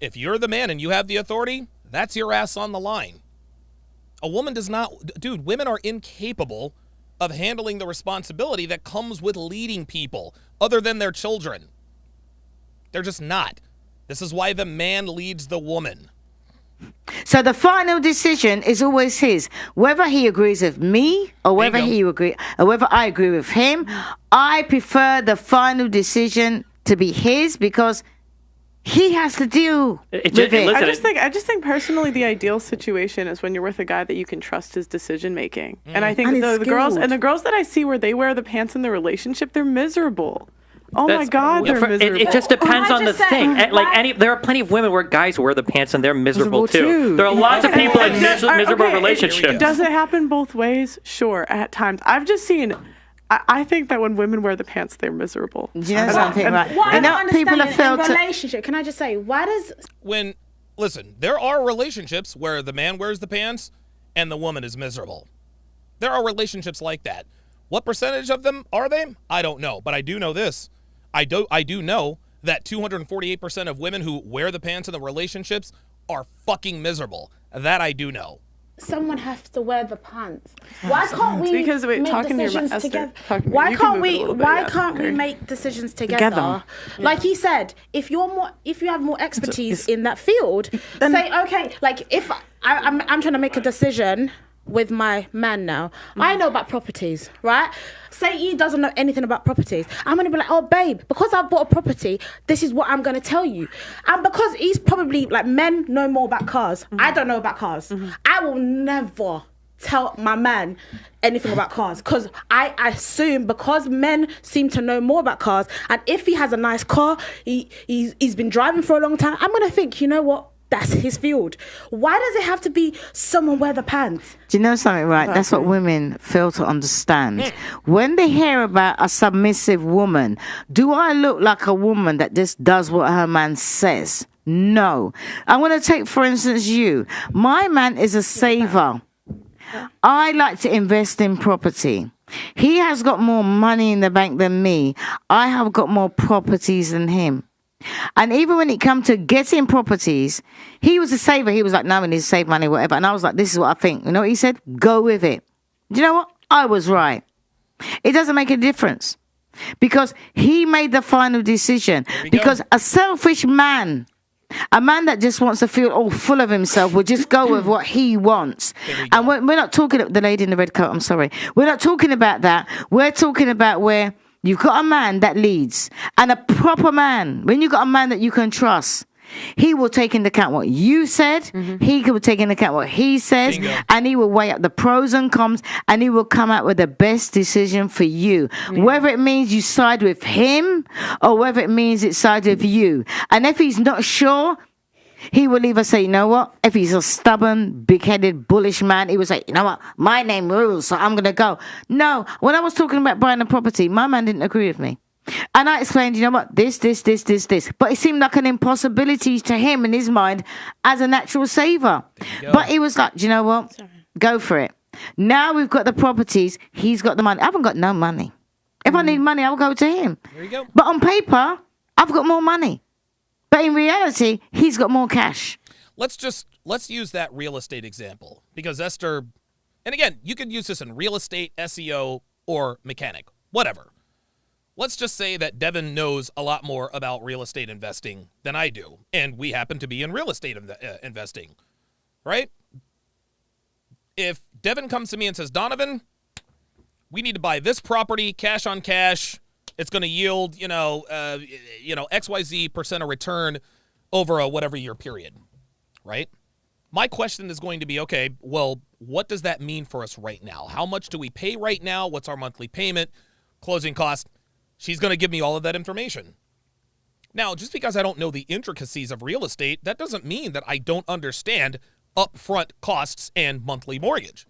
If you're the man and you have the authority, that's your ass on the line. A woman does not, dude, women are incapable of handling the responsibility that comes with leading people other than their children. They're just not. This is why the man leads the woman. So the final decision is always his. Whether he agrees with me or whether whether I agree with him, I prefer the final decision to be his because he has to deal with it. I just think personally the ideal situation is when you're with a guy that you can trust his decision making. And I think the girls that I see where they wear the pants in the relationship, they're miserable. My God, they're miserable. It just depends on the thing. There are plenty of women where guys wear the pants and they're miserable too. There are lots of people in miserable relationships. Does it happen both ways? Sure, at times. I've just seen. I think that when women wear the pants, they're miserable. You know something, right? What I don't understand in a relationship, can I just say, listen, there are relationships where the man wears the pants and the woman is miserable. There are relationships like that. What percentage of them are they? I don't know, but I do know this. I do know that 248% of women who wear the pants in the relationships are fucking miserable. That I do know. Someone has to wear the pants. Why can't we make decisions together? Why can't we make decisions together? Like he said, if you have more expertise in that field, say okay. Like if I'm trying to make a decision with my man now. I know about properties, right? Say he doesn't know anything about properties. I'm going to be like, oh, babe, because I bought a property, this is what I'm going to tell you. And because he's probably, like, men know more about cars. I don't know about cars. I will never tell my man anything about cars because I assume because men seem to know more about cars, and if he has a nice car, he's been driving for a long time, I'm going to think, you know what? that's his field. Why does it have to be someone wear the pants? Do you know something, right? That's what women fail to understand. When they hear about a submissive woman, do I look like a woman that just does what her man says? No. I'm going to take, for instance, you. My man is a saver. I like to invest in property. He has got more money in the bank than me. I have got more properties than him. And even when it come to getting properties, he was a saver. He was like, no, we need to save money, whatever. And I was like, this is what I think. You know what he said? Go with it. Do you know what? I was right. It doesn't make a difference because he made the final decision. Because a selfish man, a man that just wants to feel all full of himself, will just go with what he wants. And we're not talking about the lady in the red coat. I'm sorry. We're not talking about that. We're talking about where you've got a man that leads, and a proper man. When you've got a man that you can trust, he will take into account what you said. He will take into account what he says. Bingo. And he will weigh up the pros and cons, and he will come out with the best decision for you. Whether it means you side with him or whether it means it sides with you. And if he's not sure, he will either say, you know what? If he's a stubborn, big-headed, bullish man, he will say, you know what? My name rules, so I'm going to go. No, when I was talking about buying a property, my man didn't agree with me. And I explained, you know what? This. But it seemed like an impossibility to him in his mind as a natural saver. But he was like, do you know what? Go for it. Now we've got the properties. He's got the money. I haven't got no money. If I need money, I'll go to him. There you go. But on paper, I've got more money. But in reality, he's got more cash. Let's use that real estate example because Esther, and again, you could use this in real estate, SEO, or mechanic, whatever. Let's just say that Devin knows a lot more about real estate investing than I do, and we happen to be in real estate investing, right? If Devin comes to me and says, Donovan, we need to buy this property, cash on cash. It's going to yield, XYZ percent of return over a whatever year period, right? My question is going to be, okay, well, what does that mean for us right now? How much do we pay right now? What's our monthly payment? Closing cost? She's going to give me all of that information. Now, just because I don't know the intricacies of real estate, that doesn't mean that I don't understand upfront costs and monthly mortgage.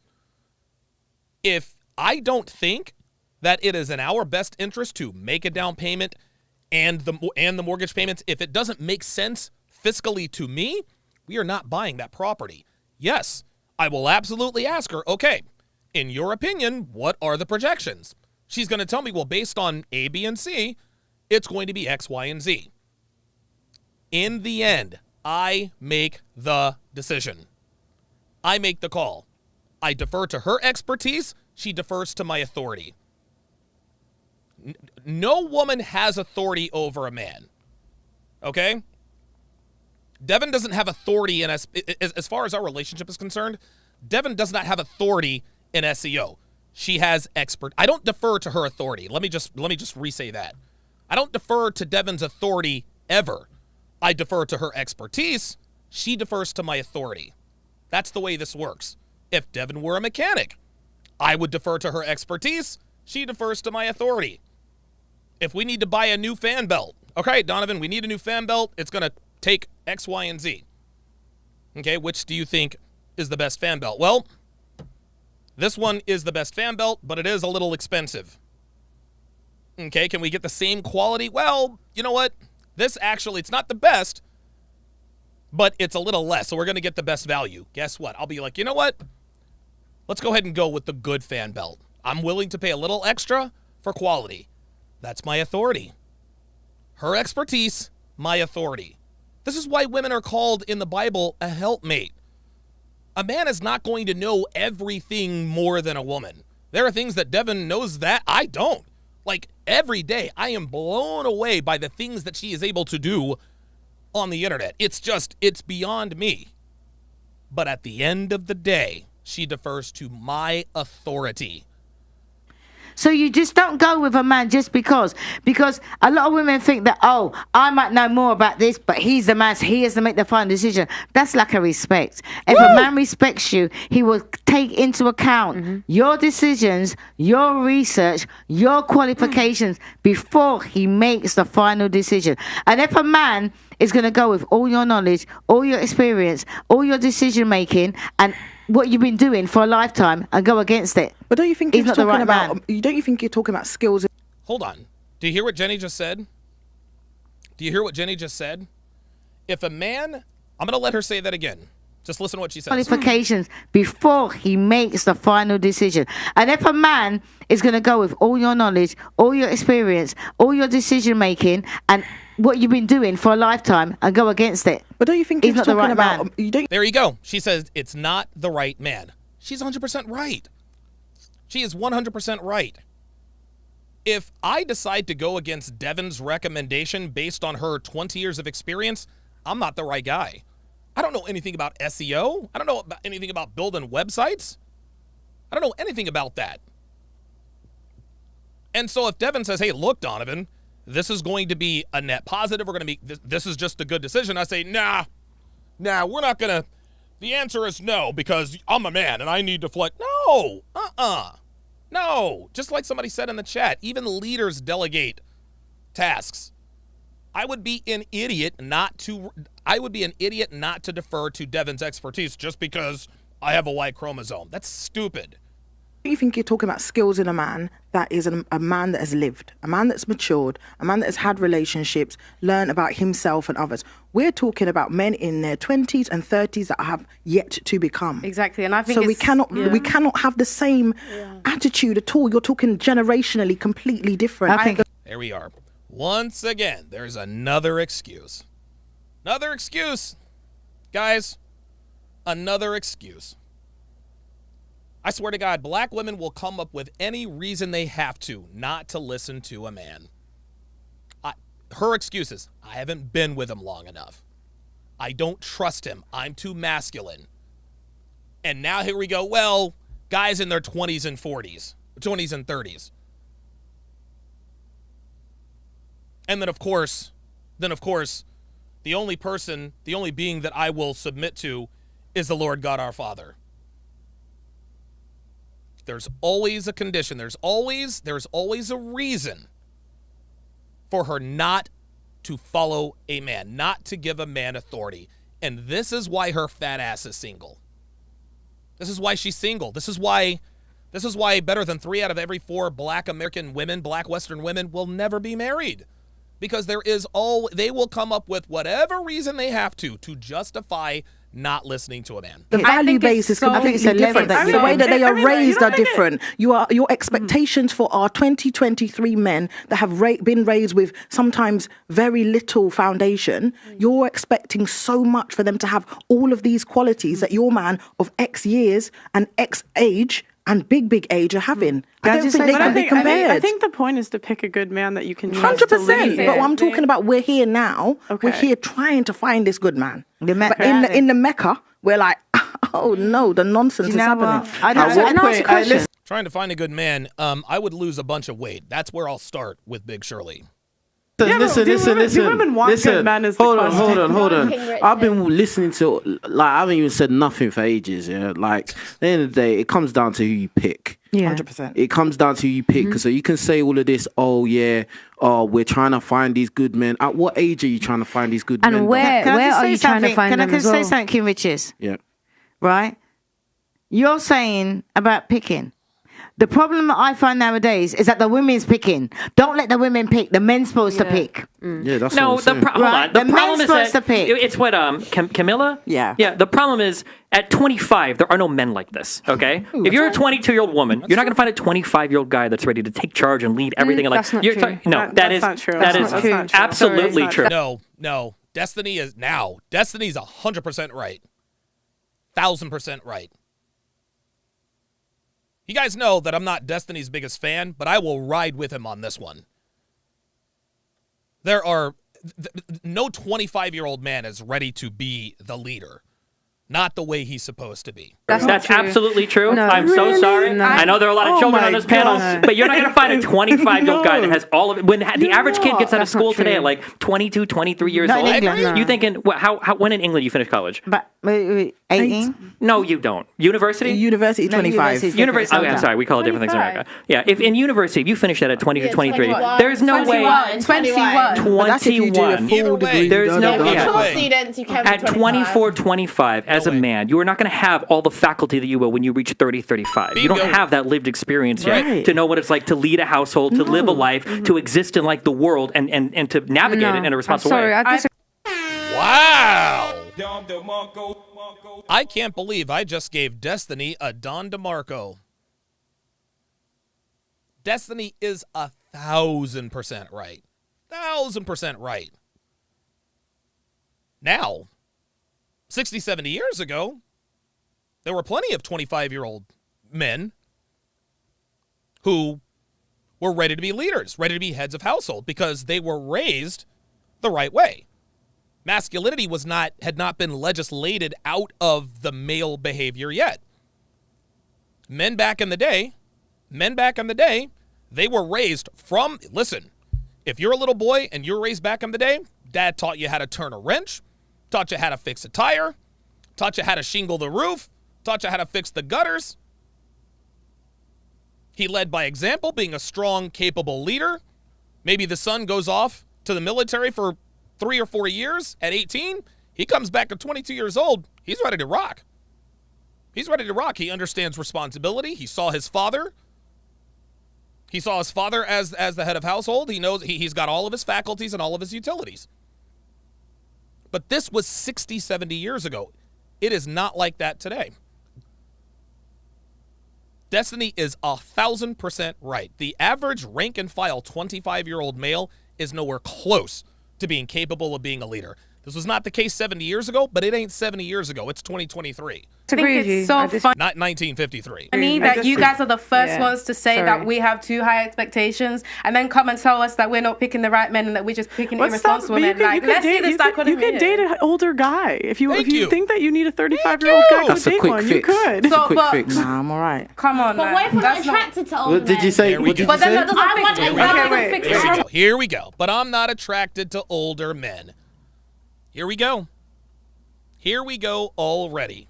If I don't think that it is in our best interest to make a down payment and the mortgage payments, if it doesn't make sense fiscally to me, we are not buying that property. Yes, I will absolutely ask her, okay, in your opinion, what are the projections? She's going to tell me, well, based on A, B, and C, it's going to be X, Y, and Z. In the end, I make the decision. I make the call. I defer to her expertise. She defers to my authority. No woman has authority over a man. Okay? Devin doesn't have authority in as far as our relationship is concerned. Devin does not have authority in SEO. She has I don't defer to her authority. Let me just re-say that. I don't defer to Devin's authority ever. I defer to her expertise. She defers to my authority. That's the way this works. If Devin were a mechanic, I would defer to her expertise. She defers to my authority. If we need to buy a new fan belt, okay, Donovan, we need a new fan belt. It's going to take X, Y, and Z. Okay, which do you think is the best fan belt? Well, this one is the best fan belt, but it is a little expensive. Okay, can we get the same quality? Well, you know what? This actually, it's not the best, but it's a little less, so we're going to get the best value. Guess what? I'll be like, you know what? Let's go ahead and go with the good fan belt. I'm willing to pay a little extra for quality. That's my authority. Her expertise, my authority. This is why women are called in the Bible a helpmate. A man is not going to know everything more than a woman. There are things that Devin knows that I don't. Like every day, I am blown away by the things that she is able to do on the internet. It's beyond me. But at the end of the day, she defers to my authority. So you just don't go with a man just because a lot of women think that, oh, I might know more about this, but he's the man, so he has to make the final decision. That's lack of respect. If a man respects you, he will take into account your decisions, your research, your qualifications before he makes the final decision. And if a man is going to go with all your knowledge, all your experience, all your decision making, and what you've been doing for a lifetime, and go against it, but don't you think he's not the right man? Don't you think you're talking about skills? Hold on. Do you hear what Jenny just said? Do you hear what Jenny just said? If a man, I'm going to let her say that again. Just listen to what she says. Qualifications before he makes the final decision. And if a man is going to go with all your knowledge, all your experience, all your decision making, and what you've been doing for a lifetime, and go against it, but don't you think he's not the right man? There you go. She says it's not the right man. She's 100% right. She is 100% right. If I decide to go against Devon's recommendation based on her 20 years of experience, I'm not the right guy. I don't know anything about SEO. I don't know anything about building websites. I don't know anything about that. And so if Devon says, hey, look, Donovan, this is going to be a net positive, we're going to be, this is just a good decision, I say, nah, we're not going to, the answer is no, because I'm a man and I need to flex. No, no. Just like somebody said in the chat, even leaders delegate tasks. I would be an idiot not to defer to Devon's expertise just because I have a Y chromosome. That's stupid. You think you're talking about skills in a man that is a man that has lived, a man that's matured, a man that has had relationships, learned about himself and others. We're talking about men in their 20s and 30s that have yet to become. Exactly, and I think so. We cannot have the same attitude at all. You're talking generationally completely different. There we are. Once again, there's another excuse. Another excuse. Guys, another excuse. I swear to God, black women will come up with any reason they have to not to listen to a man. Her excuse is, I haven't been with him long enough. I don't trust him. I'm too masculine. And now here we go, well, guys in their 20s and 40s, 20s and 30s. And then, of course, the only being that I will submit to is the Lord God our Father. There's always a condition. There's always a reason for her not to follow a man, not to give a man authority. And this is why her fat ass is single. This is why she's single. This is why better than 3 out of every 4 black American women, black Western women will never be married. Because they will come up with whatever reason they have to justify not listening to a man. The value base is completely different. The way that they are raised are different. Your expectations for our 2023 men that have been raised with sometimes very little foundation, you're expecting so much for them to have all of these qualities that your man of X years and X age and big age are having. I don't think they can be compared. I think the point is to pick a good man that you can trust. 100%. But what I'm talking about, we're here now. Okay. We're here trying to find this good man. But in the Mecca, we're like, oh no, the nonsense is happening. Trying to find a good man, I would lose a bunch of weight. That's where I'll start with Big Shirley. Listen. Hold on. I've been listening to, I haven't even said nothing for ages. Yeah, like at the end of the day, it comes down to who you pick. Yeah, 100%. It comes down to who you pick. So you can say all of this. We're trying to find these good men. At what age are you trying to find these good men? And where are you trying to find them? Can I say something, King Riches? Yeah. Right. You're saying about picking. The problem that I find nowadays is that the women's picking. Don't let the women pick. The men's supposed to pick. Yeah, that's no. What I'm Hold on. The problem is that to pick. It's what Camilla. Yeah. The problem is at 25 there are no men like this. Okay. If you're a 22-year-old woman, you're not going to find a 25-year-old guy that's ready to take charge and lead everything. That's not true. That's not true. That is absolutely true. No. Destiny's 100% right. 1000% right. You guys know that I'm not Destiny's biggest fan, but I will ride with him on this one. There are no 25-year-old man is ready to be the leader. not the way he's supposed to be. That's absolutely true. No. I'm so sorry. No. I know there are a lot of children on this panel, but you're not going to find a 25-year-old guy that has all of it. When the average kid gets out of school today at like 22, 23 years Not in old, England. you thinking, when in England you finish college? But wait, 18? No, you don't. University? University, 25. University. Okay, I'm sorry. We call it different things in America. Yeah, if in university, if you finish that at 20 to 23, there's no way. 21. 21. There's no way. Students, you can At 24, 25, as a man, you are not going to have all the faculty that you will when you reach 30, 35. You don't have that lived experience yet to know what it's like to lead a household, to live a life, to exist in like the world, and to navigate it in a responsible way. Wow! I can't believe I just gave Destiny a Don DeMarco. Destiny is 1,000% right. 1,000% right. Now, 60, 70 years ago, there were plenty of 25-year-old men who were ready to be leaders, ready to be heads of household because they were raised the right way. Masculinity had not been legislated out of the male behavior yet. Men back in the day, they were raised from, listen, if you're a little boy and you're raised back in the day, dad taught you how to turn a wrench, taught you how to fix a tire, taught you how to shingle the roof, taught you how to fix the gutters. He led by example, being a strong, capable leader. Maybe the son goes off to the military for 3 or 4 years. At 18, he comes back at 22 years old. He's ready to rock. He's ready to rock. He understands responsibility. He saw his father. He saw his father as the head of household. He knows he's got all of his faculties and all of his utilities. But this was 60, 70 years ago. It is not like that today. Destiny is 1,000% right. The average rank and file 25-year-old male is nowhere close to being capable of being a leader. This was not the case 70 years ago, but it ain't 70 years ago. It's 2023. I think it's so funny. Not 1953. That you guys are the first ones to say that we have too high expectations and then come and tell us that we're not picking the right men and that we're just picking irresponsible men. Let's see this dichotomy. You could date an older guy. If you think that you need a 35-year-old guy to date one, you could. That's a quick fix. Nah, I'm all right. Come on, but what if we're not attracted to older men? What did you say? But then that doesn't fix it. Here we go. But I'm not attracted to older men. Here we go. Here we go already.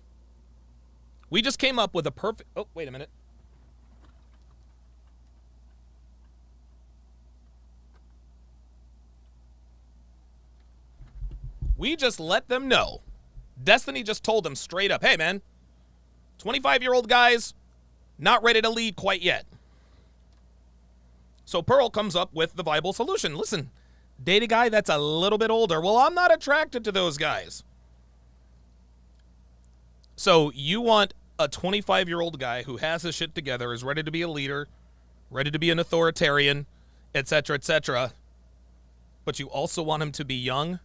We just came up with a perfect... Oh, wait a minute. We just let them know. Destiny just told them straight up, hey, man, 25-year-old guys, not ready to lead quite yet. So Pearl comes up with the viable solution. Listen, date a guy that's a little bit older. Well, I'm not attracted to those guys. So you want a 25-year-old guy who has his shit together, is ready to be a leader, ready to be an authoritarian, etc., but you also want him to be young?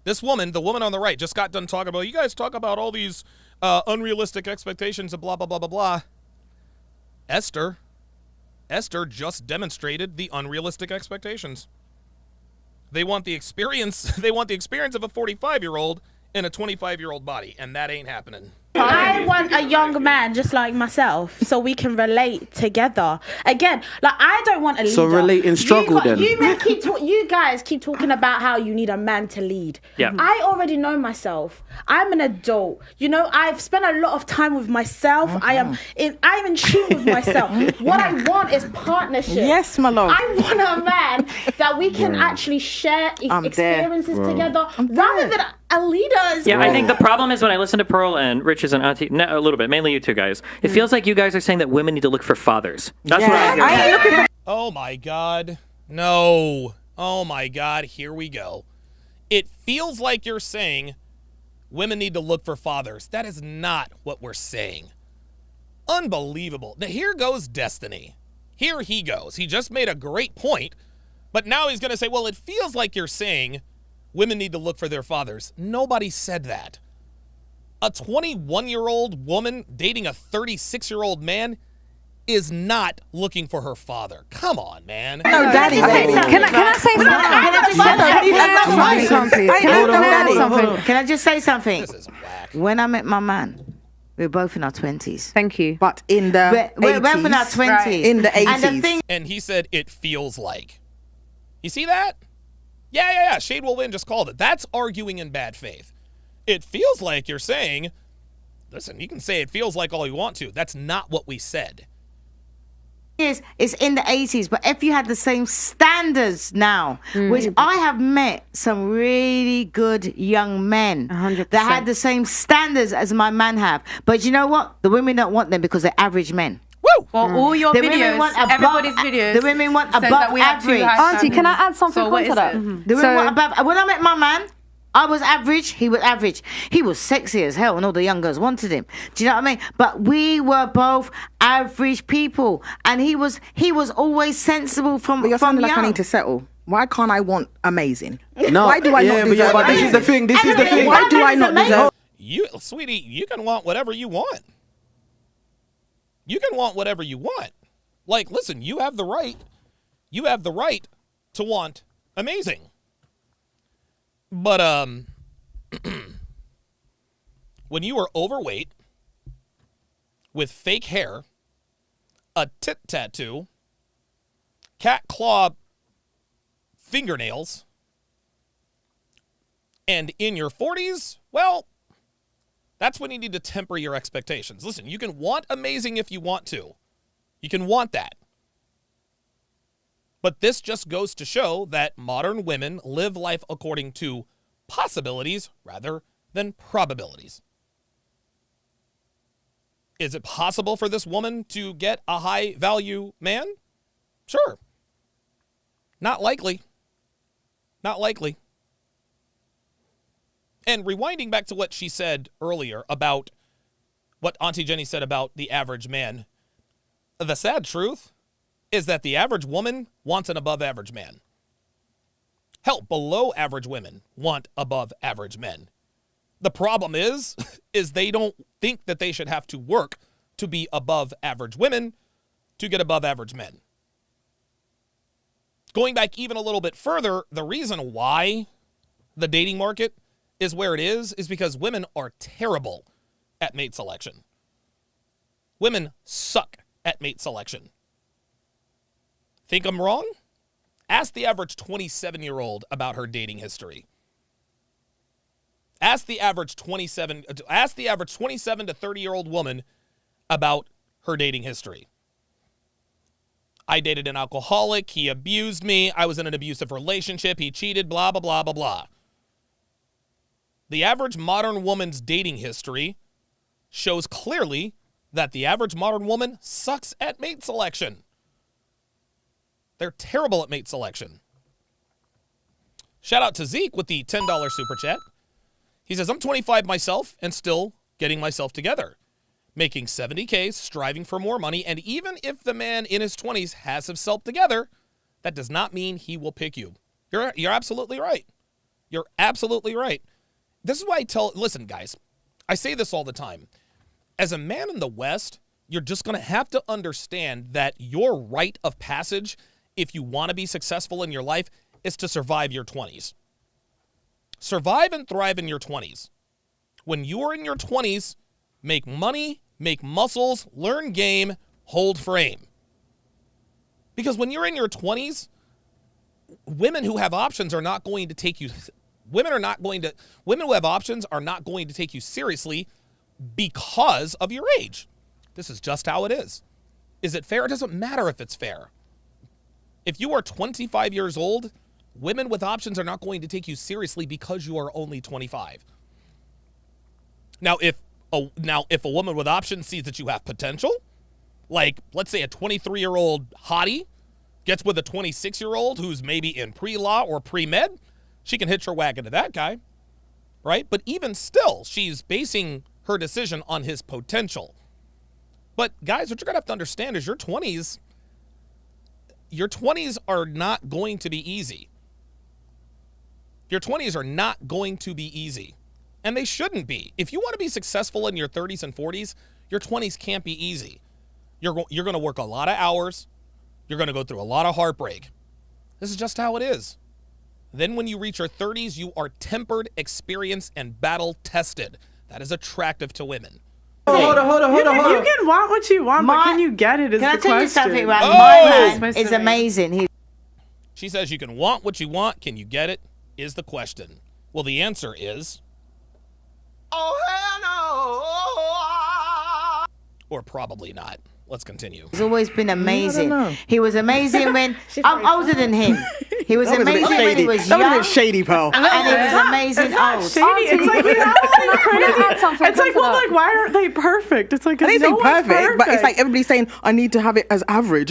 This woman, the woman on the right, just got done talking about, you guys talk about all these unrealistic expectations and blah, blah, blah, blah, blah. Esther just demonstrated the unrealistic expectations. They want the experience of a 45-year-old in a 25-year-old body, and that ain't happening. I want a young man just like myself, so we can relate together. Again, like I don't want a leader. So relate and struggle then. You guys keep talking about how you need a man to lead. Yeah. I already know myself. I'm an adult. You know, I've spent a lot of time with myself. I'm in tune with myself. What I want is partnership. Yes, my love. I want a man that we can actually share experiences together, rather than a leader. Yeah, I think the problem is when I listen to Pearl and Rich's and Auntie, a little bit, mainly you two guys, it feels like you guys are saying that women need to look for fathers. That's what I hear. Oh my God. No. Oh my God. Here we go. It feels like you're saying women need to look for fathers. That is not what we're saying. Unbelievable. Now, here goes Destiny. Here he goes. He just made a great point, but now he's going to say, well, it feels like you're saying women need to look for their fathers. Nobody said that. A 21-year-old woman dating a 36-year-old man, is not looking for her father. Come on, man. No, Daddy. Can I say something? Can I just say something? This is whack. When I met my man, we were both in our 20s. Thank you. But in the we're both in our 20s. Right. In the 80s. And the thing, And he said, it feels like. You see that? Yeah. Shade Will Win just called it. That's arguing in bad faith. It feels like you're saying, listen, you can say it feels like all you want to. That's not what we said. it's in the 80s, but if you had the same standards now, which I have met some really good young men 100%. that had the same standards as my man have. But you know what? The women don't want them because they're average men. Woo! Well, all your The videos, women want everybody's videos. The women want says above that we have two average. high Auntie, can I add something So what onto is that? it? The women want above. When I met my man, I was average, he was average. He was sexy as hell and all the young girls wanted him. Do you know what I mean? But we were both average people. And he was always sensible from But you're from sounding like young. I need to settle. Why can't I want amazing? No, Why do I not deserve but this is the thing. This is the thing. Why do I not deserve? Sweetie, you can want whatever you want. You can want whatever you want. Like, listen, you have the right. You have the right to want amazing. But when you are overweight, with fake hair, a tit tattoo, cat claw fingernails, and in your 40s, well, that's when you need to temper your expectations. Listen, you can want amazing if you want to. You can want that. But this just goes to show that modern women live life according to possibilities rather than probabilities. Is it possible for this woman to get a high value man? Sure. Not likely. Not likely. And rewinding back to what she said earlier about what Auntie Jenny said about the average man, the sad truth is that the average woman wants an above average man. Hell, below average women want above average men. The problem is they don't think that they should have to work to be above average women to get above average men. Going back even a little bit further, the reason why the dating market is where it is because women are terrible at mate selection. Women suck at mate selection. Think I'm wrong? Ask the average 27-year-old about her dating history. Ask the average 27 to 30-year-old woman about her dating history. I dated an alcoholic, he abused me, I was in an abusive relationship, he cheated, blah, blah, blah, blah, blah. The average modern woman's dating history shows clearly that the average modern woman sucks at mate selection. They're terrible at mate selection. Shout out to Zeke with the $10 super chat. He says, I'm 25 myself and still getting myself together. Making $70K, striving for more money, and even if the man in his 20s has himself together, that does not mean he will pick you. You're absolutely right. You're absolutely right. This is why listen, guys, I say this all the time. As a man in the West, you're just going to have to understand that your rite of passage, if you want to be successful in your life, is to survive your 20s. Survive and thrive in your 20s. When you are in your 20s, make money, make muscles, learn game, hold frame. Because when you're in your 20s, women who have options are not going to take you. Women who have options are not going to take you seriously because of your age. This is just how it is. Is it fair? It doesn't matter if it's fair. If you are 25 years old, women with options are not going to take you seriously because you are only 25. Now, if a woman with options sees that you have potential, like let's say a 23-year-old hottie gets with a 26-year-old who's maybe in pre-law or pre-med, she can hitch her wagon to that guy, right? But even still, she's basing her decision on his potential. But guys, what you're gonna have to understand is your 20s are not going to be easy. Your 20s are not going to be easy. And they shouldn't be. If you want to be successful in your 30s and 40s, your 20s can't be easy. You're going to work a lot of hours. You're going to go through a lot of heartbreak. This is just how it is. Then when you reach your 30s, you are tempered, experienced, and battle-tested. That is attractive to women. Hold on. You can want what you want, but can you get it is the question. Can I tell you something, right? My man is amazing. She says you can want what you want. Can you get it is the question. Well, the answer is... oh, hell no! Or probably not. Let's continue. He's always been amazing. He was amazing when... I'm older than him. He was amazing when he was young. That was a bit shady, pal. And he was amazing old. Shady. It's like, you know, it's like, well, like, why aren't they perfect? It's like, I didn't say perfect, but it's like everybody's saying, I need to have it as average,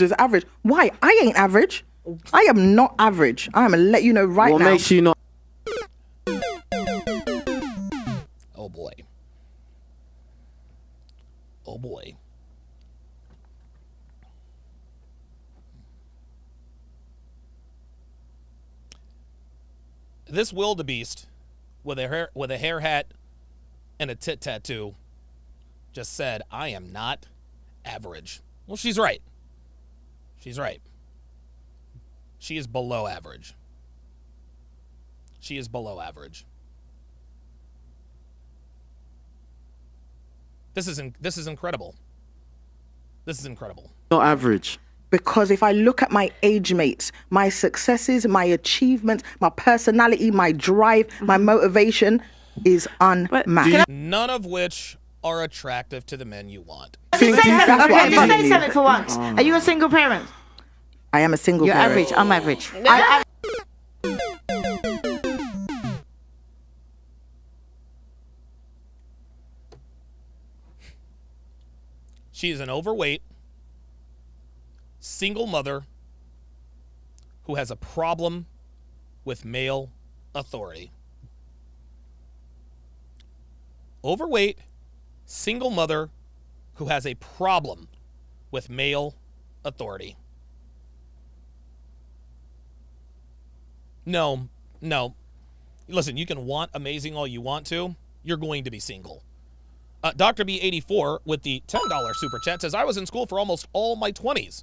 Why? I ain't average. I am not average. I'm going to let you know right now. What makes you not... Oh, boy. Oh, boy. This wildebeest with a hair hat and a tit tattoo just said, I am not average. Well, she's right. She's right. She is below average. She is below average. This is incredible. This is incredible. Not average. Because if I look at my age mates, my successes, my achievements, my personality, my drive, my motivation is unmatched. None of which are attractive to the men you want. Just say something for once. Are you a single parent? I am a single parent. You're average. I'm average. She is an overweight, single mother who has a problem with male authority. Overweight, single mother who has a problem with male authority. No. Listen, you can want amazing all you want to. You're going to be single. Dr. B84 with the $10 super chat says, I was in school for almost all my 20s.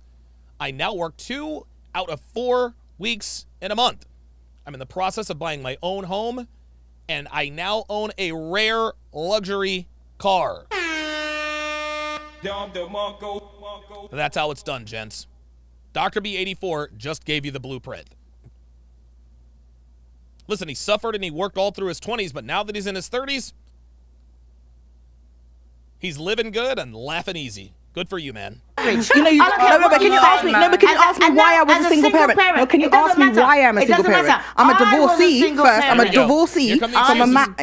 I now work 2 out of 4 weeks in a month. I'm in the process of buying my own home, and I now own a rare luxury car. That's how it's done, gents. Dr. B84 just gave you the blueprint. Listen, he suffered and he worked all through his 20s, but now that he's in his 30s, he's living good and laughing easy. Good for you, man. Can you ask me why I was a single parent? No, can you ask me why I'm a single parent? I'm a divorcee first. I'm a divorcee from a man.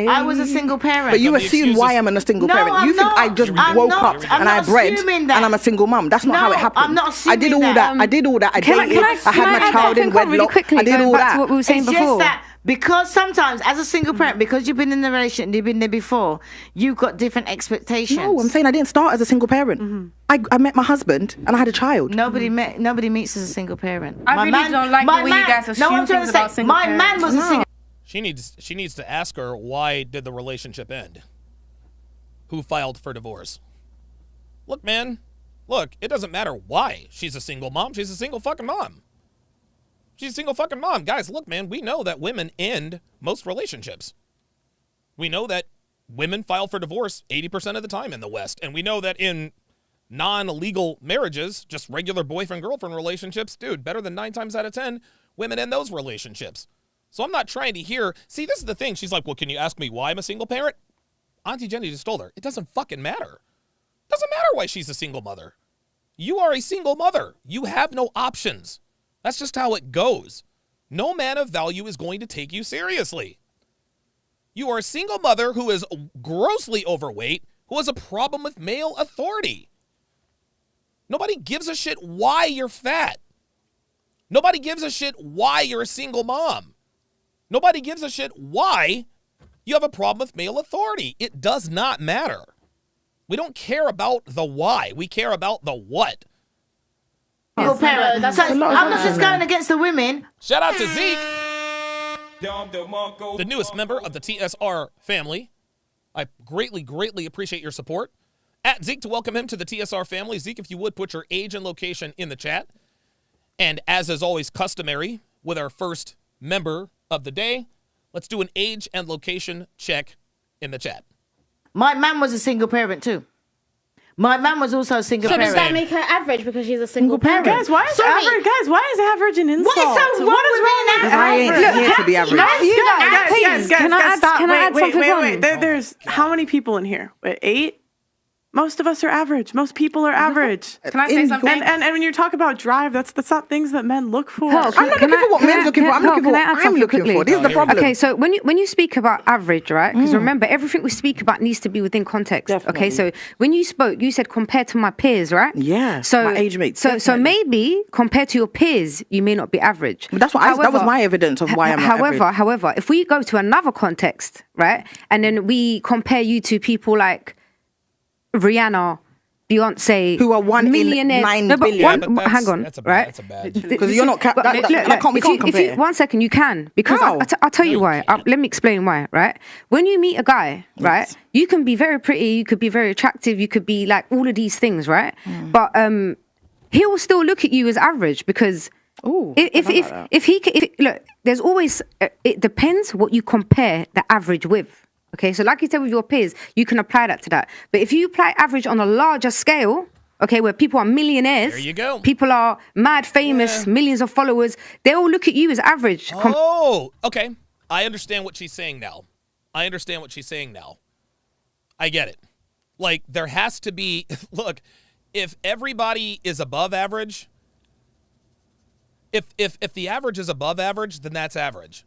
I was a single parent. But you assume why I'm a single parent. You think I just woke up and I bred and I'm a single mum. That's not how it happened. I'm not assuming I did all that. I did all that. I dated. I had my child in wedlock. I did all that. What we were saying before. Because sometimes, as a single parent, because you've been in the relationship, you've been there before, you've got different expectations. No, I'm saying I didn't start as a single parent. I met my husband and I had a child. Nobody meets as a single parent. I really don't like the way you guys assume things about single parents. My man was a single. She needs to ask her, why did the relationship end? Who filed for divorce? Look, man. Look, it doesn't matter why she's a single mom. She's a single fucking mom. She's a single fucking mom. Guys, look, man, we know that women end most relationships. We know that women file for divorce 80% of the time in the West. And we know that in non-legal marriages, just regular boyfriend-girlfriend relationships, dude, better than 9 times out of 10, women end those relationships. So I'm not trying to hear... See, this is the thing. She's like, well, can you ask me why I'm a single parent? Auntie Jenny just told her. It doesn't fucking matter. It doesn't matter why she's a single mother. You are a single mother. You have no options. That's just how it goes. No man of value is going to take you seriously. You are a single mother who is grossly overweight, who has a problem with male authority. Nobody gives a shit why you're fat. Nobody gives a shit why you're a single mom. Nobody gives a shit why you have a problem with male authority. It does not matter. We don't care about the why. We care about the what. I'm not just going against the women. Shout out to Zeke, the newest member of the TSR family. I greatly, greatly appreciate your support. at Zeke to welcome him to the TSR family. Zeke, if you would, put your age and location in the chat. And as is always customary with our first member of the day, let's do an age and location check in the chat. My man was a single parent too. My man was also a single So parent. does that make her average because she's a single parent? Guys, why is average an insult? What is so wrong with being Because I ain't here to be average. Guys, Can I add something on? Wait. There's how many people in here? 8? Most of us are average. Most people are average. Can I say something? And when you talk about drive, that's not things that men look for. I'm not looking for what men's looking for. I'm looking for what I'm looking for. This is the problem. Okay, so when you speak about average, right? Because remember, everything we speak about needs to be within context. Definitely. Okay, so when you spoke, you said compared to my peers, right? Yeah, So my age mates. So maybe compared to your peers, you may not be average. But that's what that was my evidence of why I'm not average. However, if we go to another context, right, and then we compare you to people like Rihanna, Beyonce, who are one millionaires. in 9 billion. Hang on, right? That's a bad. Because you're not. We can't compare. 1 second, you can, because I'll tell you why. Let me explain why. Right, when you meet a guy, right, you can be very pretty, you could be very attractive, you could be like all of these things, right? But he will still look at you as average because. Look, there's always it depends what you compare the average with. Okay, so like you said with your peers, you can apply that to that. But if you apply average on a larger scale, okay, where people are millionaires, there you go. People are mad famous, millions of followers, they all look at you as average. Okay. I understand what she's saying now. I get it. Like, there has to be, look, if everybody is above average, if the average is above average, then that's average,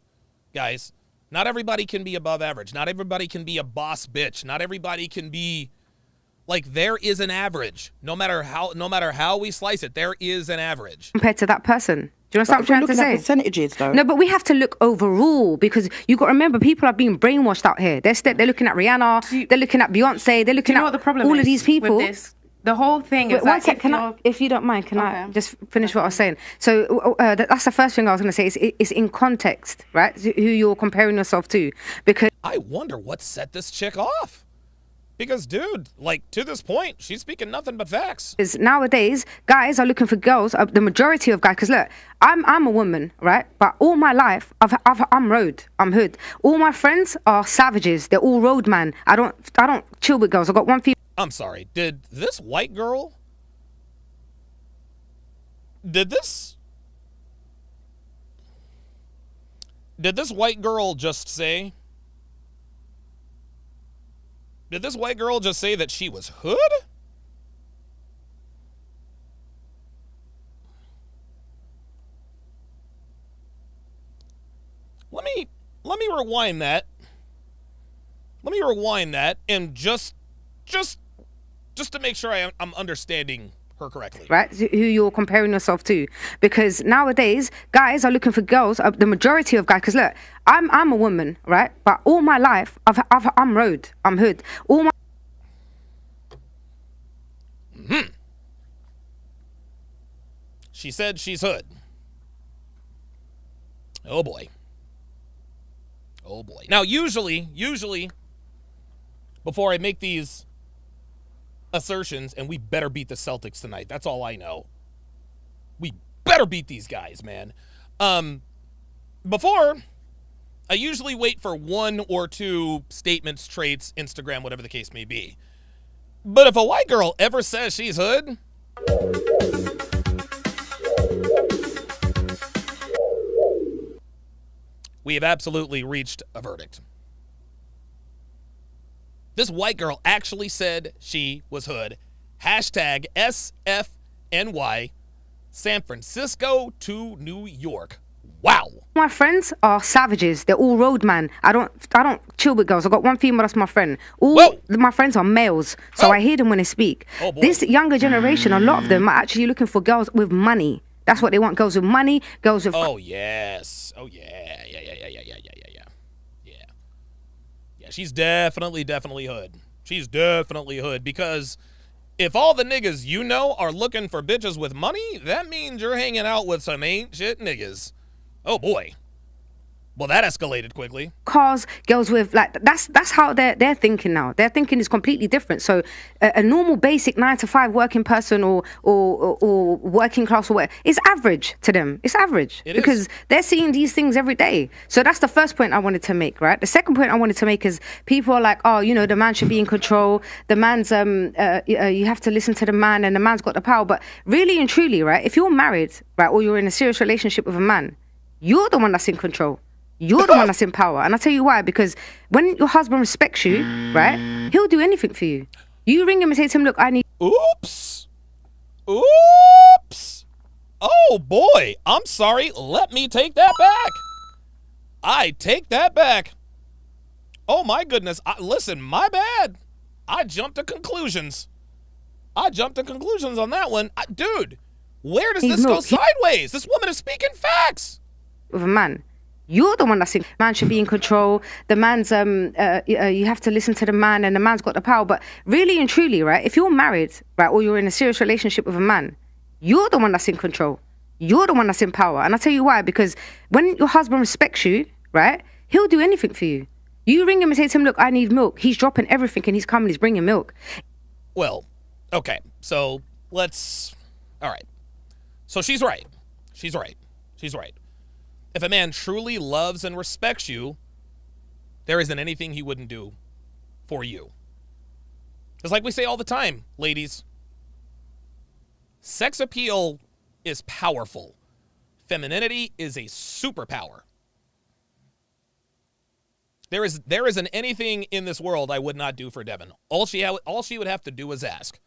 guys. Not everybody can be above average. Not everybody can be a boss bitch. Not everybody can be, like, there is an average. No matter how we slice it, there is an average. Compared to that person. Do you understand what I'm trying to say? Percentages, though. No, but we have to look overall because you got to remember people are being brainwashed out here. They're looking at Rihanna, they're looking at Beyonce, they're looking at what the problem all of these people. With this? The whole thing is Wait, if you don't mind, can I just finish what I was saying? So that's the first thing I was going to say. It's in context, right? Who you're comparing yourself to. Because I wonder what set this chick off. Because, dude, like, to this point, she's speaking nothing but facts. Nowadays, guys are looking for girls. The majority of guys, because look, I'm a woman, right? But all my life, I'm road, I'm hood. All my friends are savages. They're all road man. I don't chill with girls. I got one female. I'm sorry. Did this white girl? Did this white girl just say? Did this white girl just say that she was hood? Let me rewind that. Let me rewind that and just to make sure I'm understanding her correctly. Right, who you're comparing yourself to. Because nowadays, guys are looking for girls, the majority of guys, because look, I'm a woman, right? But all my life, I'm road, I'm hood. All my... She said she's hood. Oh boy. Now, usually, before I make these assertions, and we better beat the Celtics tonight. That's all I know. We better beat these guys, man. Before, I usually wait for 1 or 2 statements, traits, Instagram, whatever the case may be. But if a white girl ever says she's hood, we have absolutely reached a verdict. This white girl actually said she was hood. Hashtag SFNY, San Francisco to New York. Wow. My friends are savages. They're all road man. I don't chill with girls. I got one female that's my friend. All my friends are males, so I hear them when they speak. This younger generation, a lot of them are actually looking for girls with money. That's what they want. Girls with money, girls with... Oh, yes. Oh, yeah. Yeah, she's definitely hood. She's definitely hood because if all the niggas you know are looking for bitches with money, that means you're hanging out with some ain't shit niggas. Oh, boy. Well, that escalated quickly. Cars, girls with that's how they're thinking now. Their thinking is completely different. So a normal basic 9 to 5 working person or working class or whatever, it's average to them. It's average because they're seeing these things every day. So that's the first point I wanted to make, right? The second point I wanted to make is people are like, oh, the man should be in control. The man's you have to listen to the man, and the man's got the power. But really and truly, right? If you're married, right, or you're in a serious relationship with a man, you're the one that's in control. You're the one that's in power. And I'll tell you why. Because when your husband respects you, right, he'll do anything for you. You ring him and say to him, look, I need... Oops. Oh, boy. I'm sorry. Let me take that back. I take that back. Oh, my goodness. Listen, my bad. I jumped to conclusions. on that one. Dude, where does this go sideways? This woman is speaking facts. With a man. You're the one that's in. Man should be in control. The man's you have to listen to the man, and the man's got the power. But really and truly, right? If you're married, right, or you're in a serious relationship with a man, you're the one that's in control. You're the one that's in power. And I'll tell you why. Because when your husband respects you, right, he'll do anything for you. You ring him and say to him, look, I need milk. He's dropping everything and he's coming. He's bringing milk. Well, okay. So all right. So she's right. If a man truly loves and respects you, there isn't anything he wouldn't do for you. It's like we say all the time, ladies. Sex appeal is powerful. Femininity is a superpower. There isn't anything in this world I would not do for Devin. All she would have to do is ask.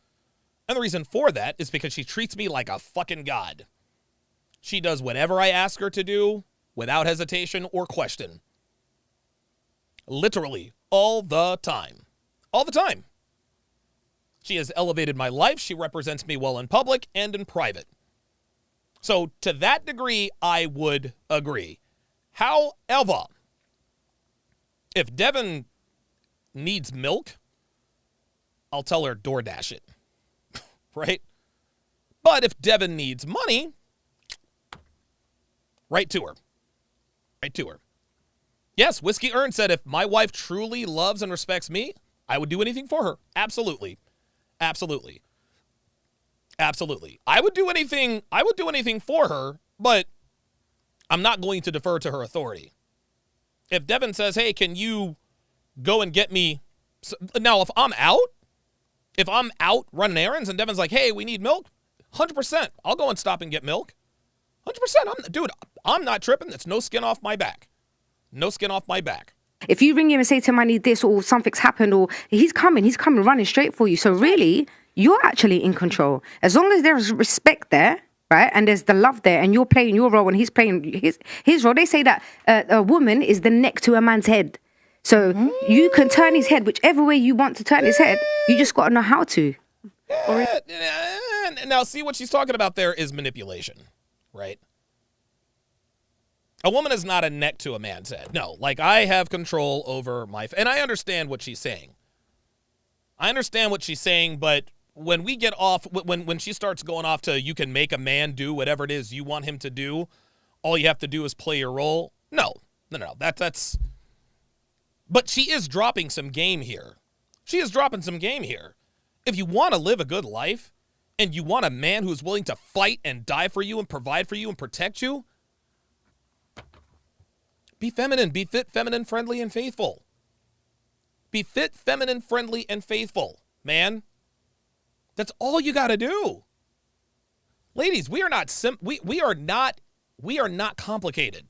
And the reason for that is because she treats me like a fucking god. She does whatever I ask her to do without hesitation or question. Literally, all the time. All the time. She has elevated my life. She represents me well in public and in private. So to that degree, I would agree. However, if Devin needs milk, I'll tell her DoorDash it. Right? But if Devin needs money, right to her. Yes, Whiskey Earn said if my wife truly loves and respects me, I would do anything for her. Absolutely. I would do anything for her, but I'm not going to defer to her authority. If Devin says, hey, can you go and get me... Now, if I'm out running errands and Devin's like, hey, we need milk, 100%. I'll go and stop and get milk. 100%. I'm not tripping. That's no skin off my back. If you ring him and say to him, I need this, or something's happened, or he's coming running straight for you. So really, you're actually in control. As long as there's respect there, right, and there's the love there, and you're playing your role and he's playing his role. They say that a woman is the neck to a man's head. So you can turn his head whichever way you want to turn his head. You just got to know how to. Now, see what she's talking about there is manipulation, right? A woman is not a neck to a man's head. No, like I have control over and I understand what she's saying. But when we get off, when she starts going off to you can make a man do whatever it is you want him to do, all you have to do is play your role. No. That's. But she is dropping some game here. If you want to live a good life, and you want a man who's willing to fight and die for you and provide for you and protect you, be feminine, be fit, feminine, friendly, and faithful. Be fit, feminine, friendly, and faithful, man. That's all you got to do. Ladies, we are not complicated.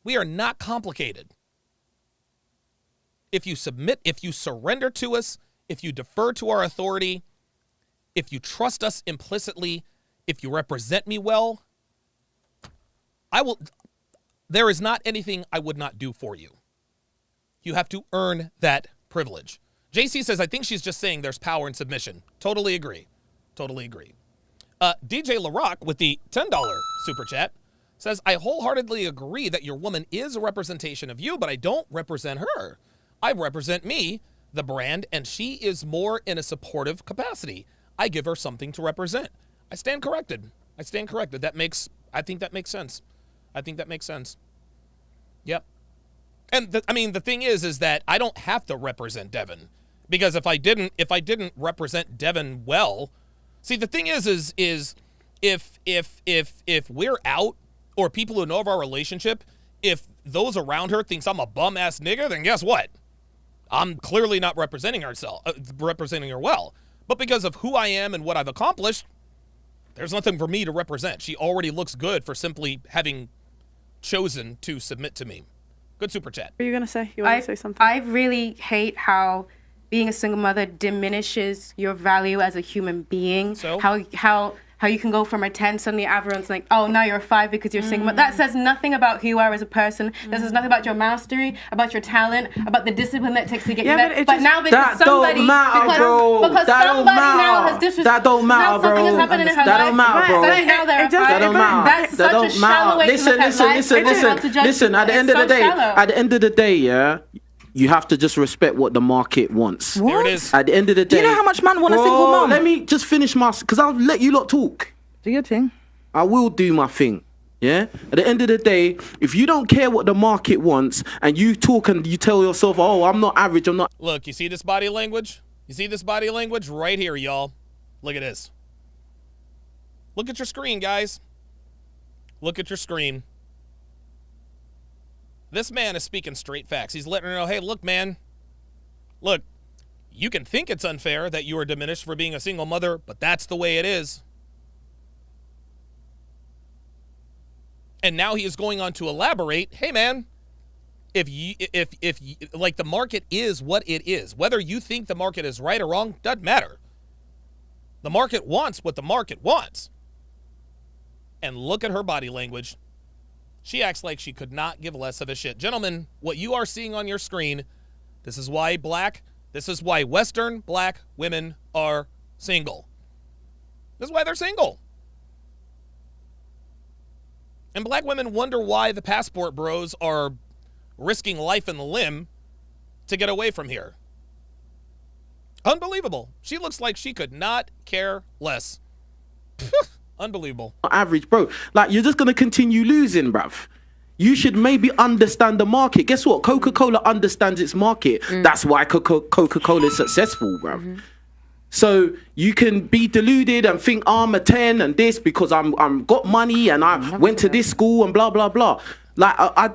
We are not complicated. If you submit, if you surrender to us, if you defer to our authority, if you trust us implicitly, if you represent me well, there is not anything I would not do for you. You have to earn that privilege. JC says, I think she's just saying there's power in submission. Totally agree. DJ LaRock with the $10 super chat says, I wholeheartedly agree that your woman is a representation of you, but I don't represent her. I represent me, the brand, and she is more in a supportive capacity. I give her something to represent. I stand corrected. I think that makes sense. Yep. And the thing is that I don't have to represent Devin, because if I didn't represent Devin well, see, the thing is if we're out, or people who know of our relationship, if those around her thinks I'm a bum ass nigga, then guess what? I'm clearly not representing her well. But because of who I am and what I've accomplished, there's nothing for me to represent. She already looks good for simply having chosen to submit to me. Good super chat. What are you going to say? You want to say something? I really hate how being a single mother diminishes your value as a human being. So? How you can go from a 10, suddenly everyone's like, oh, now you're a 5 because you're single. But that says nothing about who you are as a person. That says nothing about your mastery, about your talent, about the discipline that it takes to get you there. But now because somebody, because somebody now has disrespected, that don't matter, bro. Something has happened in her life. That don't matter, bro. Right. Now they're a 5. That don't matter. That's such a shallow way to look at life. Listen. At the end of the day, yeah. You have to just respect what the market wants. What? There it is. At the end of the day. Do you know how much man want a single mom? Let me just finish because I'll let you lot talk. Do your thing. I will do my thing. Yeah? At the end of the day, if you don't care what the market wants and you talk and you tell yourself, oh, I'm not average, I'm not. Look, you see this body language? You see this body language right here, y'all? Look at this. Look at your screen, guys. Look at your screen. This man is speaking straight facts. He's letting her know, hey, look, man. Look, you can think it's unfair that you are diminished for being a single mother, but that's the way it is. And now he is going on to elaborate, hey, man, if the market is what it is, whether you think the market is right or wrong, doesn't matter. The market wants what the market wants. And look at her body language. She acts like she could not give less of a shit. Gentlemen, what you are seeing on your screen, this is why Western black women are single. This is why they're single. And black women wonder why the passport bros are risking life and limb to get away from here. Unbelievable. She looks like she could not care less. Unbelievable. Average, bro. Like, you're just going to continue losing, bruv. You should maybe understand the market. Guess what? Coca-Cola understands its market. That's why Coca-Cola is successful, bruv. So you can be deluded and think, oh, I'm a 10 and this because I'm got money and I went to this school and blah, blah, blah. Like, I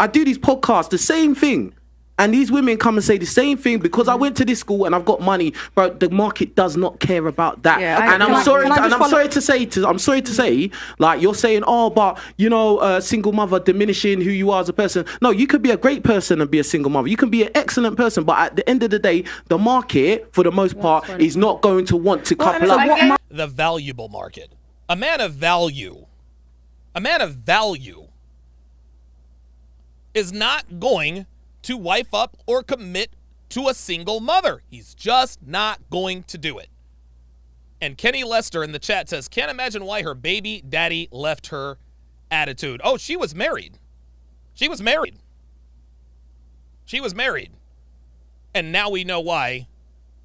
do these podcasts, the same thing. And these women come and say the same thing because I went to this school and I've got money, but the market does not care about that. Yeah, and I'm sorry to say, like, you're saying, oh, but you know, single mother diminishing who you are as a person. No, you could be a great person and be a single mother. You can be an excellent person, but at the end of the day, the market, for the most part, is not going to want to couple up. The valuable market. A man of value is not going to wife up or commit to a single mother. He's just not going to do it. And Kenny Lester in the chat says, can't imagine why her baby daddy left her attitude. Oh, she was married. She was married. And now we know why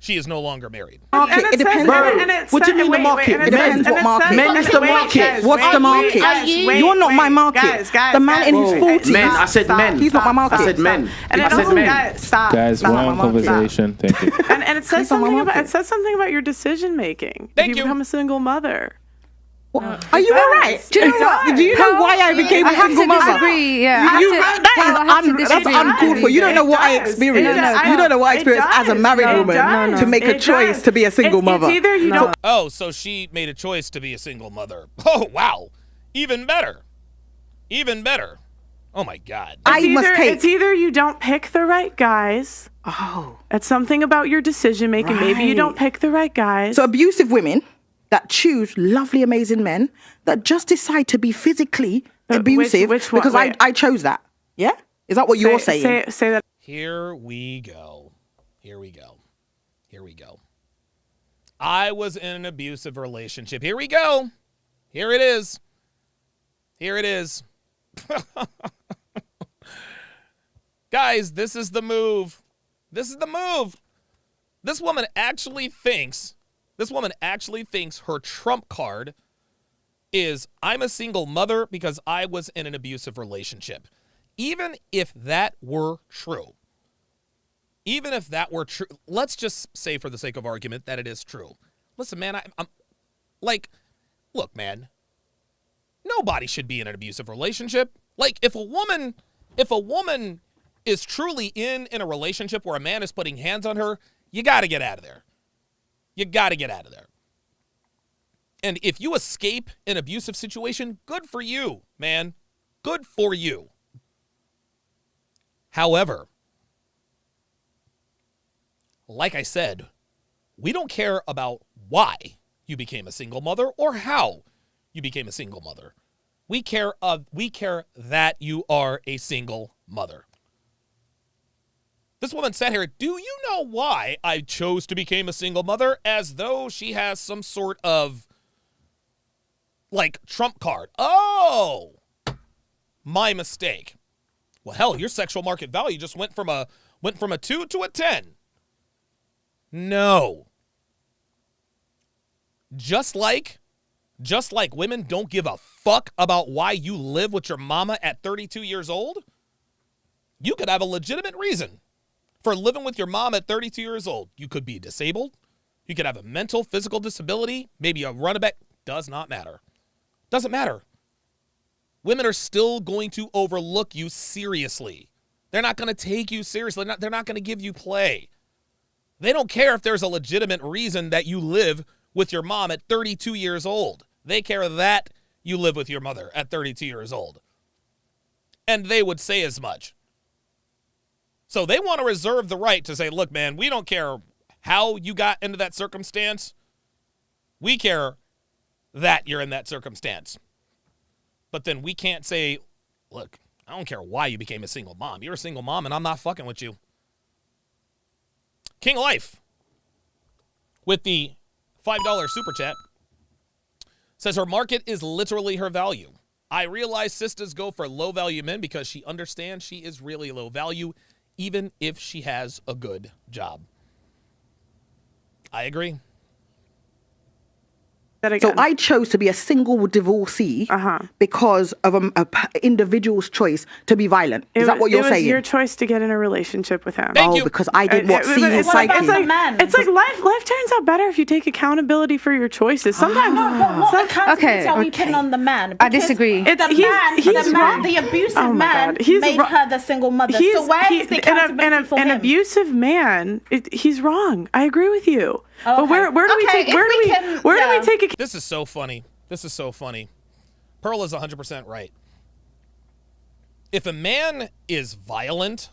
she is no longer married. It depends. What do you mean the market? It depends what market. Men is the market. What's the market? You're not my market. The man in his 40s. Men. I said men. He's not my market. I said men. Stop. Guys, we're on conversation. Thank you. And it says something about your decision making. Thank you. You become a single mother. Are you alright? Do you know what? Do you know why I became a single mother? Disagree, yeah. That's uncalled for. You don't know what I experienced. You don't know what I experienced as a married woman to make a choice to be a single mother. It's either you don't. Oh, so she made a choice to be a single mother. Oh, wow. Even better. Oh, my God. It's either you don't pick the right guys. Oh. It's something about your decision making. Right. Maybe you don't pick the right guys. So abusive women that choose lovely, amazing men that just decide to be physically abusive because I chose that. Yeah? Is that what you're saying? Say that. Here we go. I was in an abusive relationship. Here we go. Here it is. Guys, this is the move. This woman actually thinks her trump card is I'm a single mother because I was in an abusive relationship. even if that were true, let's just say for the sake of argument that it is true. Listen, man, I'm like, look, man, nobody should be in an abusive relationship. Like, if a woman is truly in a relationship where a man is putting hands on her, you got to get out of there. You got to get out of there. And if you escape an abusive situation, good for you, man. Good for you. However, like I said, we don't care about why you became a single mother or how you became a single mother. We care that you are a single mother. This woman sat here, do you know why I chose to become a single mother? As though she has some sort of, like, trump card. Oh, my mistake. Well, hell, your sexual market value just went from a 2 to a 10. No. Just like women don't give a fuck about why you live with your mama at 32 years old, you could have a legitimate reason for living with your mom at 32 years old. You could be disabled. You could have a mental, physical disability, maybe a runabout. Does not matter. Doesn't matter. Women are still going to overlook you seriously. They're not going to take you seriously. They're not going to give you play. They don't care if there's a legitimate reason that you live with your mom at 32 years old. They care that you live with your mother at 32 years old. And they would say as much. So they want to reserve the right to say, look, man, we don't care how you got into that circumstance. We care that you're in that circumstance. But then we can't say, look, I don't care why you became a single mom. You're a single mom and I'm not fucking with you. King Life, with the $5 super chat, says her market is literally her value. I realize sisters go for low value men because she understands she is really low value, even if she has a good job. I agree. So I chose to be a single divorcee because of an individual's choice to be violent. Is that what you're saying? It was your choice to get in a relationship with him. Thank you. Because I did see his psyche. It's like life turns out better if you take accountability for your choices. Sometimes. What accountability are we putting on the man? I disagree. The abusive man made her the single mother. So where is the accountability for him? An abusive man, he's wrong. I agree with you. Okay. But where do we take? Where do we take? This is so funny. This is so funny. Pearl is 100% right. If a man is violent,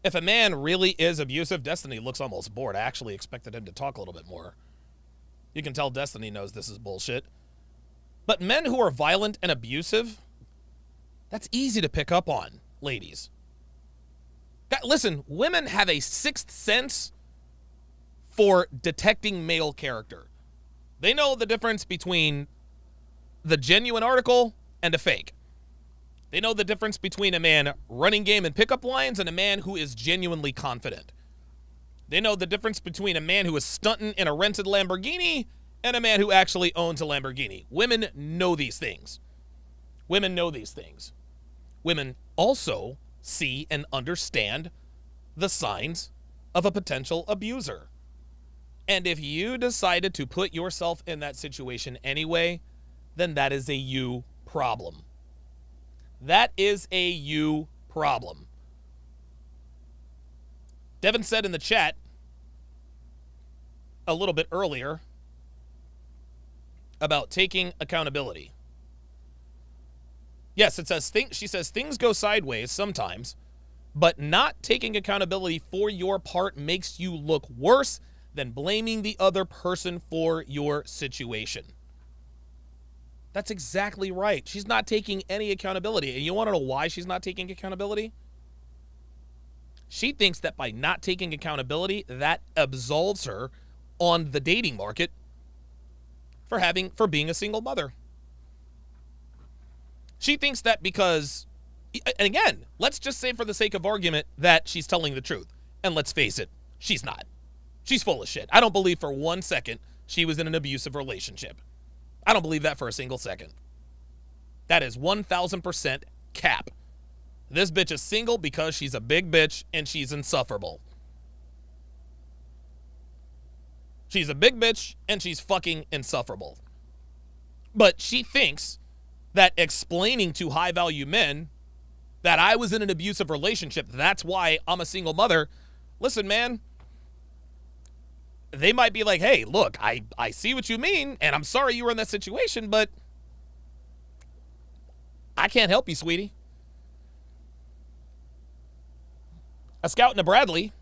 if a man really is abusive, Destiny looks almost bored. I actually expected him to talk a little bit more. You can tell Destiny knows this is bullshit. But men who are violent and abusive, that's easy to pick up on, ladies. Listen, women have a sixth sense for detecting male character. They know the difference between the genuine article and a fake. They know the difference between a man running game and pickup lines and a man who is genuinely confident. They know the difference between a man who is stunting in a rented Lamborghini and a man who actually owns a Lamborghini. Women know these things. Women know these things. Women also see and understand the signs of a potential abuser. And if you decided to put yourself in that situation anyway, then that is a you problem. That is a you problem. Devin said in the chat a little bit earlier about taking accountability. Yes, it says she says things go sideways sometimes, but not taking accountability for your part makes you look worse than blaming the other person for your situation. That's absolutely right. She's not taking any accountability. And you want to know why she's not taking accountability? She thinks that by not taking accountability, that absolves her on the dating market for being a single mother. She thinks that because, and again, let's just say for the sake of argument that she's telling the truth. And let's face it, she's not. She's full of shit. I don't believe for 1 second she was in an abusive relationship. I don't believe that for a single second. That is 1,000% cap. This bitch is single because she's a big bitch and she's insufferable. She's a big bitch and she's fucking insufferable. But she thinks that explaining to high-value men that I was in an abusive relationship, that's why I'm a single mother. Listen, man, they might be like, hey, look, I see what you mean, and I'm sorry you were in that situation, but I can't help you, sweetie. A Scout in a Bradley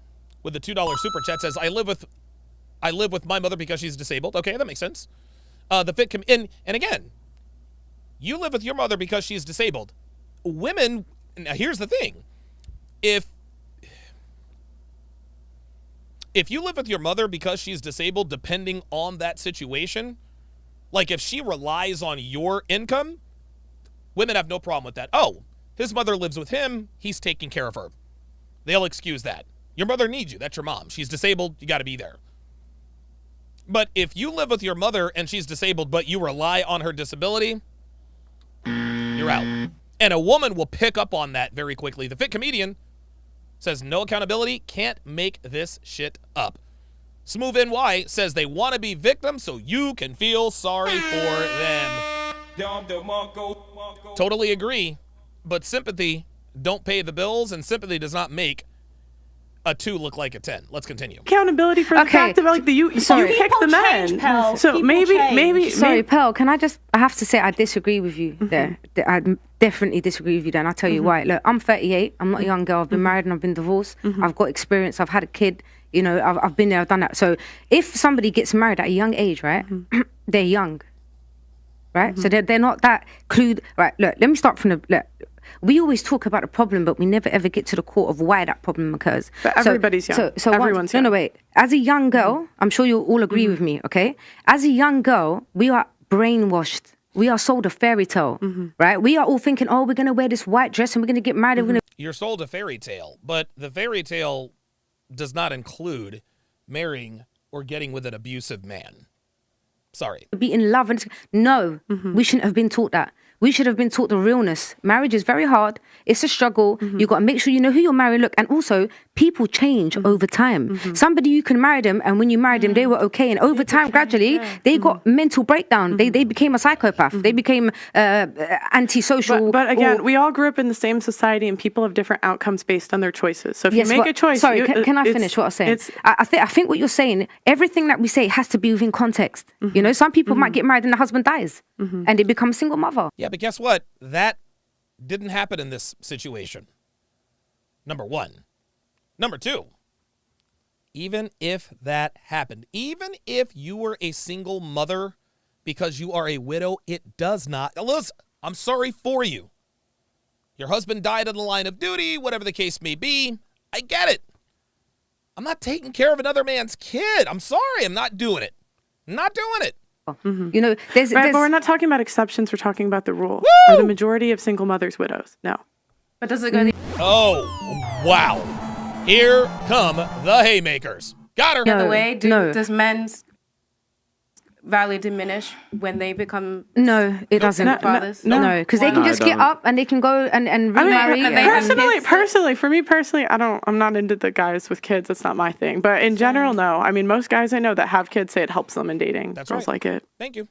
with the $2 super chat says, I live with my mother because she's disabled. Okay, that makes sense. And again, you live with your mother because she's disabled. Women, now here's the thing. If you live with your mother because she's disabled, depending on that situation, like if she relies on your income, women have no problem with that. Oh, his mother lives with him. He's taking care of her. They'll excuse that. Your mother needs you. That's your mom. She's disabled. You got to be there. But if you live with your mother and she's disabled, but you rely on her disability, you're out. And a woman will pick up on that very quickly. The Fit Comedian says no accountability, can't make this shit up. Smooth NY says they want to be victims so you can feel sorry for them. Totally agree, but sympathy don't pay the bills, and sympathy does not make a 2 look like a 10. Let's continue. Accountability for the fact of like you pick the men. Pal. So maybe Sorry, Pearl, I have to say I disagree with you there. I definitely disagree with you there, and I'll tell you why. Look, I'm 38. I'm not a young girl. I've been married and I've been divorced. I've got experience. I've had a kid. You know, I've been there. I've done that. So if somebody gets married at a young age, right, they're young, right? So they're not that clued. Right, look, let me start from we always talk about a problem, but we never ever get to the core of why that problem occurs. But everybody's young. So everyone's young. No, wait. As a young girl, I'm sure you'll all agree with me, okay? As a young girl, we are brainwashed. We are sold a fairy tale, right? We are all thinking, oh, we're going to wear this white dress and we're going to get married. We're gonna... You're sold a fairy tale, but the fairy tale does not include marrying or getting with an abusive man. Sorry. Be in love. No, we shouldn't have been taught that. We should have been taught the realness. Marriage is very hard. It's a struggle. You've got to make sure you know who you're marrying. Look, and also, people change over time. Somebody, you can marry them, and when you married them, they were okay. And over time, gradually, they got mental breakdown. They became a psychopath. They became antisocial. But again, we all grew up in the same society, and people have different outcomes based on their choices. So if you make a choice... Sorry, can I finish what I was saying? I think what you're saying, everything that we say has to be within context. You know, some people might get married and the husband dies, and they become a single mother. Yeah, but guess what? That didn't happen in this situation. Number one. Number two, even if that happened, even if you were a single mother because you are a widow, it does not. Listen, I'm sorry for you. Your husband died in the line of duty, whatever the case may be. I get it. I'm not taking care of another man's kid. I'm sorry. I'm not doing it. I'm not doing it. You know, there's but we're not talking about exceptions. We're talking about the rule. Are the majority of single mothers widows? No. But does it go? Oh, wow. Here come the haymakers. Got her. The other way, does men's value diminish when they become? No, it doesn't. No, because they can just get up and they can go and remarry. Personally, for me personally, I'm not into the guys with kids. That's not my thing. But in general, no. I mean, most guys I know that have kids say it helps them in dating. That's Girls like it. Thank you.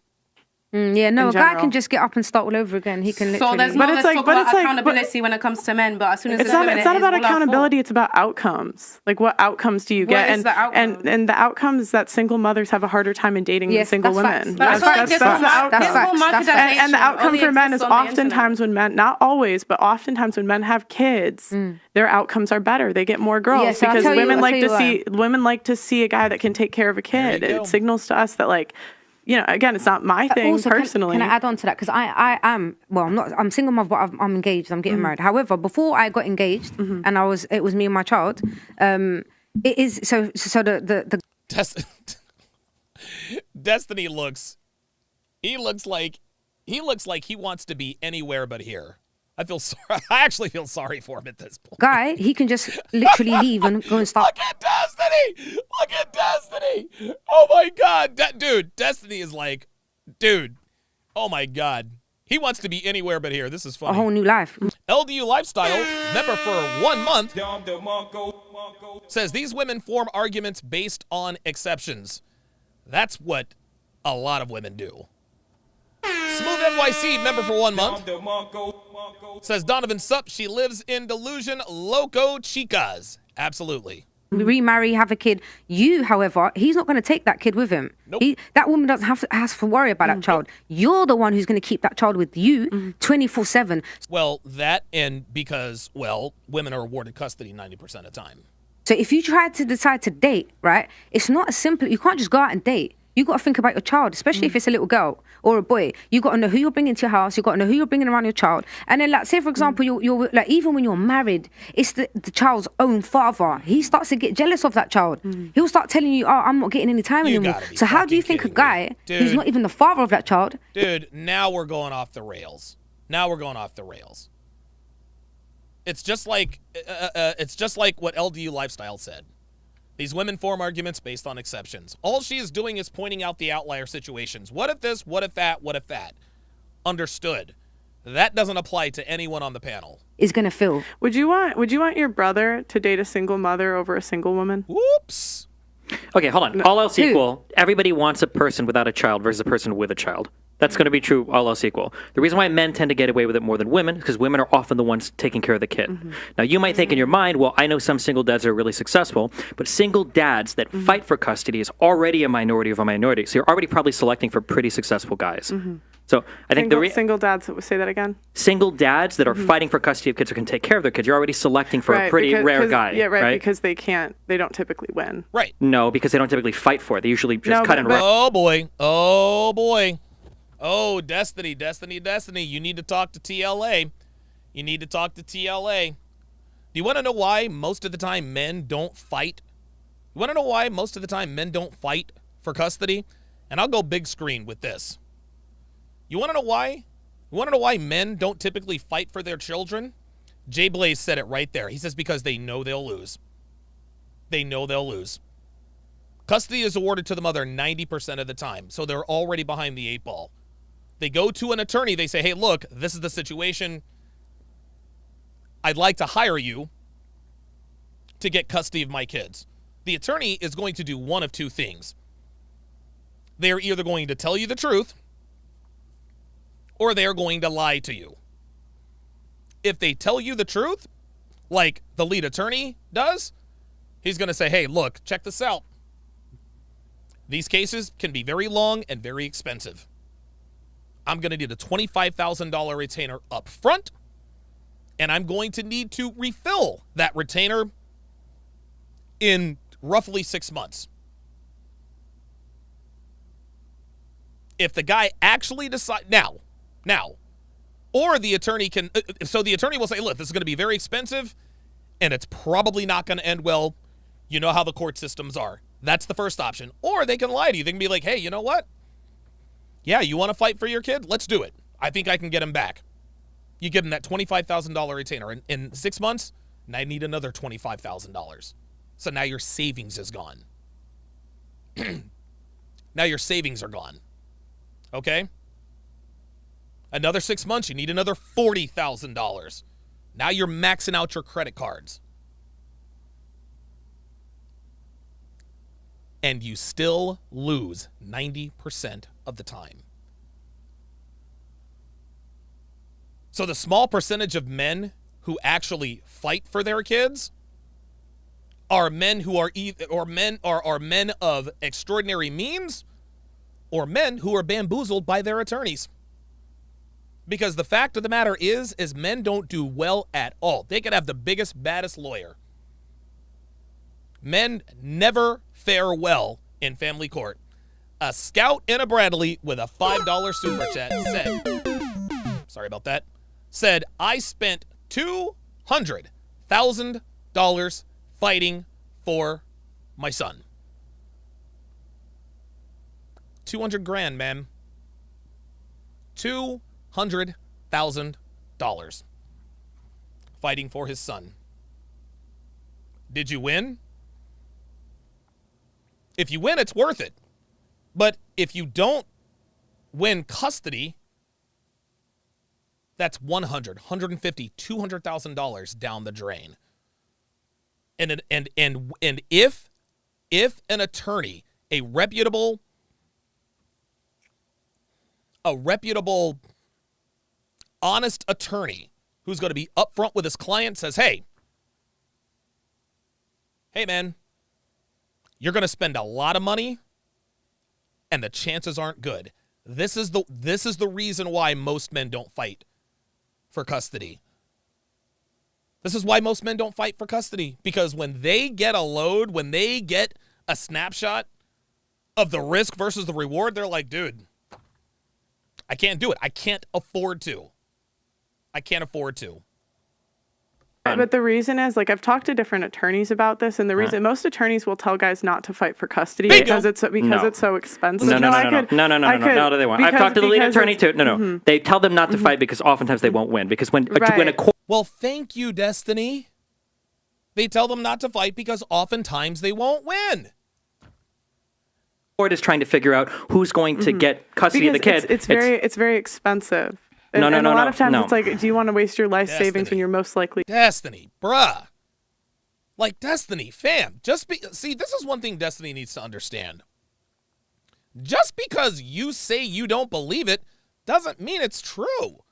Yeah, no, a guy can just get up and start all over again. He can literally. So there's accountability when it comes to men, but as soon as it's not about accountability. It's about outcomes. Like, what outcomes do you get? What is the outcome? And the outcome is that single mothers have a harder time in dating than single women. That's the outcome. And the outcome for men is oftentimes when men, not always, but oftentimes when men have kids, their outcomes are better. They get more girls because women like to see a guy that can take care of a kid. It signals to us that, like, you know, again, it's not my thing also, personally. Can I add on to that? Because I am, well, I'm single mother, but I'm engaged. I'm getting married. However, before I got engaged, and it was me and my child. It is so the Destiny looks like he wants to be anywhere but here. I actually feel sorry for him at this point. Guy, he can just literally leave and go and start. Look at Destiny! Look at Destiny! Oh my God, dude, Destiny is like, dude, oh my God. He wants to be anywhere but here. This is funny. A whole new life. LDU Lifestyle, member for 1 month, says these women form arguments based on exceptions. That's what a lot of women do. Smooth NYC, member for 1 month, says Donovan Sup, she lives in delusion, loco chicas. Absolutely. Remarry, have a kid. You, however, he's not going to take that kid with him. Nope. That woman doesn't have to worry about that child. You're the one who's going to keep that child with you 24/7. Well, that and because, well, women are awarded custody 90% of the time. So if you try to decide to date, right, it's not as simple. You can't just go out and date. You got to think about your child, especially if it's a little girl or a boy. You got to know who you're bringing to your house. You got to know who you're bringing around your child. And then, like, say for example, you're like, even when you're married, it's the child's own father. He starts to get jealous of that child. He'll start telling you, "Oh, I'm not getting any time anymore." So how do you think a guy who's not even the father of that child? Dude, now we're going off the rails. It's just like what LDU Lifestyle said. These women form arguments based on exceptions. All she is doing is pointing out the outlier situations. What if this? What if that? What if that? Understood. That doesn't apply to anyone on the panel. Is going to feel. Would you want your brother to date a single mother over a single woman? Whoops. Okay, hold on. All else equal, everybody wants a person without a child versus a person with a child. That's going to be true all else equal. The reason why men tend to get away with it more than women is because women are often the ones taking care of the kid. Now, you might think in your mind, well, I know some single dads are really successful, but single dads that fight for custody is already a minority of a minority. So you're already probably selecting for pretty successful guys. So I think single dads, say that again? Single dads that are fighting for custody of kids or can take care of their kids, you're already selecting for a pretty rare guy. Yeah, right, because they don't typically win. Right. No, because they don't typically fight for it. They usually just cut and run. Oh, boy. Oh, Destiny. You need to talk to TLA. Do you want to know why most of the time men don't fight? You want to know why most of the time men don't fight for custody? And I'll go big screen with this. You want to know why? You want to know why men don't typically fight for their children? Jay Blaze said it right there. He says because they know they'll lose. Custody is awarded to the mother 90% of the time, so they're already behind the 8 ball. They go to an attorney. They say, hey, look, this is the situation. I'd like to hire you to get custody of my kids. The attorney is going to do one of two things. They're either going to tell you the truth or they're going to lie to you. If they tell you the truth, like the lead attorney does, he's going to say, hey, look, check this out. These cases can be very long and very expensive. I'm going to need a $25,000 retainer up front, and I'm going to need to refill that retainer in roughly 6 months. If the guy actually decides now, or the attorney can, so the attorney will say, look, this is going to be very expensive, and it's probably not going to end well. You know how the court systems are. That's the first option. Or they can lie to you. They can be like, hey, you know what? Yeah, you want to fight for your kid? Let's do it. I think I can get him back. You give him that $25,000 retainer. In 6 months, and I need another $25,000. So now your savings is gone. Now your savings are gone. Okay? Another 6 months, you need another $40,000. Now you're maxing out your credit cards. And you still lose 90% of the time. So the small percentage of men who actually fight for their kids are men who are men of extraordinary means or men who are bamboozled by their attorneys. Because the fact of the matter is men don't do well at all. They could have the biggest, baddest lawyer. Men never fare well in family court. A Scout and a Bradley with a $5 super chat said, I spent $200,000 fighting for my son. 200 grand, man. $200,000 fighting for his son. Did you win? If you win, it's worth it. But if you don't win custody, That's $100, $150, $200,000 down the drain. And if an attorney, a reputable, honest attorney who's going to be upfront with his client says, hey man, you're going to spend a lot of money and the chances aren't good. This is the reason why most men don't fight for custody. This is why most men don't fight for custody, because when they get a load, when they get a snapshot of the risk versus the reward, they're like, dude, I can't do it. I can't afford to. But the reason is, like, I've talked to different attorneys about this, and the reason most attorneys will tell guys not to fight for custody because it's so expensive. No, they won't. I've talked to the lead attorney too. No. They tell them not to fight because oftentimes they won't win. Because when a court. Well, thank you, Destiny. They tell them not to fight because oftentimes they won't win. Court is trying to figure out who's going to get custody of the kid. It's very expensive. And a lot of times it's like, do you want to waste your life savings when you're most likely... Destiny, bruh. Like, Destiny, fam. See, this is one thing Destiny needs to understand. Just because you say you don't believe it doesn't mean it's true.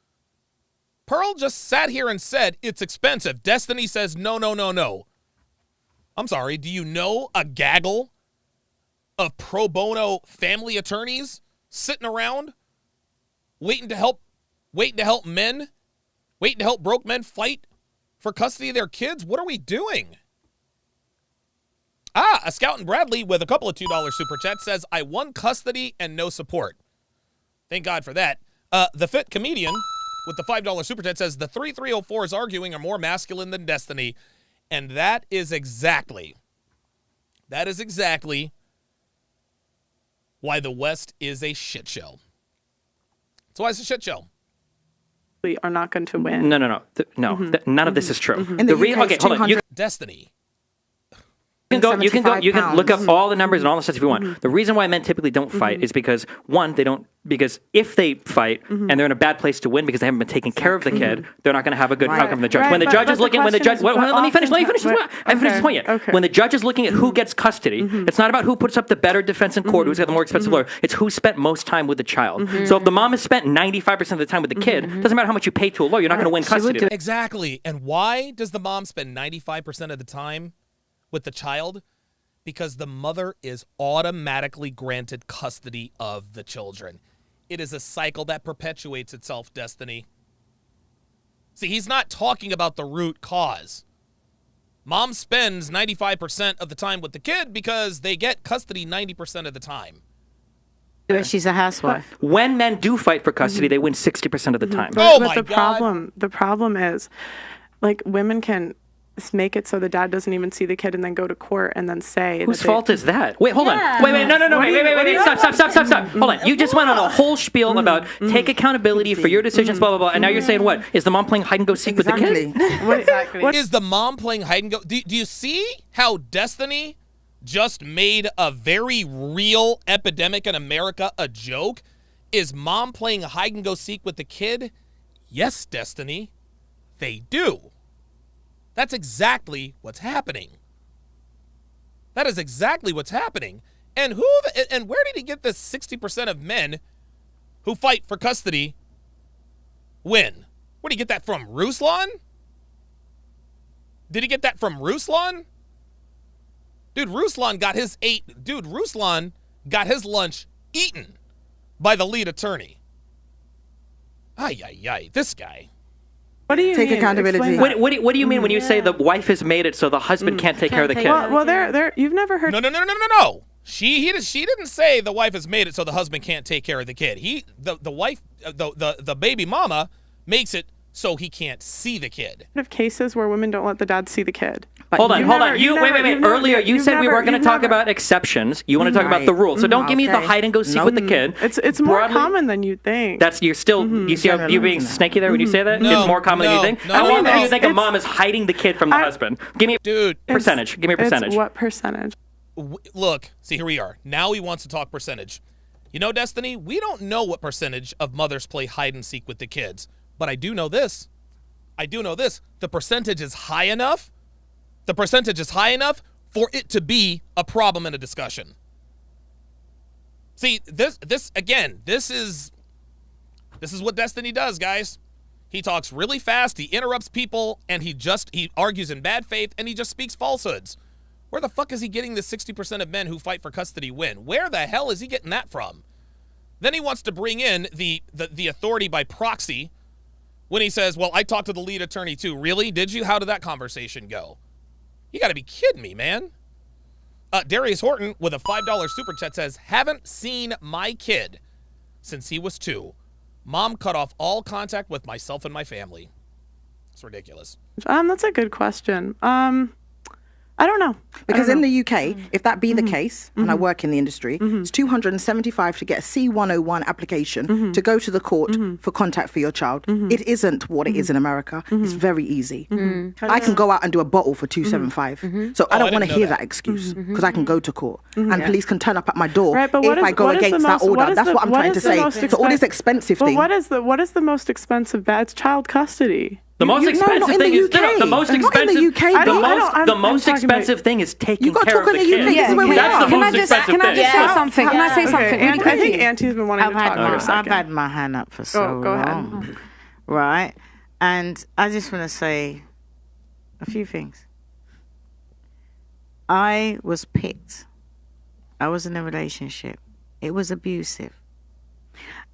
Pearl just sat here and said it's expensive. Destiny says no. I'm sorry, do you know a gaggle of pro bono family attorneys sitting around waiting to help broke men fight for custody of their kids? What are we doing? A Scout and Bradley with a couple of $2 super chats says, I won custody and no support. Thank God for that. The Fit Comedian with the $5 super chat says, the 3304s arguing are more masculine than Destiny. And that is exactly why the West is a shit show. That's why it's a shit show. Are not going to win. No. None of this is true. Okay, hold on. Destiny. You can look up all the numbers and all the stuff if you want. The reason why men typically don't fight is because, one, because if they fight and they're in a bad place to win because they haven't been taking care of the kid, they're not going to have a good outcome from the judge. When the judge is looking, let me finish this point yet. Okay. When the judge is looking at who gets custody, it's not about who puts up the better defense in court, who's got the more expensive lawyer. It's who spent most time with the child. So if the mom has spent 95% of the time with the kid, doesn't matter how much you pay to a lawyer, you're not going to win custody. Exactly. And why does the mom spend 95% of the time with the child? Because the mother is automatically granted custody of the children. It is a cycle that perpetuates itself, Destiny. See, he's not talking about the root cause. Mom spends 95% of the time with the kid because they get custody 90% of the time. She's a housewife. When men do fight for custody, they win 60% of the time. But the problem is, like, women can make it so the dad doesn't even see the kid and then go to court and then say whose fault is that? Wait, hold on. Wait, no, wait, stop. Hold on. You just went on a whole spiel about take accountability for your decisions, blah, blah, blah, and now you're saying what? Is the mom playing hide and go seek with the kid? What is the mom playing hide and go? Do you see how Destiny just made a very real epidemic in America a joke? Is mom playing hide and go seek with the kid? Yes, Destiny, they do. That's exactly what's happening. That is exactly what's happening. And where did he get this 60% of men who fight for custody win? Where did he get that from? Ruslan? Did he get that from Ruslan? Ruslan got his lunch eaten by the lead attorney. This guy. What do you take mean? accountability? What do you mean when you say the wife has made it so the husband can't take care of the kid? Well, you've never heard. No. She didn't say the wife has made it so the husband can't take care of the kid. The wife, the baby mama makes it so he can't see the kid. Of cases where women don't let the dad see the kid. Hold on. Wait. Earlier, you said we were going to talk about exceptions. You want to talk about the rules. So don't give me the hide and go seek with the kid. It's more common than you think. You see how you're being snaky there when you say that? No, it's more common than you think? How long do you think a mom is hiding the kid from the husband? Give me a percentage. Give me a percentage. What percentage? Look, see, here we are. Now he wants to talk percentage. You know, Destiny, we don't know what percentage of mothers play hide and seek with the kids. But I do know this. The percentage is high enough. The percentage is high enough for it to be a problem in a discussion. See, this is what Destiny does, guys. He talks really fast, he interrupts people, and he argues in bad faith, and he just speaks falsehoods. Where the fuck is he getting the 60% of men who fight for custody win? Where the hell is he getting that from? Then he wants to bring in the authority by proxy when he says, well, I talked to the lead attorney too. Really? Did you? How did that conversation go? You got to be kidding me, man. Darius Horton with a $5 super chat says, haven't seen my kid since he was 2. Mom cut off all contact with myself and my family. It's ridiculous. That's a good question. I don't know. Because in the UK, if that be the case, and I work in the industry, it's $275 to get a C101 application to go to the court for contact for your child. It isn't what it is in America. It's very easy. I can go out and do a bottle for $275. So I don't want to hear that excuse because I can go to court and police can turn up at my door if I go against that order. That's what I'm trying to say. So all this expensive thing. What is the most expensive bad child custody? The most expensive thing is the most expensive. The most expensive thing is taking care of the kid. That's the most expensive thing. Can I just say something? Can I say something? I think Auntie's been wanting to talk for a second. I've had my hand up for so long. Go ahead. Right, and I just want to say a few things. I was picked. I was in a relationship. It was abusive.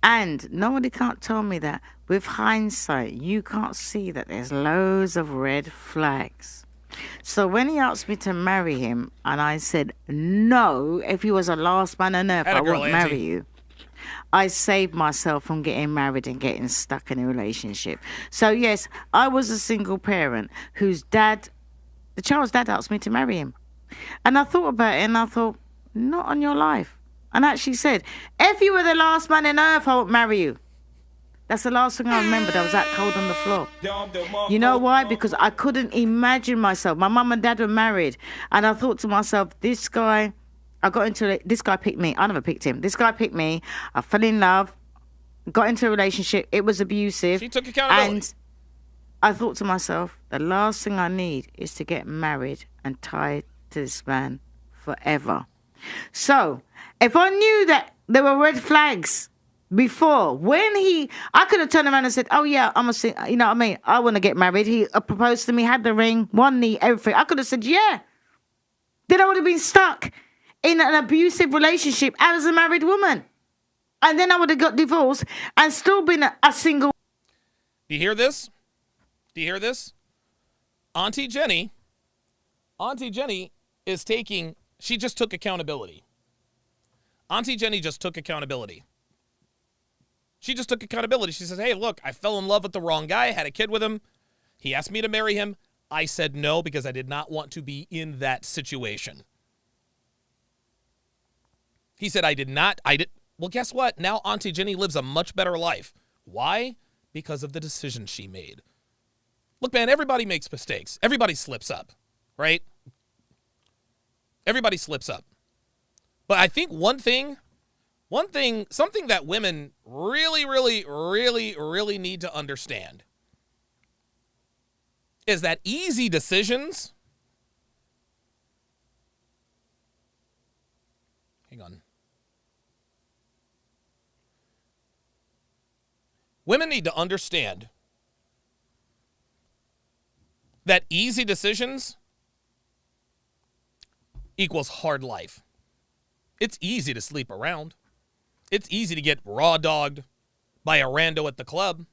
And nobody can't tell me that with hindsight, you can't see that there's loads of red flags. So when he asked me to marry him, and I said, no, if he was the last man on earth, I won't marry you. I saved myself from getting married and getting stuck in a relationship. So yes, I was a single parent whose dad, the child's dad asked me to marry him. And I thought about it and I thought, not on your life. And I actually said, if you were the last man on earth, I would marry you. That's the last thing I remembered. I was that cold on the floor. You know why? Because I couldn't imagine myself. My mum and dad were married. And I thought to myself, this guy picked me. I never picked him. This guy picked me. I fell in love, got into a relationship. It was abusive. She took accountability. And I thought to myself, the last thing I need is to get married and tied to this man forever. So, if I knew that there were red flags before, I could have turned around and said, oh yeah, you know what I mean? I want to get married. He proposed to me, had the ring, one knee, everything. I could have said, yeah. Then I would have been stuck in an abusive relationship as a married woman. And then I would have got divorced and still been a single. Do you hear this? Do you hear this? Auntie Jenny is she just took accountability. Auntie Jenny just took accountability. She just took accountability. She says, hey, look, I fell in love with the wrong guy, had a kid with him. He asked me to marry him. I said no because I did not want to be in that situation. He said, Well, guess what? Now Auntie Jenny lives a much better life. Why? Because of the decision she made. Look, man, everybody makes mistakes. Everybody slips up, right? Everybody slips up. But I think something that women really, really, really, really need to understand is that easy decisions. Hang on. Women need to understand that easy decisions equals hard life. It's easy to sleep around. It's easy to get raw dogged by a rando at the club.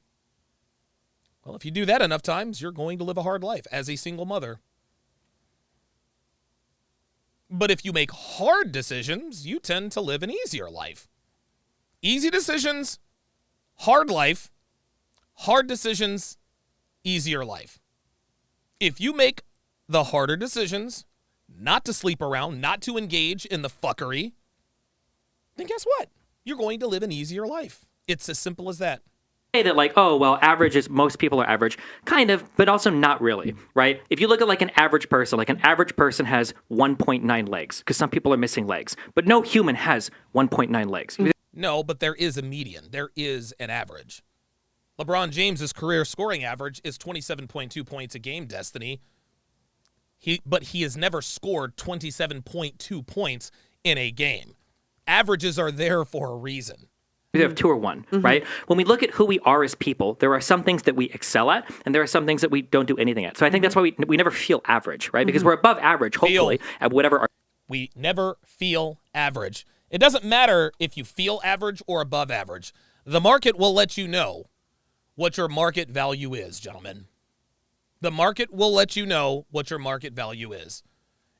Well, if you do that enough times, you're going to live a hard life as a single mother. But if you make hard decisions, you tend to live an easier life. Easy decisions, hard life. Hard decisions, easier life. If you make the harder decisions, not to sleep around, not to engage in the fuckery, then guess what? You're going to live an easier life. It's as simple as that. Say that like, oh, well, average is, most people are average. Kind of, but also not really, right? If you look at like an average person has 1.9 legs, because some people are missing legs. But no human has 1.9 legs. No, but there is a median. There is an average. LeBron James's career scoring average is 27.2 points a game, Destiny. But he has never scored 27.2 points in a game. Averages are there for a reason. We have 2 or 1, right? When we look at who we are as people, there are some things that we excel at, and there are some things that we don't do anything at. So I think that's why we never feel average, right? Because we're above average, hopefully, at whatever. We never feel average. It doesn't matter if you feel average or above average. The market will let you know what your market value is, gentlemen. The market will let you know what your market value is.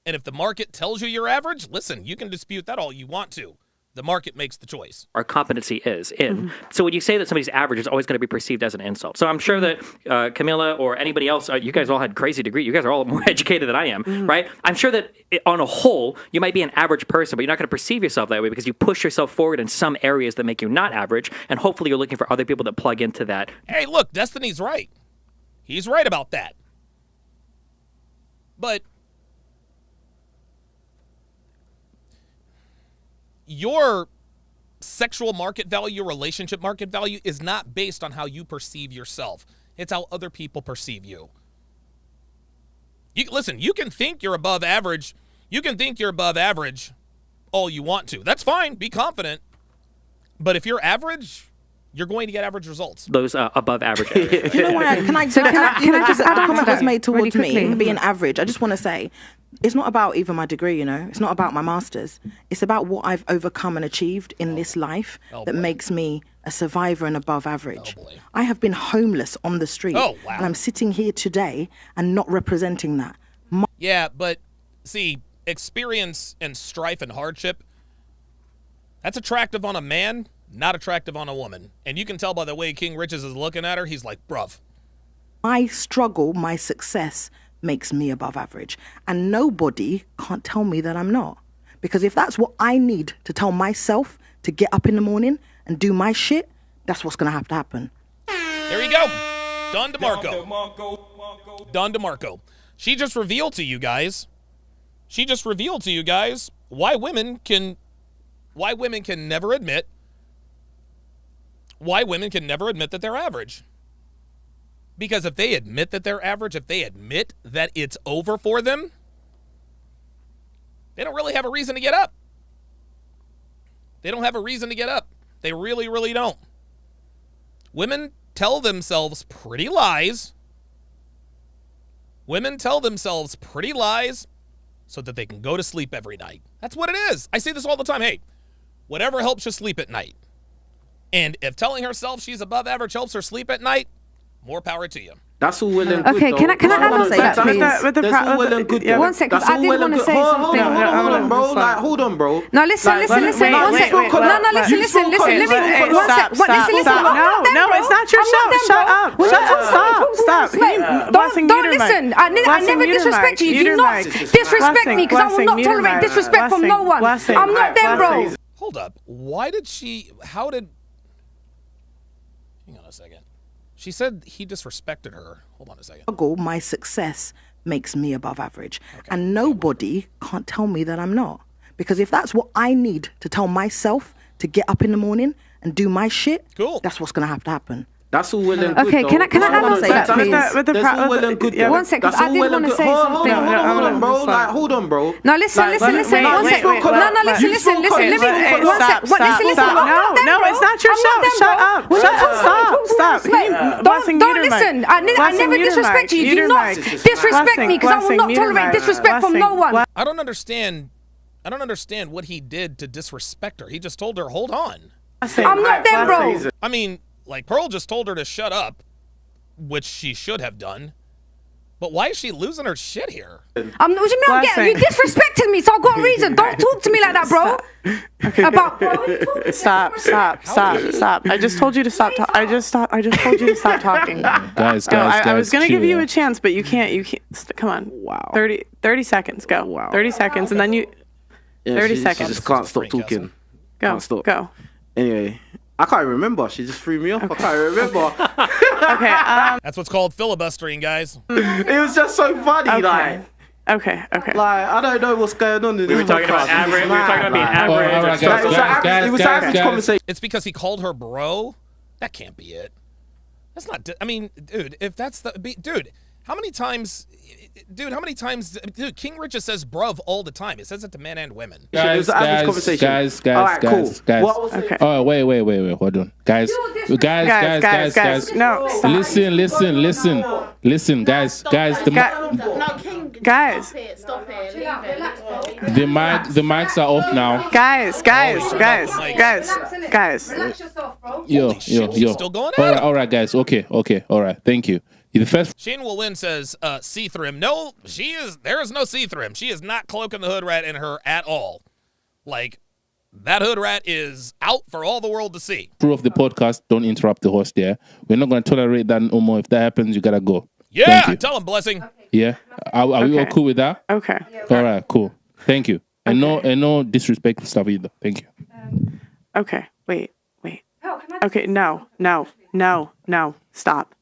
And if the market tells you you're average, listen, you can dispute that all you want to. The market makes the choice. Our competency is in. So when you say that somebody's average, it's always going to be perceived as an insult. So I'm sure that Camilla or anybody else, you guys all had crazy degrees. You guys are all more educated than I am, right? I'm sure that on a whole, you might be an average person, but you're not going to perceive yourself that way because you push yourself forward in some areas that make you not average. And hopefully you're looking for other people that plug into that. Hey, look, Destiny's right. He's right about that. But your sexual market value, relationship market value is not based on how you perceive yourself. It's how other people perceive you. Listen, you can think you're above average. You can think you're above average all you want to. That's fine. Be confident. But if you're average, you're going to get average results. Those above average areas. You know what? Can I just add a comment was made towards me being average? I just want to say, it's not about even my degree, It's not about my master's. It's about what I've overcome and achieved in this life that makes me a survivor and above average. I have been homeless on the street. And I'm sitting here today and not representing that. Yeah, but see, experience and strife and hardship, that's attractive on a man, not attractive on a woman. And you can tell by the way King Riches is looking at her, he's like, bruv. My struggle, my success makes me above average. And nobody can't tell me that I'm not. Because if that's what I need to tell myself to get up in the morning and do my shit, that's what's going to have to happen. There you go. Don DeMarco. Don DeMarco. She just revealed to you guys why women can never admit that they're average. Because if they admit that they're average, if they admit that it's over for them, they don't really have a reason to get up. They don't have a reason to get up. They really, really don't. Women tell themselves pretty lies. Women tell themselves pretty lies so that they can go to sleep every night. That's what it is. I say this all the time. Hey, whatever helps you sleep at night. And if telling herself she's above average helps her sleep at night, more power to you. That's all well and good. Okay, can I say that, please? That's all well and good. Yeah. One second, I did want to say something. Hold on, bro. Like, hold on, bro. No, listen. One second. Listen. Let me. One second. Listen. No, it's not your show. Shut up. Stop. Don't listen. I never disrespect you. Do not disrespect me because I will not tolerate disrespect from no one. I'm not them, bro. Hold up. Hang on a second. She said he disrespected her. Hold on a second. My success makes me above average. Okay. And nobody can't tell me that I'm not. Because if that's what I need to tell myself to get up in the morning and do my shit, that's what's going to have to happen. That's all well and good. Okay, can I say that, please? One second, I did want to say something. Hold on, bro. Like, hold on, bro. No, listen. One second. Listen. Let me. One second. Listen. No, it's not your show. Shut up. Stop. Don't listen. I never disrespect you. Do not disrespect me because I will not tolerate disrespect from no one. I don't understand what he did to disrespect her. He just told her, hold on. I'm not them, bro. I mean, like, Pearl just told her to shut up, which she should have done. But why is she losing her shit here? What do you mean I'm getting? You disrespected me, so I've got a reason. Don't talk to me like that, bro. Stop. I just told you to stop. I just told you to stop talking. Guys. I was gonna give you a chance, but you can't. Come on. Wow. 30 seconds. Go. Wow. 30 seconds, and then you. 30 seconds. She just can't stop talking. Go. Can't stop. Go. Anyway. I can't remember. She just threw me off. I can't remember. Okay. That's what's called filibustering, guys. It was just so funny, Okay. Like, I don't know what's going on in this. We were talking about average. We were talking about being average. It was an average conversation. It's because he called her bro? That can't be it. That's not. I mean, dude, if that's the dude, how many times, dude, King Richard says bruv all the time. It says it to men and women. Guys. Okay. Oh, wait, hold on. Guys. No, stop. Listen, guys. No, King, guys. Stop it. Leave it. The mics are off now. Guys. Relax yourself, bro. Yo. Still going at All right, guys. Okay. All right. Thank you. The first. Shane will win says, see through him. No, there is no see through him. She is not cloaking the hood rat in her at all. Like, that hood rat is out for all the world to see. Through of the podcast, don't interrupt the host there. We're not going to tolerate that no more. If that happens, you got to go. Yeah, tell him, Blessing. Okay. Yeah. Are we all cool with that? Okay. All right, cool. Thank you. And no disrespectful stuff either. Thank you. Okay. Wait. Okay. No. Stop.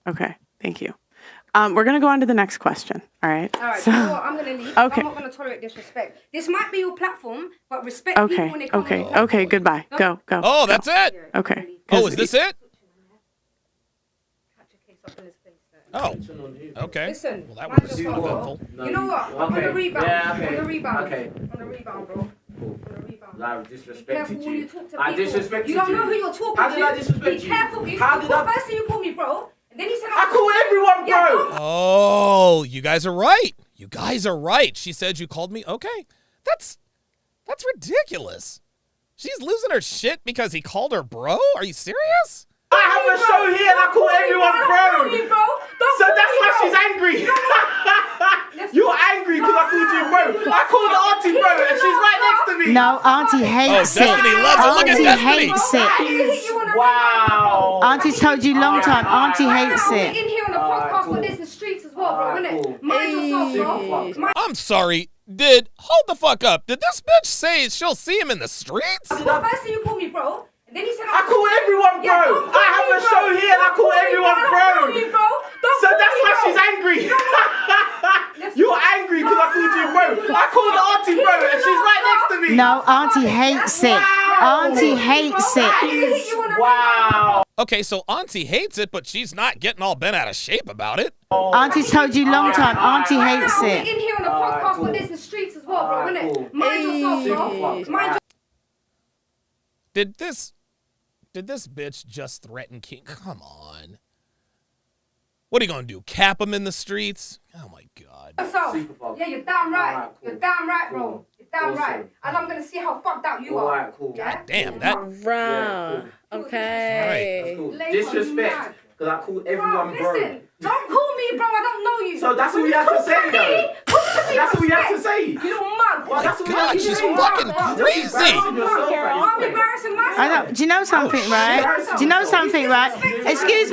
Okay. Thank you. We're gonna go on to the next question. All right. All right. So, You know what? I'm gonna leave. Okay. I'm not gonna tolerate disrespect. This might be your platform, but respect people when they come on. Okay. Goodbye. Go. Oh, that's it. Okay. Oh, is this it? Oh, okay. Listen, well, that mind was yourself, eventful. bro. You know what? I'm gonna rebound. Yeah, okay. I'm gonna rebound. Okay. I'm gonna rebound, bro. I'm gonna rebound. I've Be disrespected careful when you you. talk to I people. disrespected You don't you. know who you're talking How to. did I disrespect Be you? careful. How did I? First thing you called me, bro, and then he said I called everyone, bro. Oh, you guys are right. She said you called me. Okay, that's ridiculous. She's losing her shit because he called her bro. Are you serious? I have a show here and I call everyone bro. So that's why she's angry. You're angry because I called you bro. I called the auntie bro and she's right next to me. No, Auntie hates it. Destiny loves it. Look at Auntie Destiny. hates it. Wow. Auntie's told you long time. Auntie hates We're it. in here on the podcast, but there's the streets as well, bro, innit? Mind yourself, bro. I'm sorry. Hold the fuck up. Did this bitch say she'll see him in the streets? First thing you called me, bro. And then he said, I call everyone bro. I have a show here and I call everyone bro. So that's why she's angry. You're angry because I called you bro. I called the auntie bro and she's right next to me. No, Auntie hates it. Auntie hates it. Wow. Okay, so Auntie hates it, but she's not getting all bent out of shape about it. Auntie's told you long time. Auntie hates We're it. in here on the podcast, but there's the streets as well, bro, innit? Mind yourself, bro. Mind Did this bitch just threaten King? Come on. What are you gonna do? Cap him in the streets? Oh my God. yourself. Yeah, you're damn right. You're damn right, bro. You're damn right. And I'm gonna see how fucked out you are. Yeah? Damn, that. Right. Okay. All right, that's cool. Disrespect. Because I called everyone bro. Listen, don't call me bro. I don't know you. So that's what you have to say, though. That's what you have to say. You little mug. Well, that's what you have to she's say. fucking crazy. I'm embarrassing myself. I know. Do you know something, right? Do you know something, right? Excuse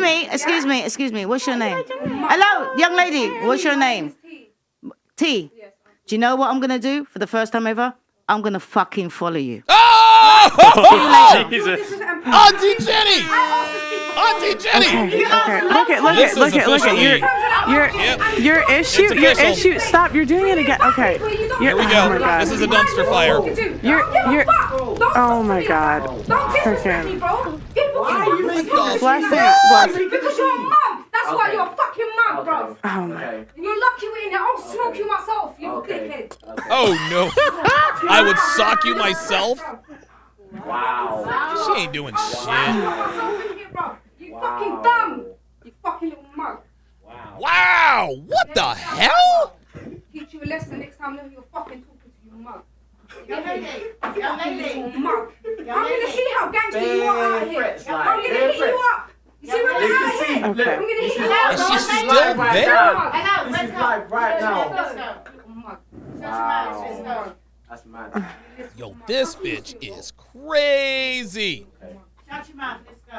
me. What's your name? Hello, young lady. What's your name? T. Do you know what I'm gonna do for the first time ever? I'm gonna fucking follow you. Oh! See you later. Jesus. Auntie Jenny! Auntie Jenny! Okay. Look at your issue. Stop. You're doing it again. Okay. Here we go. Oh my God. This is a dumpster fire. You're. Oh my God. Freaking. Blessing. Because you're a mug. That's why you're a fucking mug, bro. Oh my. You're lucky we're in there. I'll smoke you myself, you dickhead. Oh no. I would sock you myself. Wow. She ain't doing shit. You fucking dumb. You fucking little mug. Wow. What the hell? Teach you a lesson next time when you're fucking talking to you mug. You fucking little mug. I'm gonna see how gangster you are out here. I'm gonna hit you up. You see where we're out here? I'm gonna hit you up. Is she still there? This is live right now. Let's go. Wow. That's mad. Yo, this bitch is crazy. Shut your mouth. Let's go.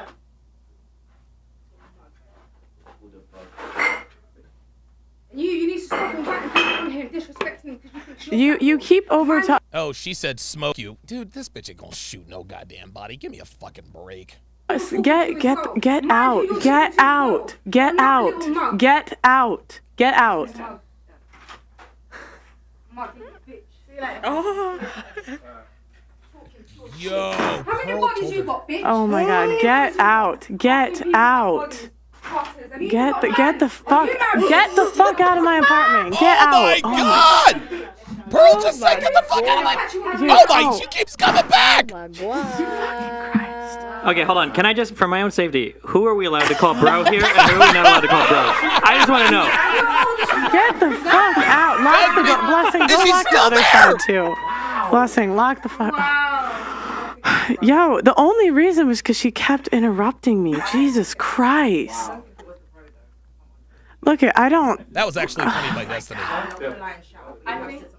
You need to stop inviting people on here and disrespecting them because you You keep over talking. Oh, she said smoke you. Dude, this bitch ain't gonna shoot no goddamn body. Give me a fucking break. Get out. Get out. Oh. Yo. How many bodies you got, bitch? Oh my God. Get out. Get the fuck out of my apartment. Get out. Oh my God! Pearl just said, "Get the fuck out of my." Oh my! She keeps coming back. Oh my God. Okay, hold on. Can I just, for my own safety, who are we allowed to call bro here, and who are we not allowed to call bro? I just want to know. Get the fuck out. Lock the door. Blessing, go lock the other side too. Blessing, lock the fuck. Yo, the only reason was because she kept interrupting me. Jesus Christ. Look, I don't. That was actually funny by Destiny.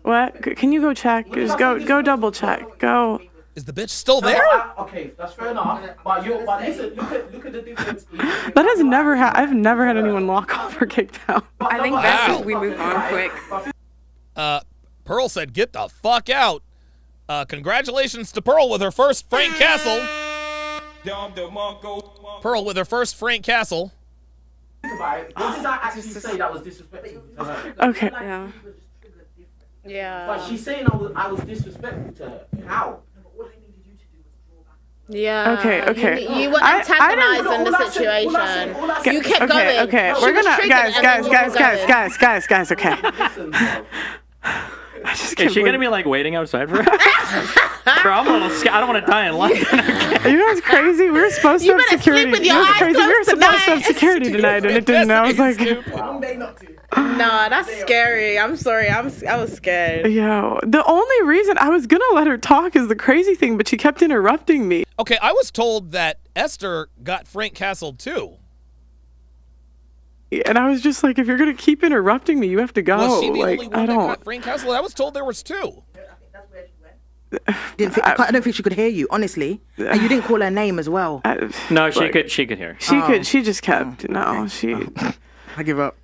What? Can you go check? Just go double check. Go. Is the bitch still there? Okay, that's fair enough. But listen, look at the difference. That has never I've never had anyone walk off or kicked out. I think best if we move on quick. Pearl said, "Get the fuck out." Congratulations to Pearl with her first Frank Castle. Pearl with her first Frank Castle. What did I actually say that was disrespectful to her? Okay. Yeah. Yeah. But she's saying I was disrespectful to her. How? Yeah. Okay. You were antagonizing the situation. You kept going. Okay. She We're was gonna triggered and then you were going. guys. Okay. Is she gonna be like waiting outside for her? Bro, I'm a little scared. I don't want to die in line. You know what's crazy? We were supposed to You have better security. sleep with You your know what's eyes crazy? We were closed supposed to have tonight. security tonight, and it didn't. I was like, Nah, that's scary. I'm sorry. I was scared. yo, the only reason I was gonna let her talk is the crazy thing, but she kept interrupting me. Okay, I was told that Esther got Frank Castle too. And I was just like, if you're gonna keep interrupting me, you have to go. Was she the like, only one I that don't. got Frank Castle? I was told there was two. I don't think she could hear you, honestly. And you didn't call her name as well. No, she could hear. She just kept. No, she. I give up.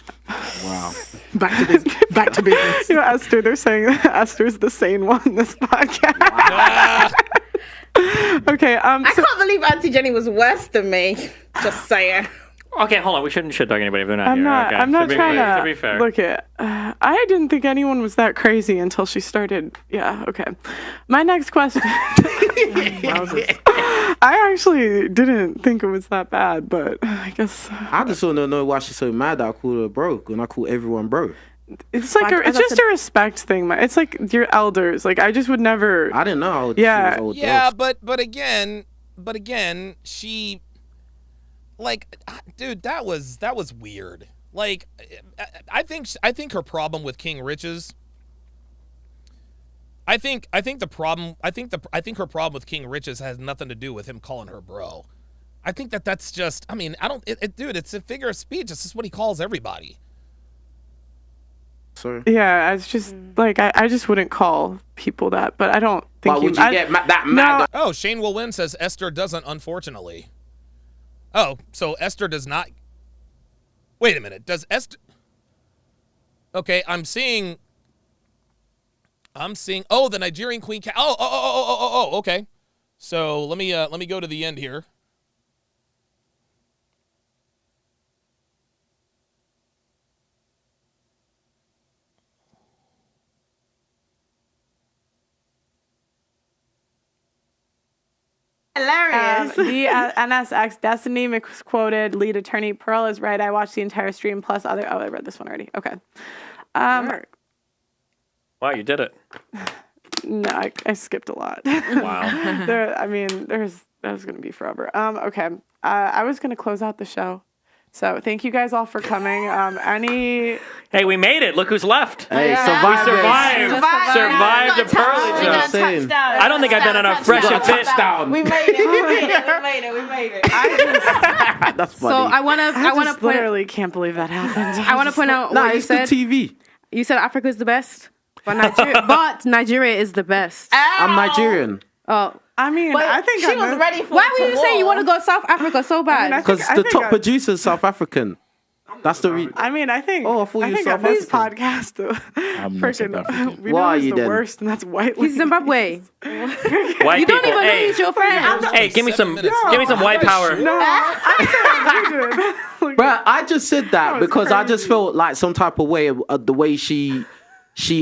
Wow. Back to business. You know, Esther. They're saying that Esther's the sane one in this podcast. Okay. I can't believe Auntie Jenny was worse than me. Just saying. Okay, hold on. We shouldn't shit talk anybody if they're not I'm here. not. Okay. I'm not trying to be fair. Look at. I didn't think anyone was that crazy until she started. Yeah. Okay. My next question. I actually didn't think it was that bad, but I guess. I just want to know why she's so mad that I call her bro when I call everyone bro. It's like it's just a respect thing. It's like your elders. Like I just would never. I didn't know. Yeah, but again, she. Like, dude, that was weird. Like, I think her problem with King Rich's. I think her problem with King Rich's has nothing to do with him calling her bro. I think that's just. I mean, dude, it's a figure of speech. It's just what he calls everybody. Sorry. Yeah, it's just like I just wouldn't call people that, but I don't think. But would you get that mad? Oh, Shane Will Win says Esther doesn't, unfortunately. Oh, so Esther does not. Wait a minute. Does Esther? Okay, I'm seeing. Oh, the Nigerian Queen. Oh. Okay. So let me go to the end here. Hilarious. The NSX Destiny misquoted lead attorney Pearl is right. I watched the entire stream plus other. Oh, I read this one already. Okay. Wow, you did it. No, I skipped a lot. Wow. That was gonna be forever. Okay. I was gonna close out the show. So thank you guys all for coming. Hey, we made it. Look who's left. Hey, We survived the Pearl. I don't think I've been on a fresh and fit. We made it. That's So funny. I want to point. Literally can't believe that happened. I want to point out what you it's the said. TV. You said Africa is the best, but Nigeria is the best. I'm Nigerian. Oh, I mean, I think she was ready for. why would you say you want to go South Africa so bad? I Because think the top producer's South African. That's the reason. I think. Oh, I thought you think South on this African. podcast, I'm not South African. we Why know are who's you the then? worst, and that's white. He's Zimbabwe. White You don't people. even know Hey, he's your friend. hey, give me some white power. No, I said you did. But I just said that because I just felt like some type of way of the way she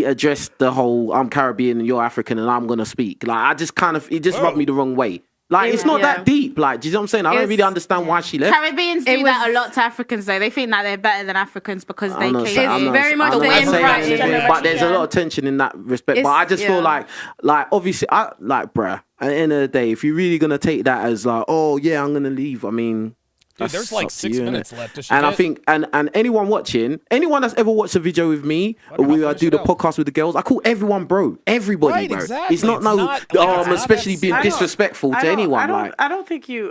addressed the whole I'm Caribbean and you're African and I'm gonna speak. Like I just it just rubbed me the wrong way. Like, it's not that deep. Like, do you know what I'm saying? I don't really understand why she left. Caribbeans do that a lot to Africans, though. They think that they're better than Africans because they came. It's very much the way but there's a lot of tension in that respect. But I just feel like obviously, bruh, at the end of the day, if you're really gonna take that as like, oh yeah, I'm gonna leave. I mean. Dude, there's like 6 minutes left. And I think, and anyone watching, anyone that's ever watched a video with me, I do the podcast with the girls, I call everyone bro. Everybody, bro. Exactly. It's not especially being disrespectful to anyone. I don't think you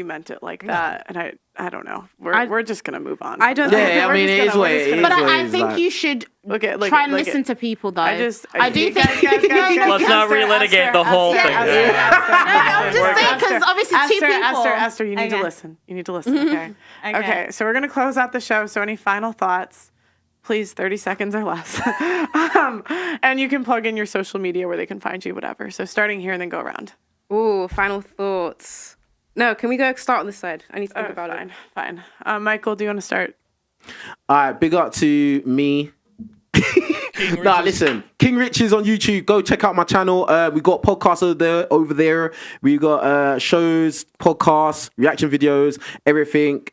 meant it like that. And I don't know. We're just gonna move on. I don't. Yeah, I mean, it is what it is. But I think you should try and listen to people, though. I do think. Let's not relitigate the whole thing. I'm just saying because obviously two people. Esther, you need to listen. You need to listen. Okay. Okay. So we're gonna close out the show. So any final thoughts? Please, 30 seconds or less. And you can plug in your social media where they can find you, whatever. So starting here and then go around. Ooh, final thoughts. No, can we go start on this side? I need to think about it. Fine. Michael, do you want to start? All right, big up to me. Listen, King Riches on YouTube. Go check out my channel. We got podcasts over there. We got shows, podcasts, reaction videos, everything.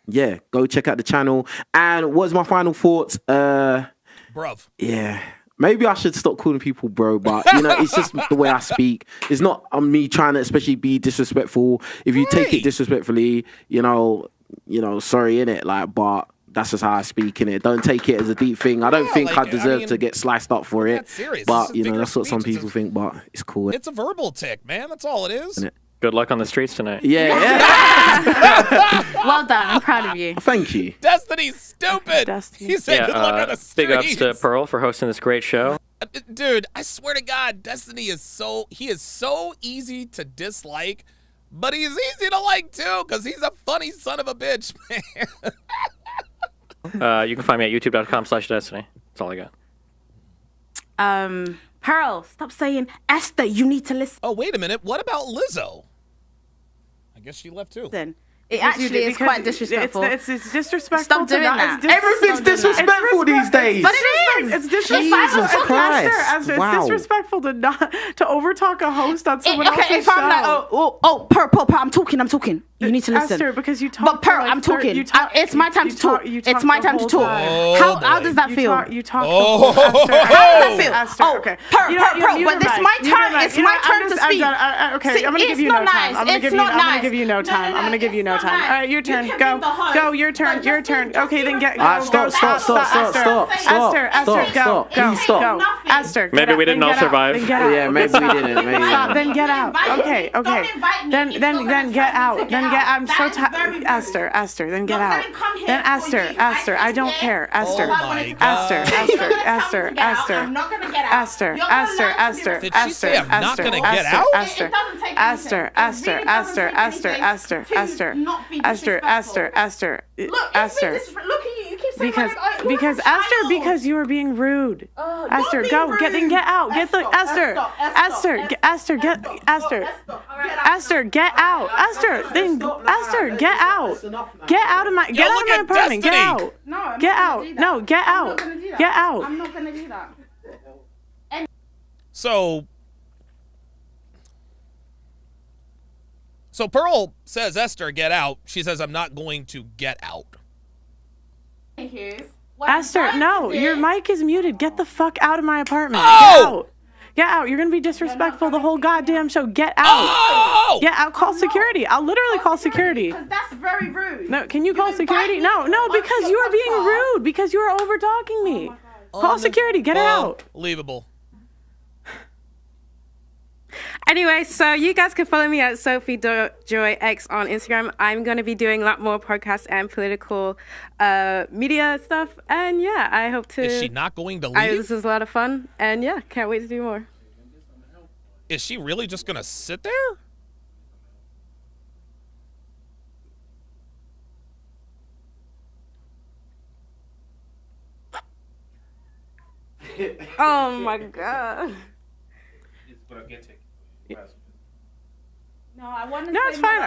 Yeah, go check out the channel. And what's my final thoughts? Bruv. Yeah. Maybe I should stop calling people bro, but it's just the way I speak. It's not me trying to especially be disrespectful. If you take it disrespectfully, sorry, innit? Like, but that's just how I speak, innit? Don't take it as a deep thing. I don't think I deserve to get sliced up for it. Serious. But that's what some people think. But it's cool. It's a verbal tick, man. That's all it is. Good luck on the streets tonight. Yeah. Well done. I'm proud of you. Thank you. Destiny's stupid. He said good luck on the streets. Big ups to Pearl for hosting this great show. Dude, I swear to God, Destiny is so easy to dislike, but he's easy to like too, because he's a funny son of a bitch, man. You can find me at youtube.com/Destiny. That's all I got. Pearl, stop saying Esther, you need to listen. Oh, wait a minute. What about Lizzo? I guess she left too. Then it actually is quite disrespectful. It's disrespectful. Stop doing that. Everything's disrespectful these days. But it is. It's disrespectful. Jesus Christ. Esther, Wow. It's disrespectful to overtalk a host on someone else's if show. I'm like, Pearl, I'm talking. You need to listen. Esther, because you talk. But Pearl, I'm talking. It's my time to talk. It's my time to talk. How does that feel? You talk. How does that feel? Esther, okay. Pearl, when it's my turn, it's my turn to speak. Okay, I'm gonna give you no time. I'm gonna give you no time. I'm gonna give you no time. All right, your turn. Go. Your turn. Okay, then get. Stop. Esther, go. Esther. Maybe we didn't all survive. Yeah, maybe we didn't. Stop. Then get out. Okay. Then get out. I'm so tired. Esther, then get out. Then Esther, I don't care. Esther. I'm not gonna get out. Did she say I'm not gonna get out? Esther. Look at you. You keep saying because you were being rude. Esther, go. Get out. Get the Esther, get out. Esther, get out. Get out of my apartment. Get out. Get out. No, get out. Get out. I'm not gonna do that. So Pearl says, Esther, get out. She says, I'm not going to get out. Thank you. Esther, no, your mic is muted. Get the fuck out of my apartment. Oh! Get out. You're going to be disrespectful the whole goddamn show. Get out. Oh! Get out. Call security. I'll literally call security. Because that's very rude. No, can you call security? No, because you are being rude. Because you are over talking me. Call security. Get it out. Unbelievable. Anyway, so you guys can follow me at SophieJoyX on Instagram. I'm going to be doing a lot more podcasts and political media stuff. And yeah, I hope to... Is she not going to leave? This is a lot of fun. And yeah, can't wait to do more. Is she really just going to sit there? Oh my God. No, I want to. No, it's fine.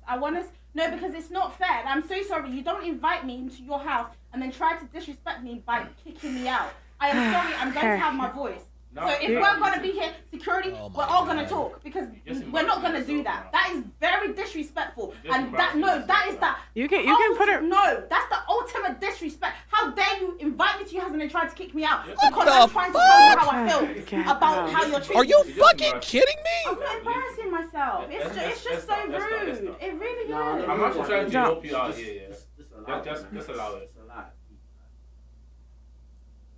I want to. No, because it's not fair. I'm so sorry. You don't invite me into your house and then try to disrespect me by kicking me out. I am sorry. I'm going to have my voice. So if we're gonna be here, security, we're all gonna talk because we're not gonna do that. That is very disrespectful, and that is that. You can put it. No, that's the ultimate disrespect. How dare you invite me to your house and then try to kick me out because I'm trying to tell you how I feel about how you're treating. Are you fucking kidding me? I'm not embarrassing myself. It's just so rude. It really is. I'm actually trying to help you out here. Just allow it.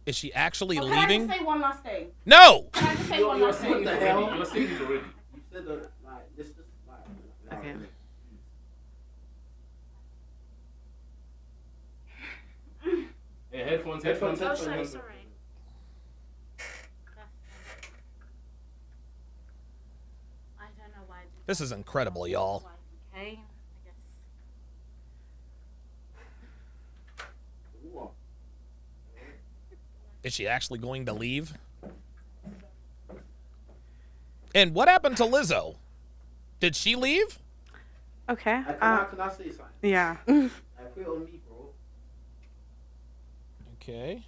Is she actually Can leaving? I just say one last thing? No! Can I just say one last thing? You're saying it already. You said that, like, this just like. Okay. Hey, headphones. Oh, sorry. I don't know why. This is incredible, y'all. Okay. Is she actually going to leave? And what happened to Lizzo? Did she leave? Okay. Can I say something? Yeah. I put it on me, bro. Okay.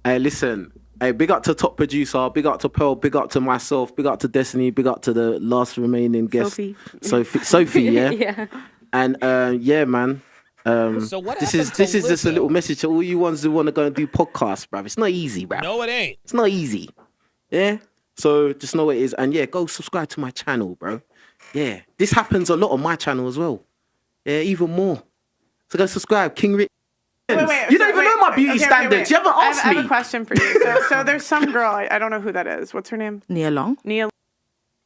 Hey, listen. Hey, big up to top producer, big up to Pearl, big up to myself, big up to Destiny, big up to the last remaining guest, Sophie, yeah. Yeah. And yeah, man. So what this happened is to just a Lizzo? little message to all you ones who want to go and do podcasts, bruv. It's not easy, bruv. No, it ain't. It's not easy. Yeah. So just know what it is, and yeah, go subscribe to my channel, bro. Yeah, this happens a lot on my channel as well. Yeah, even more. So go subscribe, King Rich. You don't even know my beauty standards. You haven't asked I me. have a question for you. So there's some girl, I don't know who that is. What's her name? Nia Long. Nia.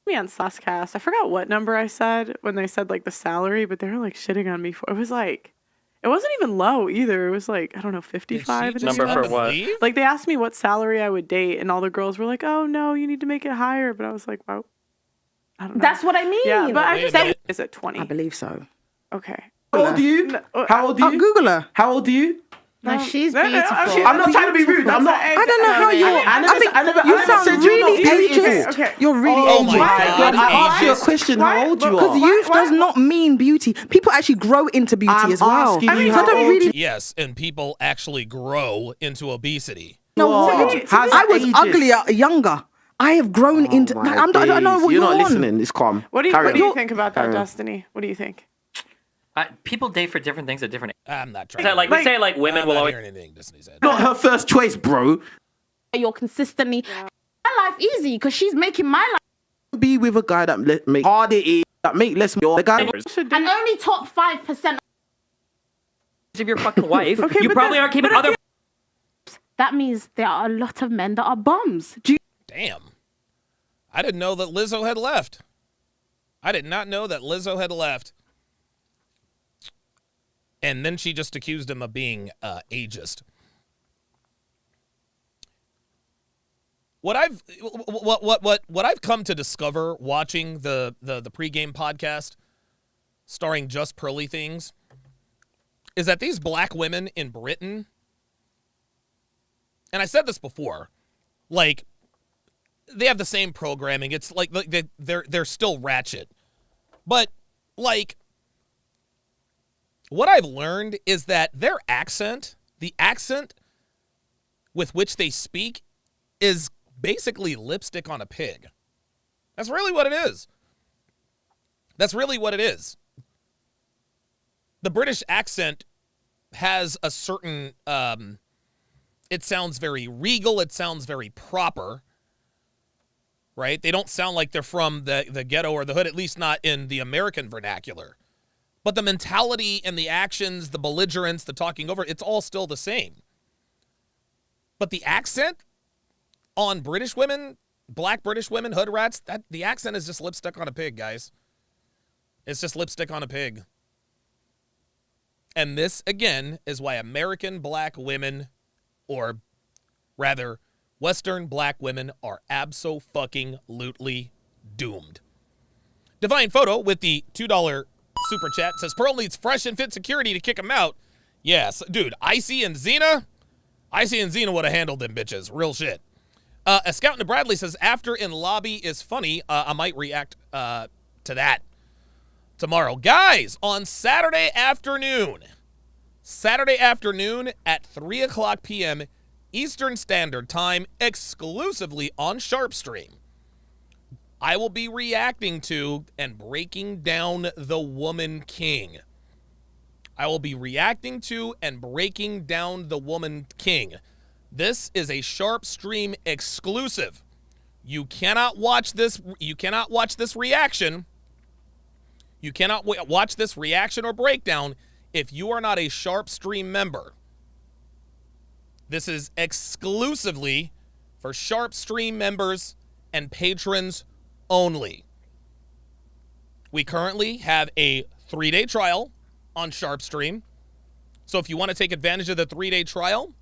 Me on Saucecast. I forgot what number I said when they said like the salary, but they were like shitting on me for it was like it wasn't even low either. It was like, I don't know, 55. just Number for what? leave? Like they asked me what salary I would date, and all the girls were like, "Oh no, you need to make it higher." But I was like, "Wow, I don't know." That's what I mean. Yeah, but I Wait a just say, minute. is it 20? I believe so. Okay. How old are you? How old are you? Google her. How old are you? No, she's No, no, beautiful. I'm not trying to be rude. I'm not. I don't know how you. I never you sound said you're really not beautiful. ageist. Okay. You're really Oh ageist. my God! I asked you a question. How old you Because are? youth does not mean beauty. People actually grow into beauty I'm as well. asking you So how I don't old really. Yes, and people actually grow into obesity. know what? How's I that was ageist? uglier younger. I have grown into. My I don't know days. what You're you're not on. listening. It's calm. What do Carry you on. think about that, Carry on. Destiny? What do you think? People date for different things at different. I'm not trying. So, like we say, like women I'm will not always. hearing anything Disney said. Not her first choice, bro. You're consistently my life easy because she's making my life. Be with a guy that make hard it is, that make less. The guy. And only top 5%. If you're fucking wife, Okay, you but probably then- aren't keeping but other. That means there are a lot of men that are bums. Do you Damn. I didn't know that Lizzo had left. I did not know that Lizzo had left. And then she just accused him of being ageist. What I've come to discover watching the pregame podcast starring Just Pearly Things is that these black women in Britain, and I said this before, like they have the same programming. It's like they're still ratchet. But like what I've learned is that their accent, the accent with which they speak, is basically lipstick on a pig. That's really what it is. That's really what it is. The British accent has a certain, it sounds very regal. It sounds very proper, right? They don't sound like they're from the ghetto or the hood, at least not in the American vernacular. But the mentality and the actions, the belligerence, the talking over, it's all still the same. But the accent on British women, black British women, hood rats, that the accent is just lipstick on a pig, guys. It's just lipstick on a pig. And this, again, is why American black women, or rather, Western black women, are abso-fucking-lutely doomed. Divine Photo with the $2 super chat says, Pearl needs fresh and fit security to kick him out. Yes, dude, Icy and Xena would have handled them bitches. Real shit. A Scout to Bradley says, after in lobby is funny. I might react to that tomorrow. Guys, on Saturday afternoon at 3 o'clock p.m., Eastern Standard Time, exclusively on Sharpe Stream. I will be reacting to and breaking down The Woman King. I will be reacting to and breaking down The Woman King. This is a Sharpe Stream exclusive. You cannot watch this. You cannot watch this reaction. You cannot watch this reaction or breakdown if you are not a Sharpe Stream member. This is exclusively for Sharpe Stream members and patrons only. We currently have a 3-day trial on Sharpe Stream. So if you want to take advantage of the 3-day trial,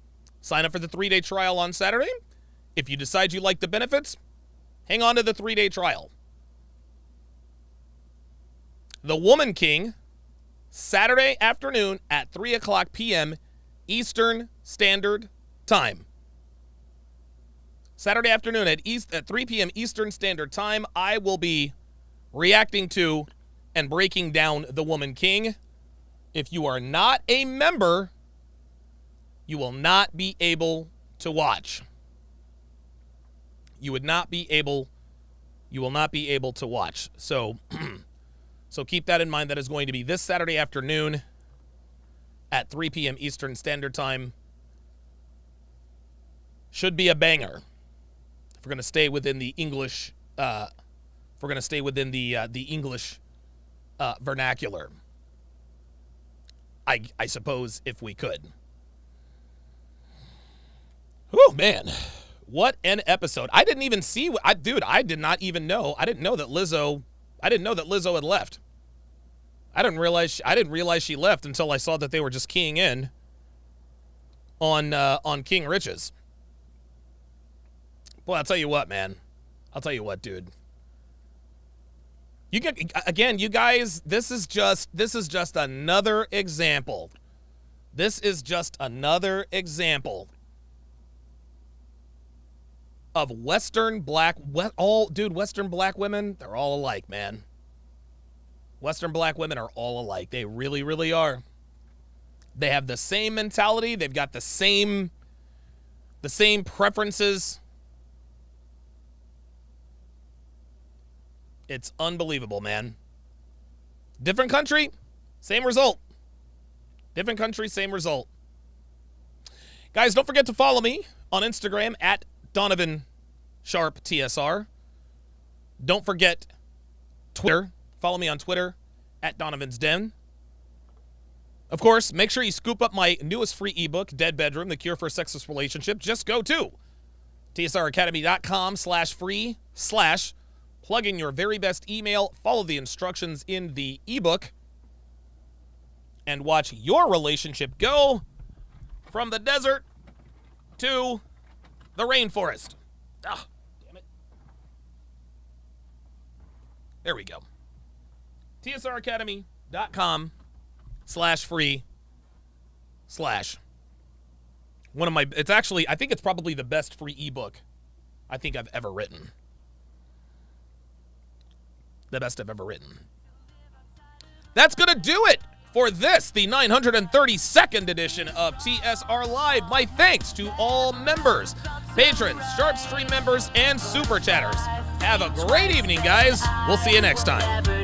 sign up for the 3-day trial on Saturday. If you decide you like the benefits, hang on to the 3-day trial. The Woman King, Saturday afternoon at 3 o'clock p.m. Eastern Standard Time. Saturday afternoon at 3 p.m. Eastern Standard Time, I will be reacting to and breaking down The Woman King. If you are not a member, you will not be able to watch. You will not be able to watch. So keep that in mind. That is going to be this Saturday afternoon at 3 p.m. Eastern Standard Time. Should be a banger. If we're going to stay within the English, English vernacular, I suppose, if we could. Oh man, what an episode! I didn't even see. I did not even know. I didn't know that Lizzo had left. I didn't realize she left until I saw that they were just keying in on King Rich's. Well, I'll tell you what, man. I'll tell you what, dude. You guys, this is just another example. This is just another example of Western black women, they're all alike, man. Western black women are all alike. They really, really are. They have the same mentality. They've got the same preferences. It's unbelievable, man. Different country, same result. Different country, same result. Guys, don't forget to follow me on Instagram at Donovan Sharpe TSR. Don't forget Twitter. Follow me on Twitter at Donovan's Den. Of course, make sure you scoop up my newest free ebook, Dead Bedroom, The Cure for a Sexless Relationship. Just go to tsracademy.com/free/ plug in your very best email, follow the instructions in the ebook, and watch your relationship go from the desert to the rainforest. Ah, damn it. There we go. tsracademy.com/free/ one of my, it's actually, I think it's probably the best free ebook I think I've ever written. The best I've ever written. That's going to do it for this, the 932nd edition of TSR Live. My thanks to all members, patrons, Sharpe Stream members, and super chatters. Have a great evening, guys. We'll see you next time.